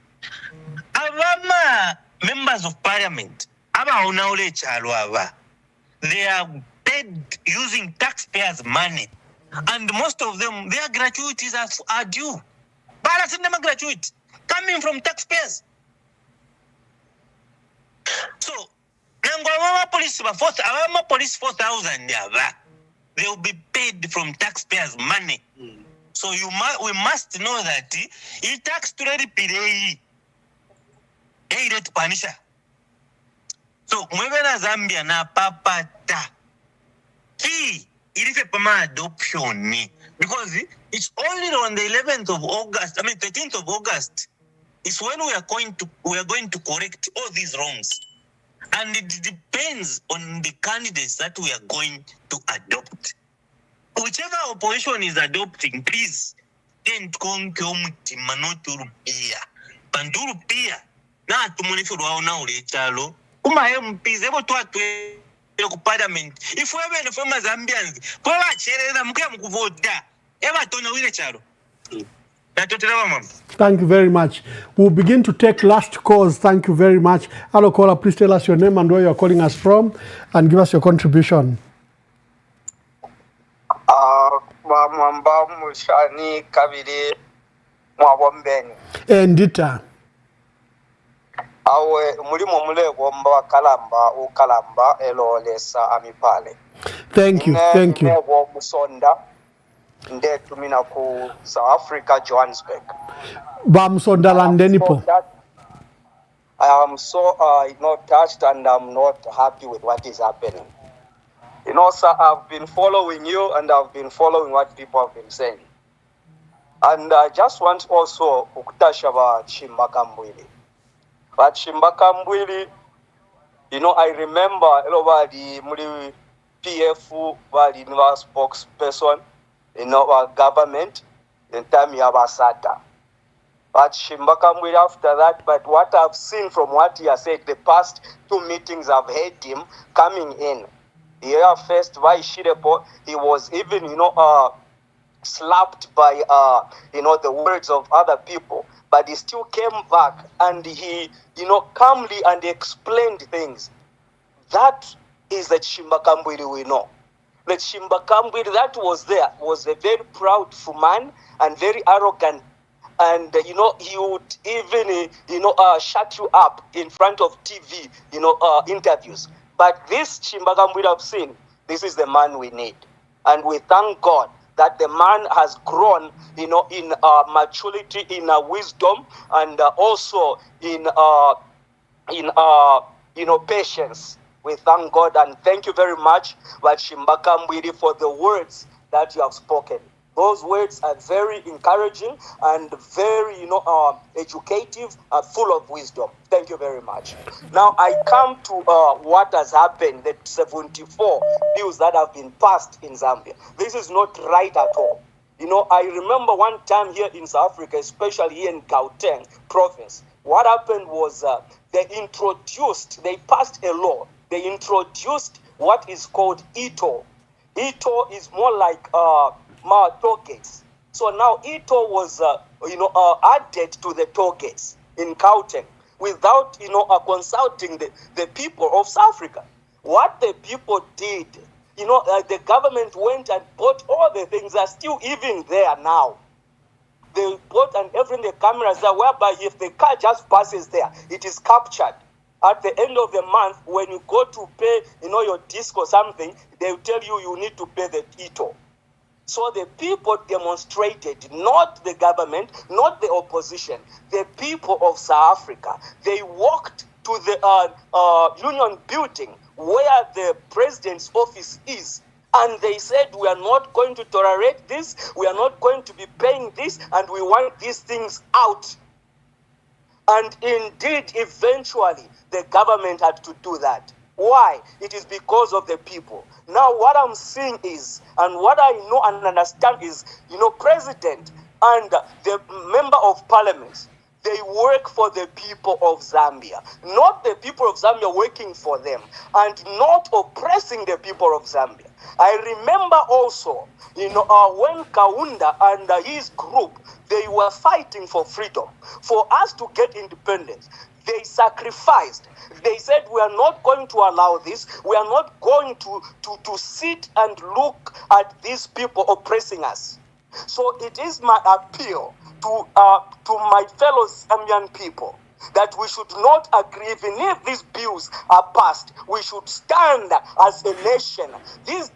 Abama members of parliament, they are paid using taxpayers' money, and most of them their gratuities are due. But gratuity coming from taxpayers. So police 4,000 they will be paid from taxpayers' money. So we must know that tax to pay panisha. So mwebena Zambia na papata key it is a permanent adoption because it's only on the 11th of August, 13th of August, is when we are going to correct all these wrongs. And it depends on the candidates that we are going to adopt. Whichever opposition is adopting, please, don't mutima not urupia. Pandurupia, na tumunifu rwao na ulechalo. MPs able to parliament. If we have any former Zambians, kwa chere mkaya mkuvoda. Eba tona wile chalo. Thank you very much. We'll begin to take last calls. Thank you very much. Hello, caller. Please tell us your name and where you're calling us from and give us your contribution. Mwamba Mushani Kabiri Mwabombeni. Endita. Awe mulimo mule bomba kalamba ukalamba elolesa amipale. Thank you. Thank you. Musonda. Ndetu mina ku South Africa, Johannesburg. Bamsonda landenipo. I am so not touched and I'm not happy with what is happening. You know, sir, I've been following you and I've been following what people have been saying. And I just want also ukutasha ba Chimbakambwili. But Chimbakambwili, you know, I remember the Muli PF bali spokesperson in our government in time Yabasata. But Chimbakambwili after that, but what I've seen from what he has said, the past 2 meetings I've heard him coming in. Here first by Shirepo, he was even, slapped by, the words of other people. But he still came back and he, calmly and explained things. That is the Chimbakambwili we know. The Chimbakambwili that was there was a very proud man and very arrogant. And, he would even, shut you up in front of TV, interviews. But this Chimbakambwili I've seen, this is the man we need. And we thank God that the man has grown, in maturity, in wisdom, and also in patience. We thank God and thank you very much, Chimbakambwili, for the words that you have spoken. Those words are very encouraging and very, educative and full of wisdom. Thank you very much. Now I come to what has happened, the 74 bills that have been passed in Zambia. This is not right at all. I remember one time here in South Africa, especially here in Gauteng province, what happened was they passed a law. They introduced what is called ITO. ITO is more like toll gates. So now ITO was, added to the toll gates in Gauteng without, consulting the people of South Africa. What the people did, the government went and bought all the things that are still even there now. They bought and everything, the cameras there, whereby if the car just passes there, it is captured. At the end of the month, when you go to pay, your disc or something, they will tell you need to pay the ITO. So the people demonstrated, not the government, not the opposition, the people of South Africa. They walked to the Union building where the president's office is. And they said, we are not going to tolerate this. We are not going to be paying this. And we want these things out. And indeed, eventually, the government had to do that. Why? It is because of the people. Now, what I'm seeing is, and what I know and understand is, president and the member of parliament, they work for the people of Zambia, not the people of Zambia working for them, and not oppressing the people of Zambia. I remember also, when Kaunda and his group, they were fighting for freedom, for us to get independence. They sacrificed. They said, we are not going to allow this. We are not going to sit and look at these people oppressing us. So it is my appeal to my fellow Zambian people that we should not agree, even if these bills are passed, we should stand as a nation. These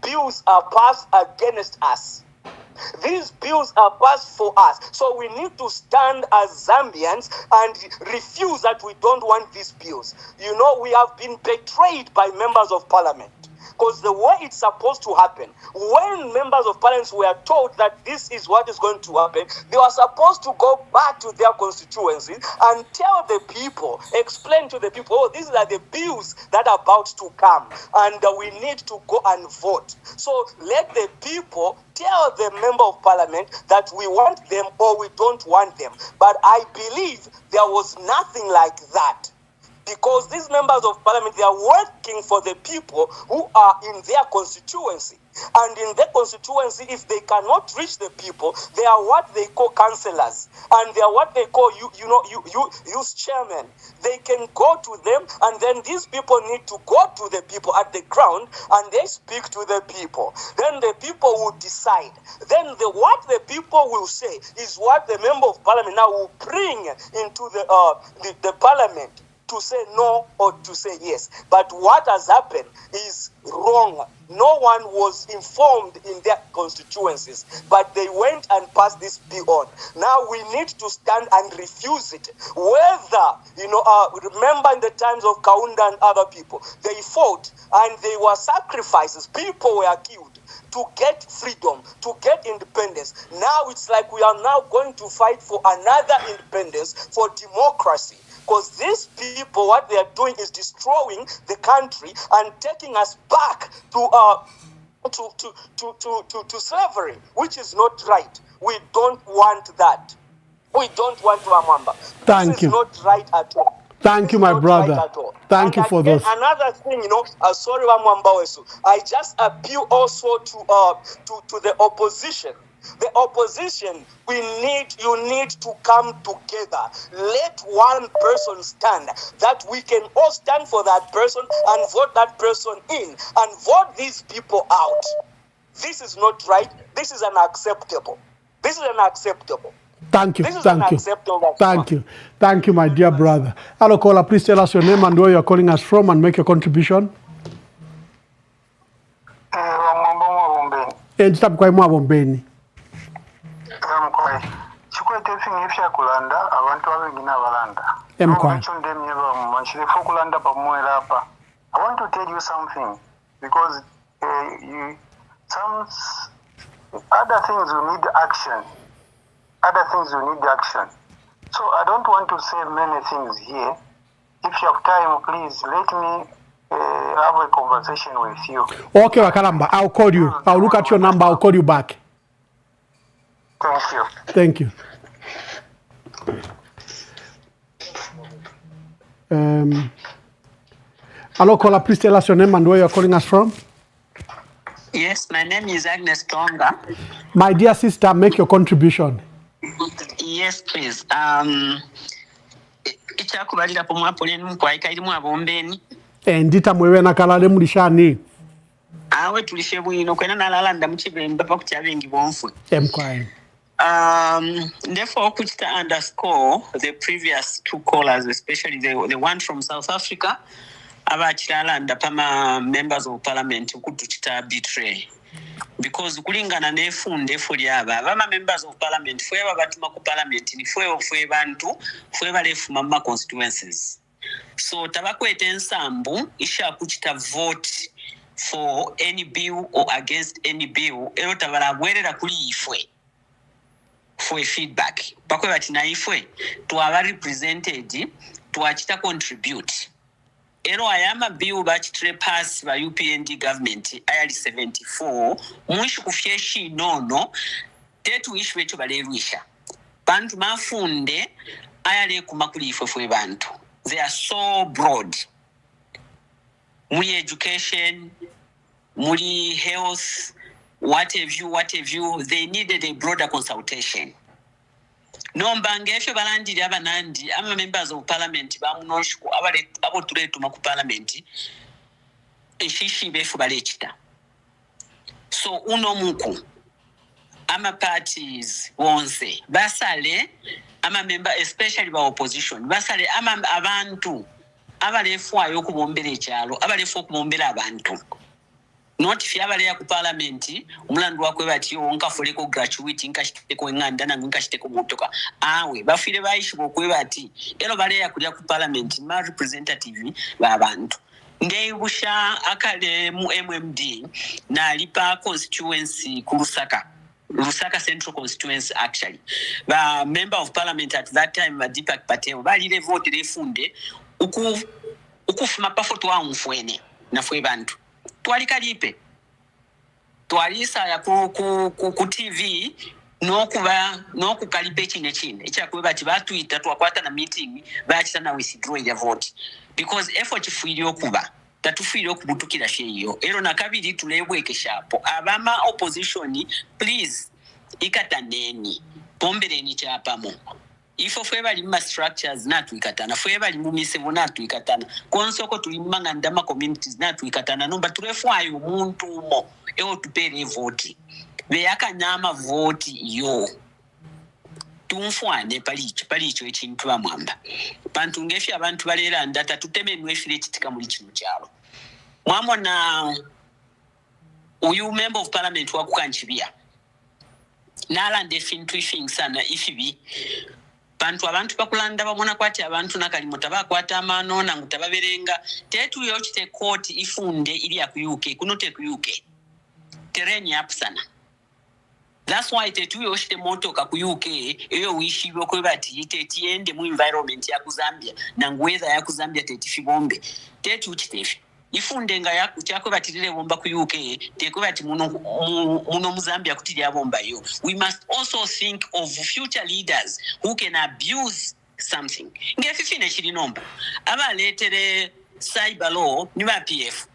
bills are passed against us. These bills are passed for us. So we need to stand as Zambians and refuse that we don't want these bills. We have been betrayed by members of parliament. because the way it's supposed to happen, when members of parliament were told that this is what is going to happen, they were supposed to go back to their constituency and tell the people, explain to the people, oh, these are the bills that are about to come, and we need to go and vote. So let the people tell the member of parliament that we want them or we don't want them. But I believe there was nothing like that, because these members of parliament, they are working for the people who are in their constituency. And in their constituency, if they cannot reach the people, they are what they call councillors, and they are what they call youth chairman. They can go to them, and then these people need to go to the people at the ground, and they speak to the people. Then the people will decide. Then what the people will say is what the member of parliament now will bring into the parliament to say no or to say yes. But what has happened is wrong. No one was informed in their constituencies, but they went and passed this bill on. Now we need to stand and refuse it. Whether, remember in the times of Kaunda and other people, they fought and they were sacrifices. People were killed to get freedom, to get independence. Now it's like we are now going to fight for another independence, for democracy. Because these people, what they are doing is destroying the country and taking us back to slavery, which is not right. We don't want that. We don't want Mwamba. Thank this you. Is not right at all. Thank you, my brother. Right at all. Thank you for again, this. Another thing, sorry, I just appeal also to the opposition. The opposition, you need to come together. Let one person stand, that we can all stand for that person and vote that person in and vote these people out. This is not right. This is unacceptable. This is unacceptable. Thank you. This is Thank you. unacceptable. Thank you. Thank you, my dear brother. Hello, caller. Please tell us your name and where you're calling us from and make your contribution. chikwete fingi fyakulanda abantu abengi n'abalanda ndemyeba mumanchire fokulanda pamwera apa. I want to tell you something, because some other things will need action. So I don't want to say many things here. If you have time, please let me have a conversation with you. Okay, Wakalamba, I'll call you. I'll look at your number. I'll call you back. Thank you. Thank you. Hello, caller. Please tell us your name and where you're calling us from. Yes, my name is Agnes Tonga. My dear sister, make your contribution. Yes, please. Ichakubalira pomwapole nkwaika ilimu abombeni. Ndita mwewe nakalale mulishani. Awe tulishe bwino kwena nalalanda mchibemba pakuchabengi bonfu. Mkwai. Therefore, could underscore the previous two callers, especially the one from South Africa, abachilanda pama members of parliament kutuchita betray. Because kulingana nefunde fuli aba bama members of parliament fweba batuma ku parliament ni fwe bantu fwe balefu mama constituencies. So tabakwete ensambu isha kuchita vote for any bill or against any bill ero tabala bwerera kuli ifwe for feedback bakwe bati na ifwe to aba represented to achita contribute ero ayama bill bachitre pass ba UPND government ayali 74 mwishu kufyeshi nono tetu ishwe echo balerwisha bantu mafunde ayale kumakuli ifwe fwe bantu. They are so broad. Muli education, muli health, what have you, they needed a broader consultation. No mbangesho balandiri abanandi, ama members of parliament, bamunoshiku, abo turetu maku parliament, eshishi befu balechita. So uno muku, ama parties, wonse, basale, ama member, especially by opposition, basale ama abantu, abalefu ayo kubombele chalo, abalefu kubombela abantu. Not if you have a parliament, Mulandu Wakwati, Onkafuleko gratuity, Nkashiteko Nganda, and Nkashiteko Motoka. We Bafileva Ishwati, Elobarea Kuyaku parliament, my representative, Babantu. Ndeibusha akale mu MMD na alipa constituency ku Lusaka Central Constituency actually. The member of parliament at that time, Deepak Patel, balile vote refunde ukufuma pafoto wa mfwene na fwe bantu. Twalikalipe. Twalisa ya ku TV no kukalipe chine. Echa kuba bati twakwata na meeting bachi na withdraw ya vote because effort fuilio kuba tatufiire okubutukira sheyo ero nakabiri tulebwekeshapo abama opposition please ikataneni pombereni kyapamo ifo fwe bali mu structures natwikatana fwe bali mu misebo natwikatana konsoko tulimanga ndama communities natwikatana nomba tulefwayo omuntu mo ewo tupere vote beyakanyama vote yo tumfwane palicho ekintu bamwamba bantu ngefi abantu balera ndata tutemenwe efire kitika muri kino kyalo mwamona uyu member of parliament wa kukanchibia nalande fintu sana ifibi abantu bakulanda bamona kwati abantu nakali tabakwata amano nangu tababerenga tetu yochite court ifunde ili ya kuyuke kunote kuyuke tereni yapsana. That's why tetu yoshite motoka ku UK eyo wishibwe ko bati tetiende mu environment ya kuzambia na ngweza ya kuzambia tetifibombe tetu uchitefi ifundenga ya kuchako batirire bomba ku UK teko bati muno muzambia kutirya bomba yo. We must also think of future leaders who can abuse something ngefifine chiri nomba abaletere cyber law ni ba PF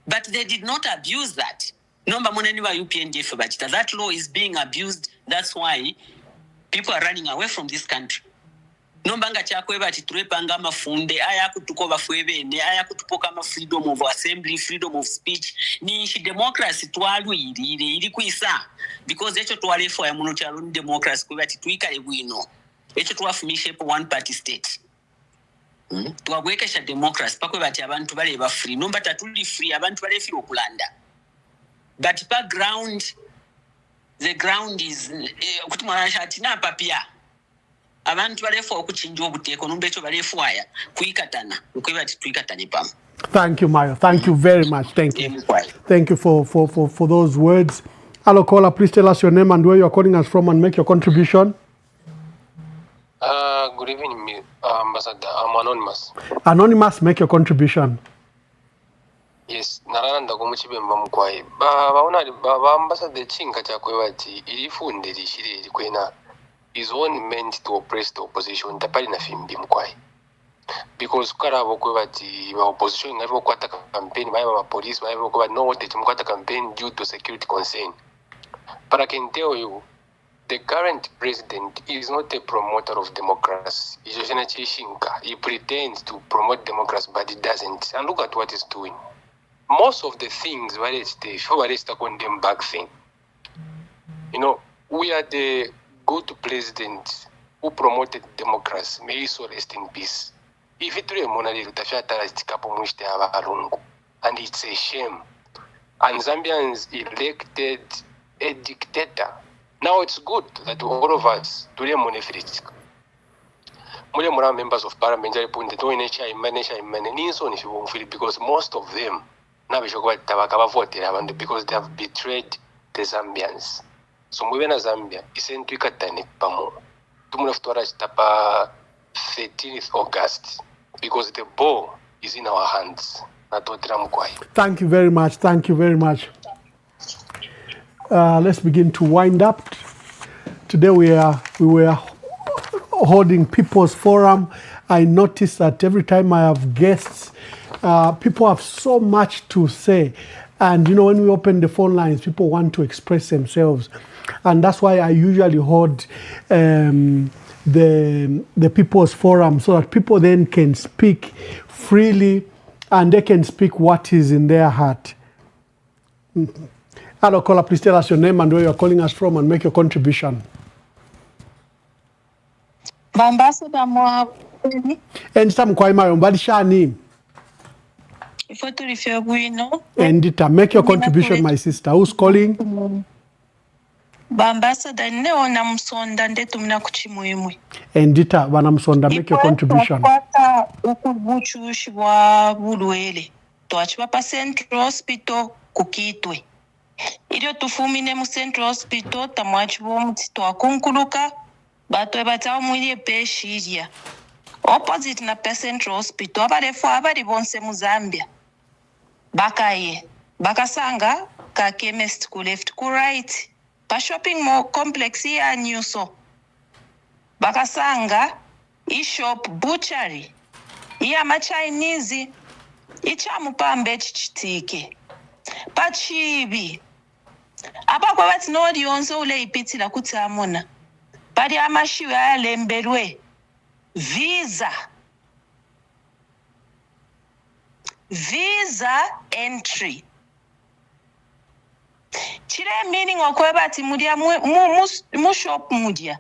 but they did not abuse that. Nomba moneni wa UPNDF bachita. That law is being abused. That's why people are running away from this country. Nomba nga chakwe bati turepanga mafunde aya kutuko bafwebene aya kutupoka ma freedom of assembly, freedom of speech. Ni democracy twalu ili kuisa because echo twalefo ya muno chalo ni democracy kwe bati tuikale bwino. Echo twafumishe po one party state. Twabwekesha democracy pakwe bati abantu bale ba free. Nomba tatuli free abantu bale free okulanda. But background, the ground is kutumwanasha atina papia. Abantu balefu okuchinjwa obuteko numbecho balefu aya kuikatana ukwe bati tuikatane pam. Thank you, Mayo. Thank you very much. Thank you. Thank you for those words. Hello, caller. Please tell us your name and where you are calling us from and make your contribution. Good evening, Ambassador. I'm Anonymous. Anonymous, make your contribution. Yes, naranda kumuchibemba mkwai. Baona ambassador chinga chakwe bati ilifunde lishire likwena is only meant to oppress the opposition tapali na fimbi mkwai. Because karabo kwe bati opposition ngabo kwata campaign ba police ba ko no wote chimkwata campaign due to security concern. But I can tell you the current president is not a promoter of democracy. He pretends to promote democracy but he doesn't. And look at what he's doing. Most of the things where it's the condemn back thing. You know, we are the good president who promoted democracy. May he so rest in peace. If it were monarchy, and it's a shame. And Zambians elected a dictator. Now it's good that all of us do members of parliament because most of them because they have betrayed the Zambians. So Mwena Zambia isn't twikatane pamo. Tumulaftora chitapa 13th August because the ball is in our hands. Thank you very much. Thank you very much. Let's begin to wind up. Today we were holding People's Forum. I noticed that every time I have guests, people have so much to say. And you know, when we open the phone lines, people want to express themselves. And that's why I usually hold the People's Forum so that people then can speak freely and they can speak what is in their heart. Hello, caller, please tell us your name and where you're calling us from and make your contribution. Ambassador Endita Mkwaimayo, Mbadishani. Endita, make your contribution, my sister. Who's calling? Ambassador neona msonda ndetu mna kuchimwimwe. Endita, bana msonda, make your contribution. ukubuchushibwa bulwele twachibapa Central Hospital kukitwe ilio tufumine mu Central Hospital tamwachibo muti twakunkuluka batwe batawo mwili peshiria opposite na Central Hospital abalefo abali bonse mu Zambia bakaye bakasanga ka chemist ku left ku right pa shopping mall complex ya Nyuso bakasanga e-shop butchery ya ma Chinese ichamupambe chichitike pachibi abakwa bati nodi yonse ule ipitila kuti amona pali amashiwe alemberwe visa entry chile meaning okwe bati mudia mu shop mudia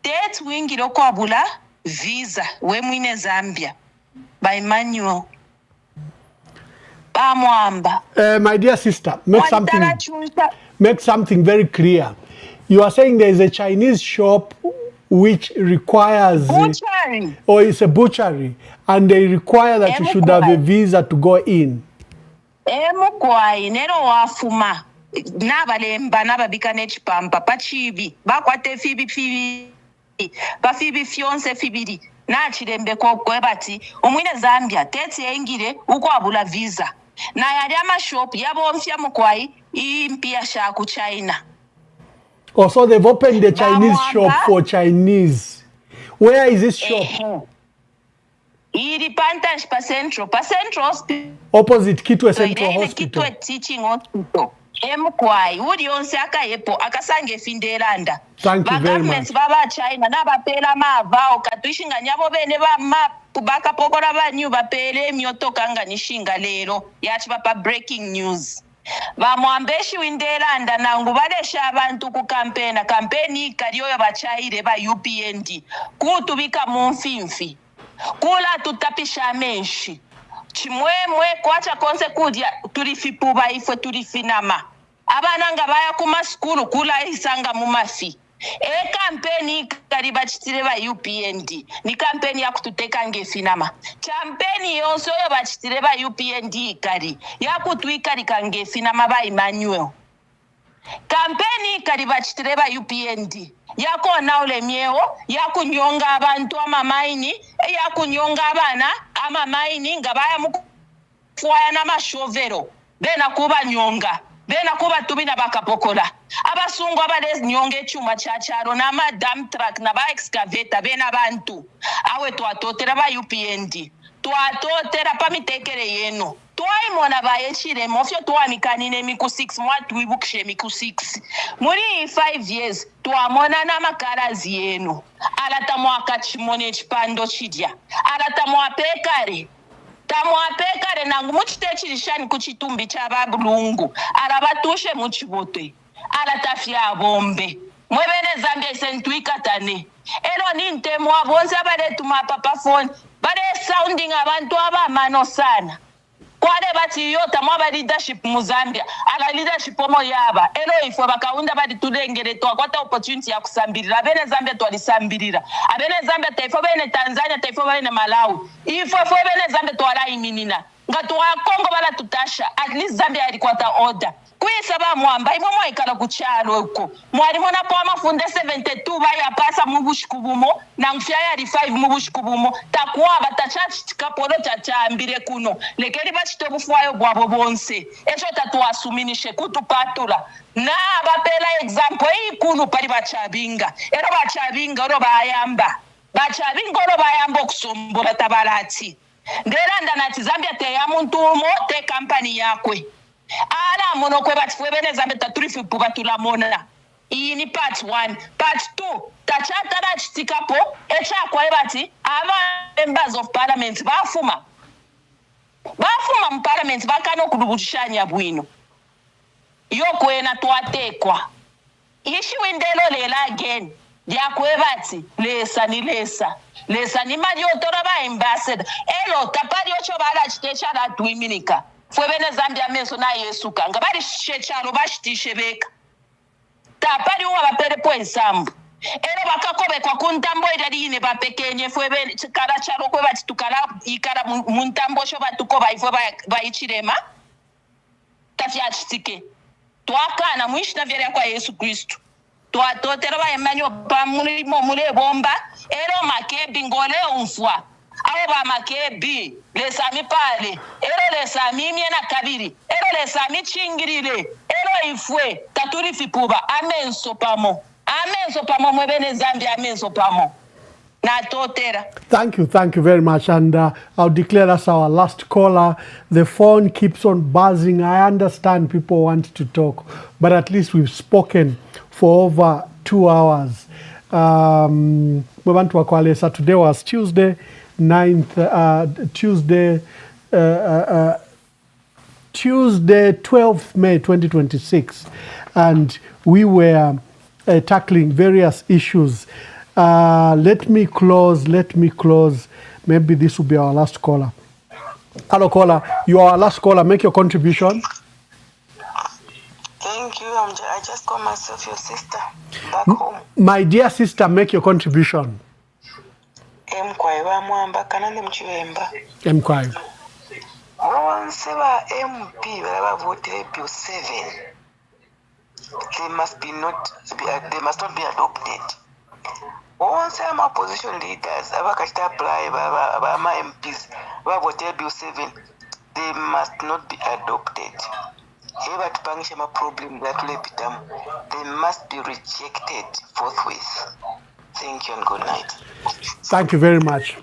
date wingiro kwabula visa we mwine Zambia by manual bamwamba. My dear sister, make something very clear. You are saying there is a Chinese shop which requires butchery. Or it's a butchery and they require that you should have a visa to go in. Emukwai nero wafuma nabalemba nababika nechipampa pachibi bakwate fibi bafibi fionse fibiri nachilembe kokwe bati omwine Zambia tete engire uko abula visa na yali amashop yabomfya mukwai impia shaku China. Also, they've opened a Chinese shop for Chinese. Where is this shop? Iri Pantash pa Central Hospital. Opposite Kitwe Central Hospital. Kitwe Teaching Hospital. Emukwai udi yonse akayepo akasange findelanda. Thank you very much. Baba China nabapela mavao katwishinga nyabo bene baka pokora banyu bapele myoto kanga nishinga lero yachi bapa breaking news. Bamwambeshi windelanda nangu balesha abantu ku kampeni ikaliyo bachaire ba UPND kutubika mumfimfi kula tutapisha menshi chimwemwe kwacha konse kudya tulifipuba ifwe tulifinama abananga baya kuma skulu kula isanga mumafi kampeni kalibachitire ba UPND ni kampeni ya kututeka ngefinama kampeni yonse yo bachitire ba UPND kali ya kutwika kangefinama ba Emmanuel kampeni kalibachitire ba UPND yako naule mieo ya kunyonga abantu amamaini ya kunyonga abana amamaini ngabaya mukufwaya na mashovero bena kuba nyonga bena kuba tubina bakapokola abasungu abale nyonge chuma chacharo na madam truck na ba excavator bena bantu awe twatotera ba UPND twatotera pamitekere yeno twaimona bayechire mofyo twamikanine miku 6 mwatu ibukishe miku 6 muri 5 years twamona na makarazi yenu alata mwaka chimone chipando chidya alata mwapekare tamwapekare nangu muchitechirishani kuchitumbi chababulungu arabatushe muchibote alatafya bombe mwebene Zambia isentwikatane elo ninte mwabonze abaletu mapapa phone bale sounding abantu abamano sana kwale bati yota mwaba leadership mu Zambia ala leadership omo yaba elo ifo bakaunda bati tulengere twakwata opportunity ya kusambirira bene Zambia twalisambirira abene Zambia taifo bene Tanzania taifo bene Malawi ifo bene Zambia twala iminina ngatu wa Kongo bala tutasha at least Zambia ilikwata order kwisaba mwamba imwe ikala kuchalo uko mwali mona po amafunde 72 baya pasa mubushikubumo na mfya ya 5 mubushikubumo takuwa batachachi kapolo chachambire kuno lekeli bachitobufwayo bwabo bonse echo tatuasuminishe kutupatula na bapela example ikunu pali bachabinga ero bachabinga ro bayamba okusombola tabalati nderanda nati Zambia te ya muntu umo te company yakwe ala mono kwe bati fwebene Zambia taturifi puba tulamona iyi ni part 1 part 2 tachata na chitikapo echa kwa bati aba members of parliament bafuma mu parliament bakano kudubushanya bwino yokwena twatekwa ishiwindelo lela again yakwe bati lesa ni mali otora ba ambassador elo tapari ocho bala chitecha la dwiminika fwebene Zambia meso na Yesu kanga bali shechalo bashitishe beka tapari uwa bapere po ensambu Ero bakakobe kwa kuntambo edali bapekenye fwe kala chalo kwe bati tukala ikara muntambo sho batukoba ifwe bayichirema tafya chitike twakana mwishina vyera kwa Yesu Kristo twatotera bayemanyo pamuli mule bomba ero makebi ngole umfwa abo ba makebi lesami pale ero lesami miena kabiri ero lesami chingirile ero ifwe taturi fipuba amenso pamo mwebene Zambia amenso pamo na totera. Thank you very much, and I'll declare that's our last caller. The phone keeps on buzzing. I understand people want to talk, but at least we've spoken for over 2 hours. So today was Tuesday, 12th May 2026, and we were tackling various issues. Let me close. Maybe this will be our last caller. Hello, caller. You are our last caller. Make your contribution. Thank you. I just call myself your sister back home. My dear sister, make your contribution. Mkwaiwa mwamba kanande mchiwemba. Mkwaiwa. Onse ba MP balaba vote bill 7. They must not be adopted. Once I'm opposition leaders, abakashita apply ba MPs, ba vote bill 7, they must not be adopted. Eba tupangisha ma problem that lepitam, they must be rejected forthwith. Thank you and good night. Thank you very much.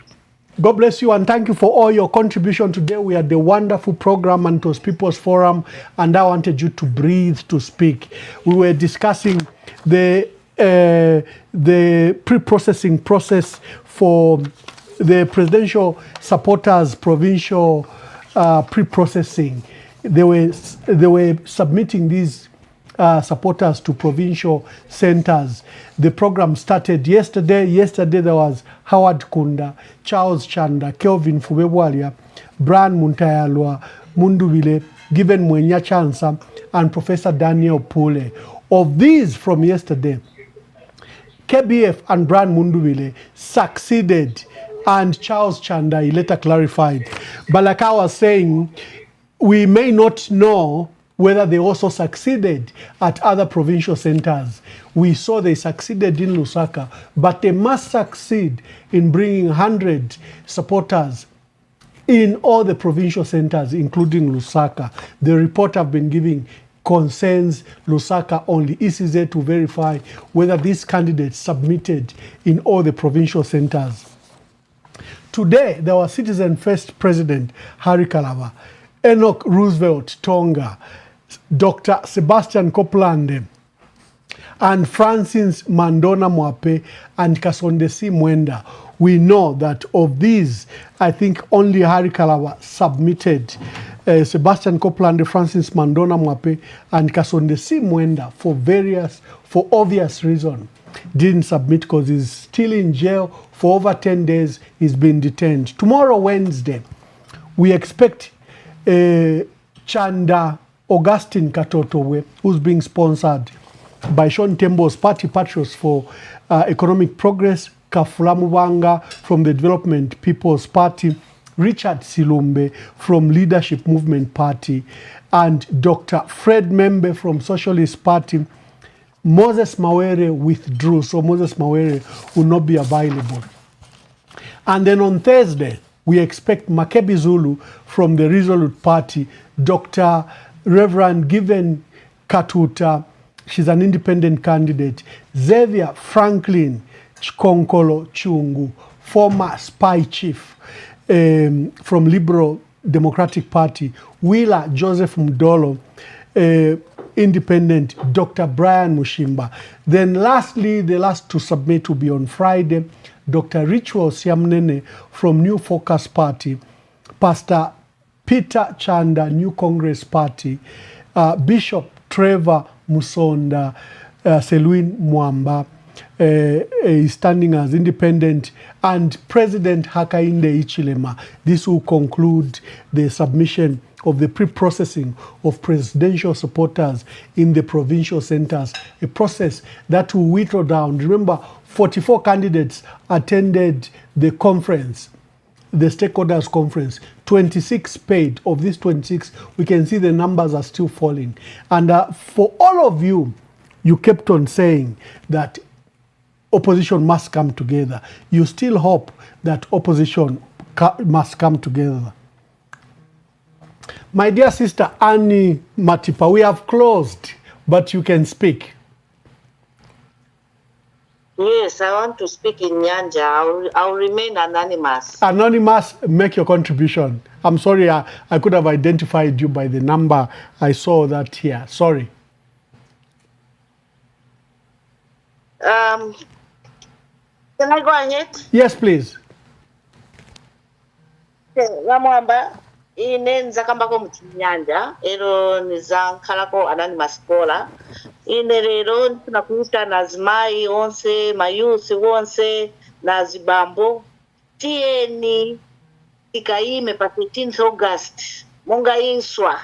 God bless you, and thank you for all your contribution today. We had the wonderful program, Mantos People's Forum, and I wanted you to breathe to speak. We were discussing the pre-processing process for the presidential supporters provincial pre-processing. They were submitting these supporters to provincial centers. The program started yesterday. Yesterday there was Howard Kunda, Charles Chanda, Kelvin Fubebwalia, Brian Muntayalwa, Munduvile, Given Mwenya Chansa, and Professor Daniel Pule. Of these from yesterday, KBF and Brian Munduvile succeeded, and Charles Chanda, he later clarified. But like I was saying, we may not know whether they also succeeded at other provincial centers. We saw they succeeded in Lusaka, but they must succeed in bringing 100 supporters in all the provincial centers, including Lusaka. The report I've been giving concerns Lusaka only. ECZ to verify whether these candidates submitted in all the provincial centers. Today, there was Citizen First President Harry Kalava, Enoch Roosevelt Tonga, Dr. Sebastian Copeland, and Francis Mandona Mwape and Kasondesi Mwenda. We know that of these, I think only Harry Kalava submitted. Sebastian Copeland, Francis Mandona Mwape, and Kasondesi Mwenda, for obvious reasons, didn't submit because he's still in jail for over 10 days. He's been detained. Tomorrow, Wednesday, we expect Chanda Augustine Katotowe, who's being sponsored by Sean Tembo's Party Patriots for Economic Progress, Kafula Mubanga from the Development People's Party, Richard Silumbe from Leadership Movement Party, and Dr. Fred Membe from Socialist Party. Moses Mawere withdrew, so Moses Mawere will not be available. And then on Thursday, we expect Makebi Zulu from the Resolute Party, Dr. Reverend Given Katuta, she's an independent candidate, Xavier Franklin Chikonkolo Chungu, former spy chief from Liberal Democratic Party, Wheeler Joseph Mdolo, independent, Dr. Brian Mushimba. Then lastly, the last to submit will be on Friday, Dr. Ritual Siamnene from New Focus Party, Pastor Peter Chanda, New Congress Party, Bishop Trevor Musonda, Selwyn Mwamba, is standing as independent, and President Hakainde Hichilema. This will conclude the submission of the pre-processing of presidential supporters in the provincial centers, a process that will whittle down. Remember, 44 candidates attended the conference, the stakeholders conference. 26 paid. Of these 26, we can see the numbers are still falling. And for all of you, you kept on saying that opposition must come together. You still hope that opposition must come together. My dear sister Annie Matipa, we have closed, but you can speak. Yes, I want to speak in Nyanja. I'll remain anonymous. Anonymous, make your contribution. I'm sorry, I could have identified you by the number. I saw that here. Sorry. Can I go ahead? Yes, please. Ramwamba, inenza kambako mchinyanja, ero nizankalako anonymous caller. Ine lero tunakuita nazimai onse, mayusi onse, nazibambo. Tieni tikaime pa 13th August, monga inswa.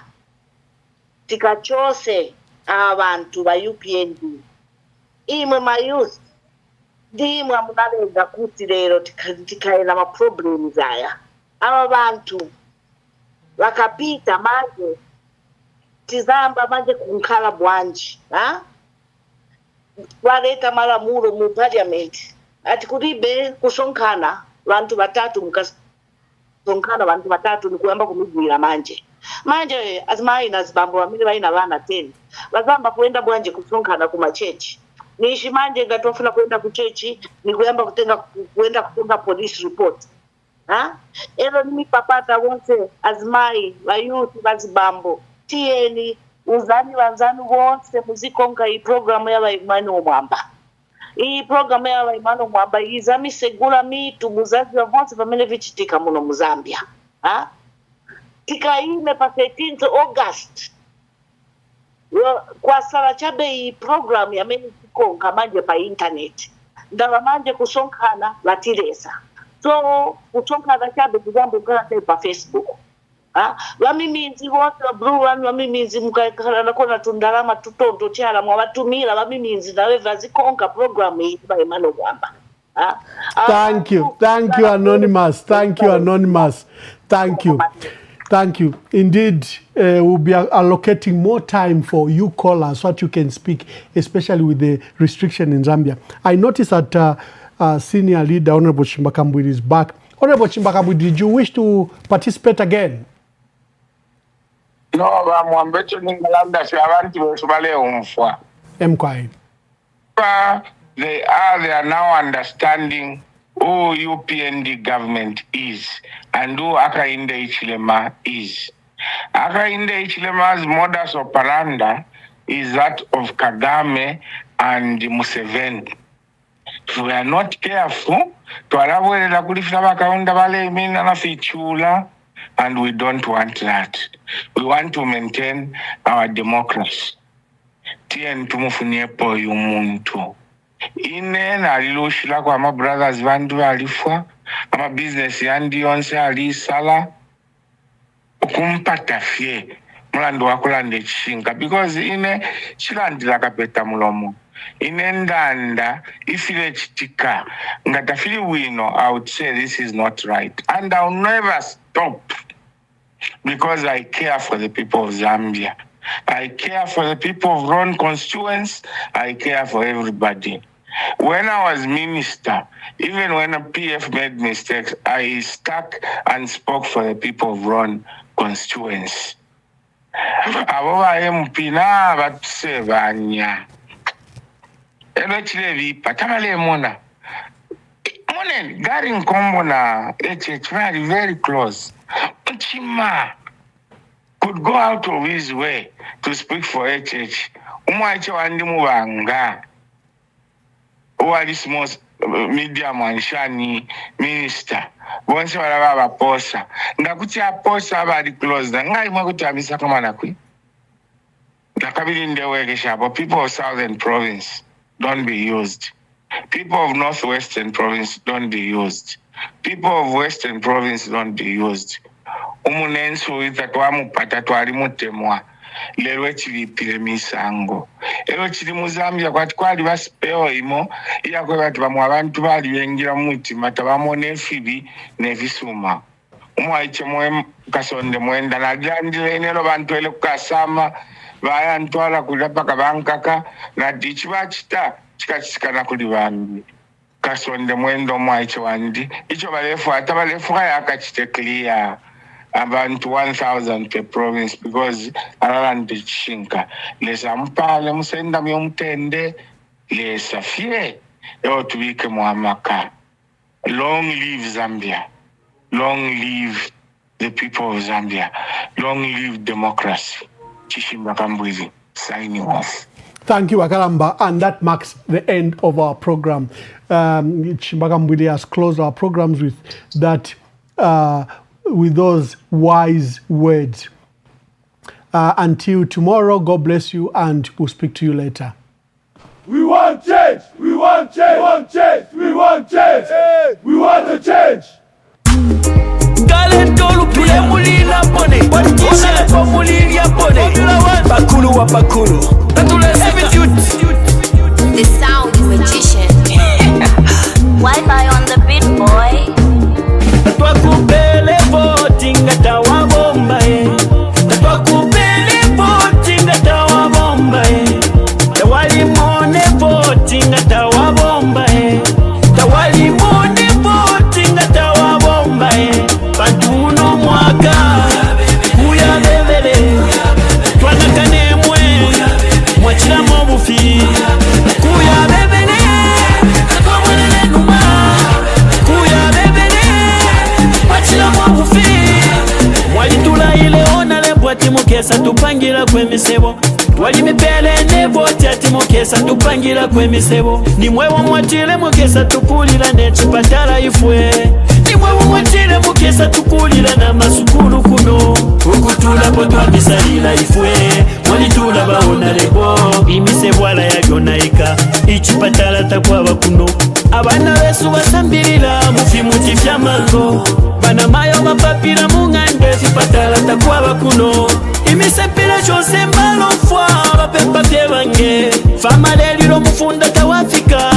Tikachose abantu ba UPND. Imwe mayusi, dimwe amunalenga kuti lero tikaena ma problems aya. Aba bantu wakapita manje tizamba manje kunkhala bwanji waleta malamulo mu parliament ati kulibe kusonkhana vantu vatatu mukasonkhana vantu vatatu nikuyamba kumigwira manje azimai nazibambo vamene vaina vana 10 vazamba kuenda bwanji kusonkhana kumachechi nishi manje ngatofuna kuenda kuchechi nikuyamba kuenda kutenga police report. Ero nimipapata wonse azimai vayuthi vazibambo tieni uzani vanzani wonse muzikonga iyi programu yavaimani omwamba. Iyi programu yavaimani omwamba izamisegula mitu muzaziva vonse pamene vichitika muno muzambia. Tikaime pa 13th August kwa sala chabe iyi programu yamene tikonga manje pa internet ndava manje kusonkhana vatiresa. So kuchonka chabe kuzambo kana pa Facebook. Vamiminzi vose blue one vamiminzi mukakhala nakona tundalama tutondo chala mwabatumira vamiminzi nawe vazikonga program iyi vaimano kwamba. Thank you anonymous. Thank you anonymous. Thank you. Indeed, we'll be allocating more time for you callers so that you can speak, especially with the restriction in Zambia. I noticed that senior leader Honorable Chimbakambwidi is back. Honorable Chimbakambwidi, did you wish to participate again? No, Mwambecho Ningalanda Shavanti Wesubale Umfwa. Mkwai. They are now understanding who UPND government is and who Hakainde Hichilema is. Hakainde Hichilema's modus operandi is that of Kagame and Museveni. If we are not careful, and we don't want that. We want to maintain our democracy. Tien tumufuniepo yumuntu. Ine na lilushila kwa ma brothers vandu alifwa, ama business yandi yonse alisala, ukumpata fye, mulandu wakulande chishinga, because ine chilandila kapeta mulomo. Inendanda ifile chitika ngatafili wino, I would say this is not right, and I'll never stop because I care for the people of Zambia. I care for the people of Ron constituents. I care for everybody. When I was minister, even when a PF made mistakes, I stuck and spoke for the people of Ron constituents. Abo MP na batusebanya. Mona Garing Combo na HH very close. Chima could go out of his way to speak for HH. Umwacho andi mubanga. Uwali small media manshani minister. Bonse wala posa. Ngakuti aposa abadi close. Ngai mwakuti abisa kama nakwi. Nakabili ndeweke shabo. People of Southern Province, don't be used. People of Northwestern Province don't be used. People of Western Province don't be used. Umunensu itatwamupata twali mutemwa. Lero ekibipire misango. Ero kiri mu Zambia kwati kwali basipeo imo iyakwe bati bamwe abantu bali bengira mutima tabamo nefibi nevisuma. Umwaiche mwe kasonde mwenda na gandile nero bantu ele kukasama baya ntwala kulapa kabankaka na dichiba chita chikachisikana kuli bambi. Kasonde mwendo mwaiche wandi. Icho balefu ata balefu kaya akachiteklia. About 1,000 per province because around the chinka. Lesa mpale musenda myomtende lesa fie yo tuwike muamaka. Long live Zambia. Long live the people of Zambia. Long live democracy. Chishimba Kambwizi signing off. Thank you, Wakalamba. And that marks the end of our program. Chimbagambwili has closed our programs with that with those wise words. Until tomorrow, God bless you, and we'll speak to you later. We want change! We want change! We want change! We want change! We want a change! The sound magician. Wi-Fi on the beat, boy. Twakupele voting atawa bomba Twakupele voting atawa bomba Tawali mone voting atawa bomba Tawali mone voting atawa bomba Pantuno mwaka Kuya bebele Twanakane mwe Mwachila mobufi Kuya bebele Twamwelele numa Kuya bebele Mwalitula ile ona lebo ati mukesa tupangira kwemisebo Twali mipele nebo ati mukesa tupangira kwemisebo Nimwewo mwatile mukesa tukulila nechipatala ifwe Nimwewo mwatile mukesa tukulila na masukulu kuno Ukutula potwa misalila ifwe Mwalitula baona lebo imisebo ala yagonaika Ichipatala takwaba kuno Abana besu basambilila mufimuti fyamango Bana mayo mapapira mungande sipatala takwaba kuno Imisepila chose mbalofwa bapepa pyebange Fama lelilo mufunda tawafika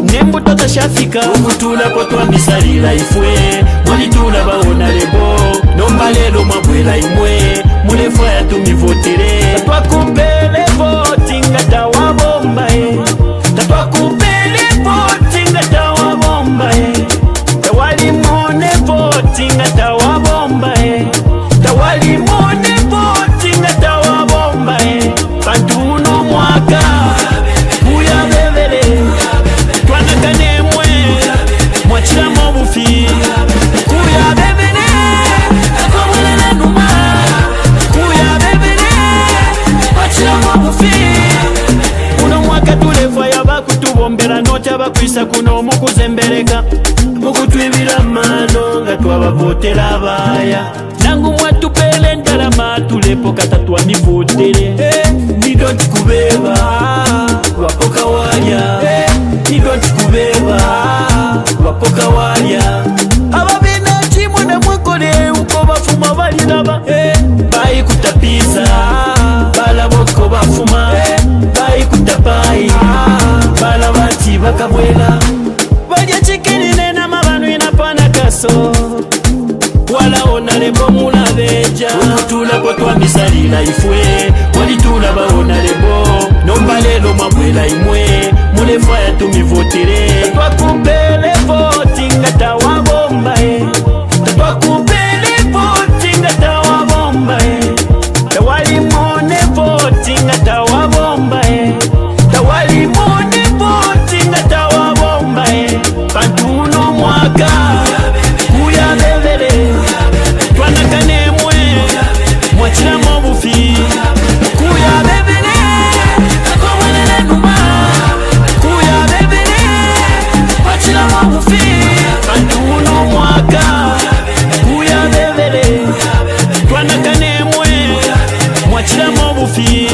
Nembuto tashafika Ukutula potwa misalila ifwe Mwalitula baona lebo Nomba lelo mabwela imwe Mulefwa ya tumivotere Twakupele voting atawa bomba Twakupele voting atawa bomba Tawali mone voting atawa bomba Tawali mone voting atawa bomba Pantuno mwaka Kuya bebele Twanakane mwe Mwachila mobufi Kuya bebele Twamwelele numa Kuya bebele Mwachila mobufi Uno mwaka tulefa yabakutubombera nocha bakwisa kuno mukuzembereka Mukutwibira mano nga twabavotera abaya Nangu mwatupele ndalama tulepo katatwa mivotere Nidonti kubeba wapoka walya Nidonti kubeba wapoka walya Ababina chimwe na mwekole uko bafuma balinaba Bayi kutapiza bala boko bafuma Bayi kutapai bala bati bakabwela Balya chikini nena mabanu inapana kaso Wala ona lebo mulabeja Ukutula potwa misalila ifwe Walitula baona lebo Nomba lelo mabwela imwe Mulefwa ya tumivotere Twakupele voting atawa bomba Twakupele voting atawa bomba Tawali mone voting atawa bomba Tawali mone voting atawa bomba Pantuno mwaka Kuya bebele Twanakane mwe Mwachila mobufi Kuya bebele Twamwelele numa Kuya bebele Mwachila mobufi Pantuno mwaka Kuya bebele Twanakane mwe Mwachila mobufi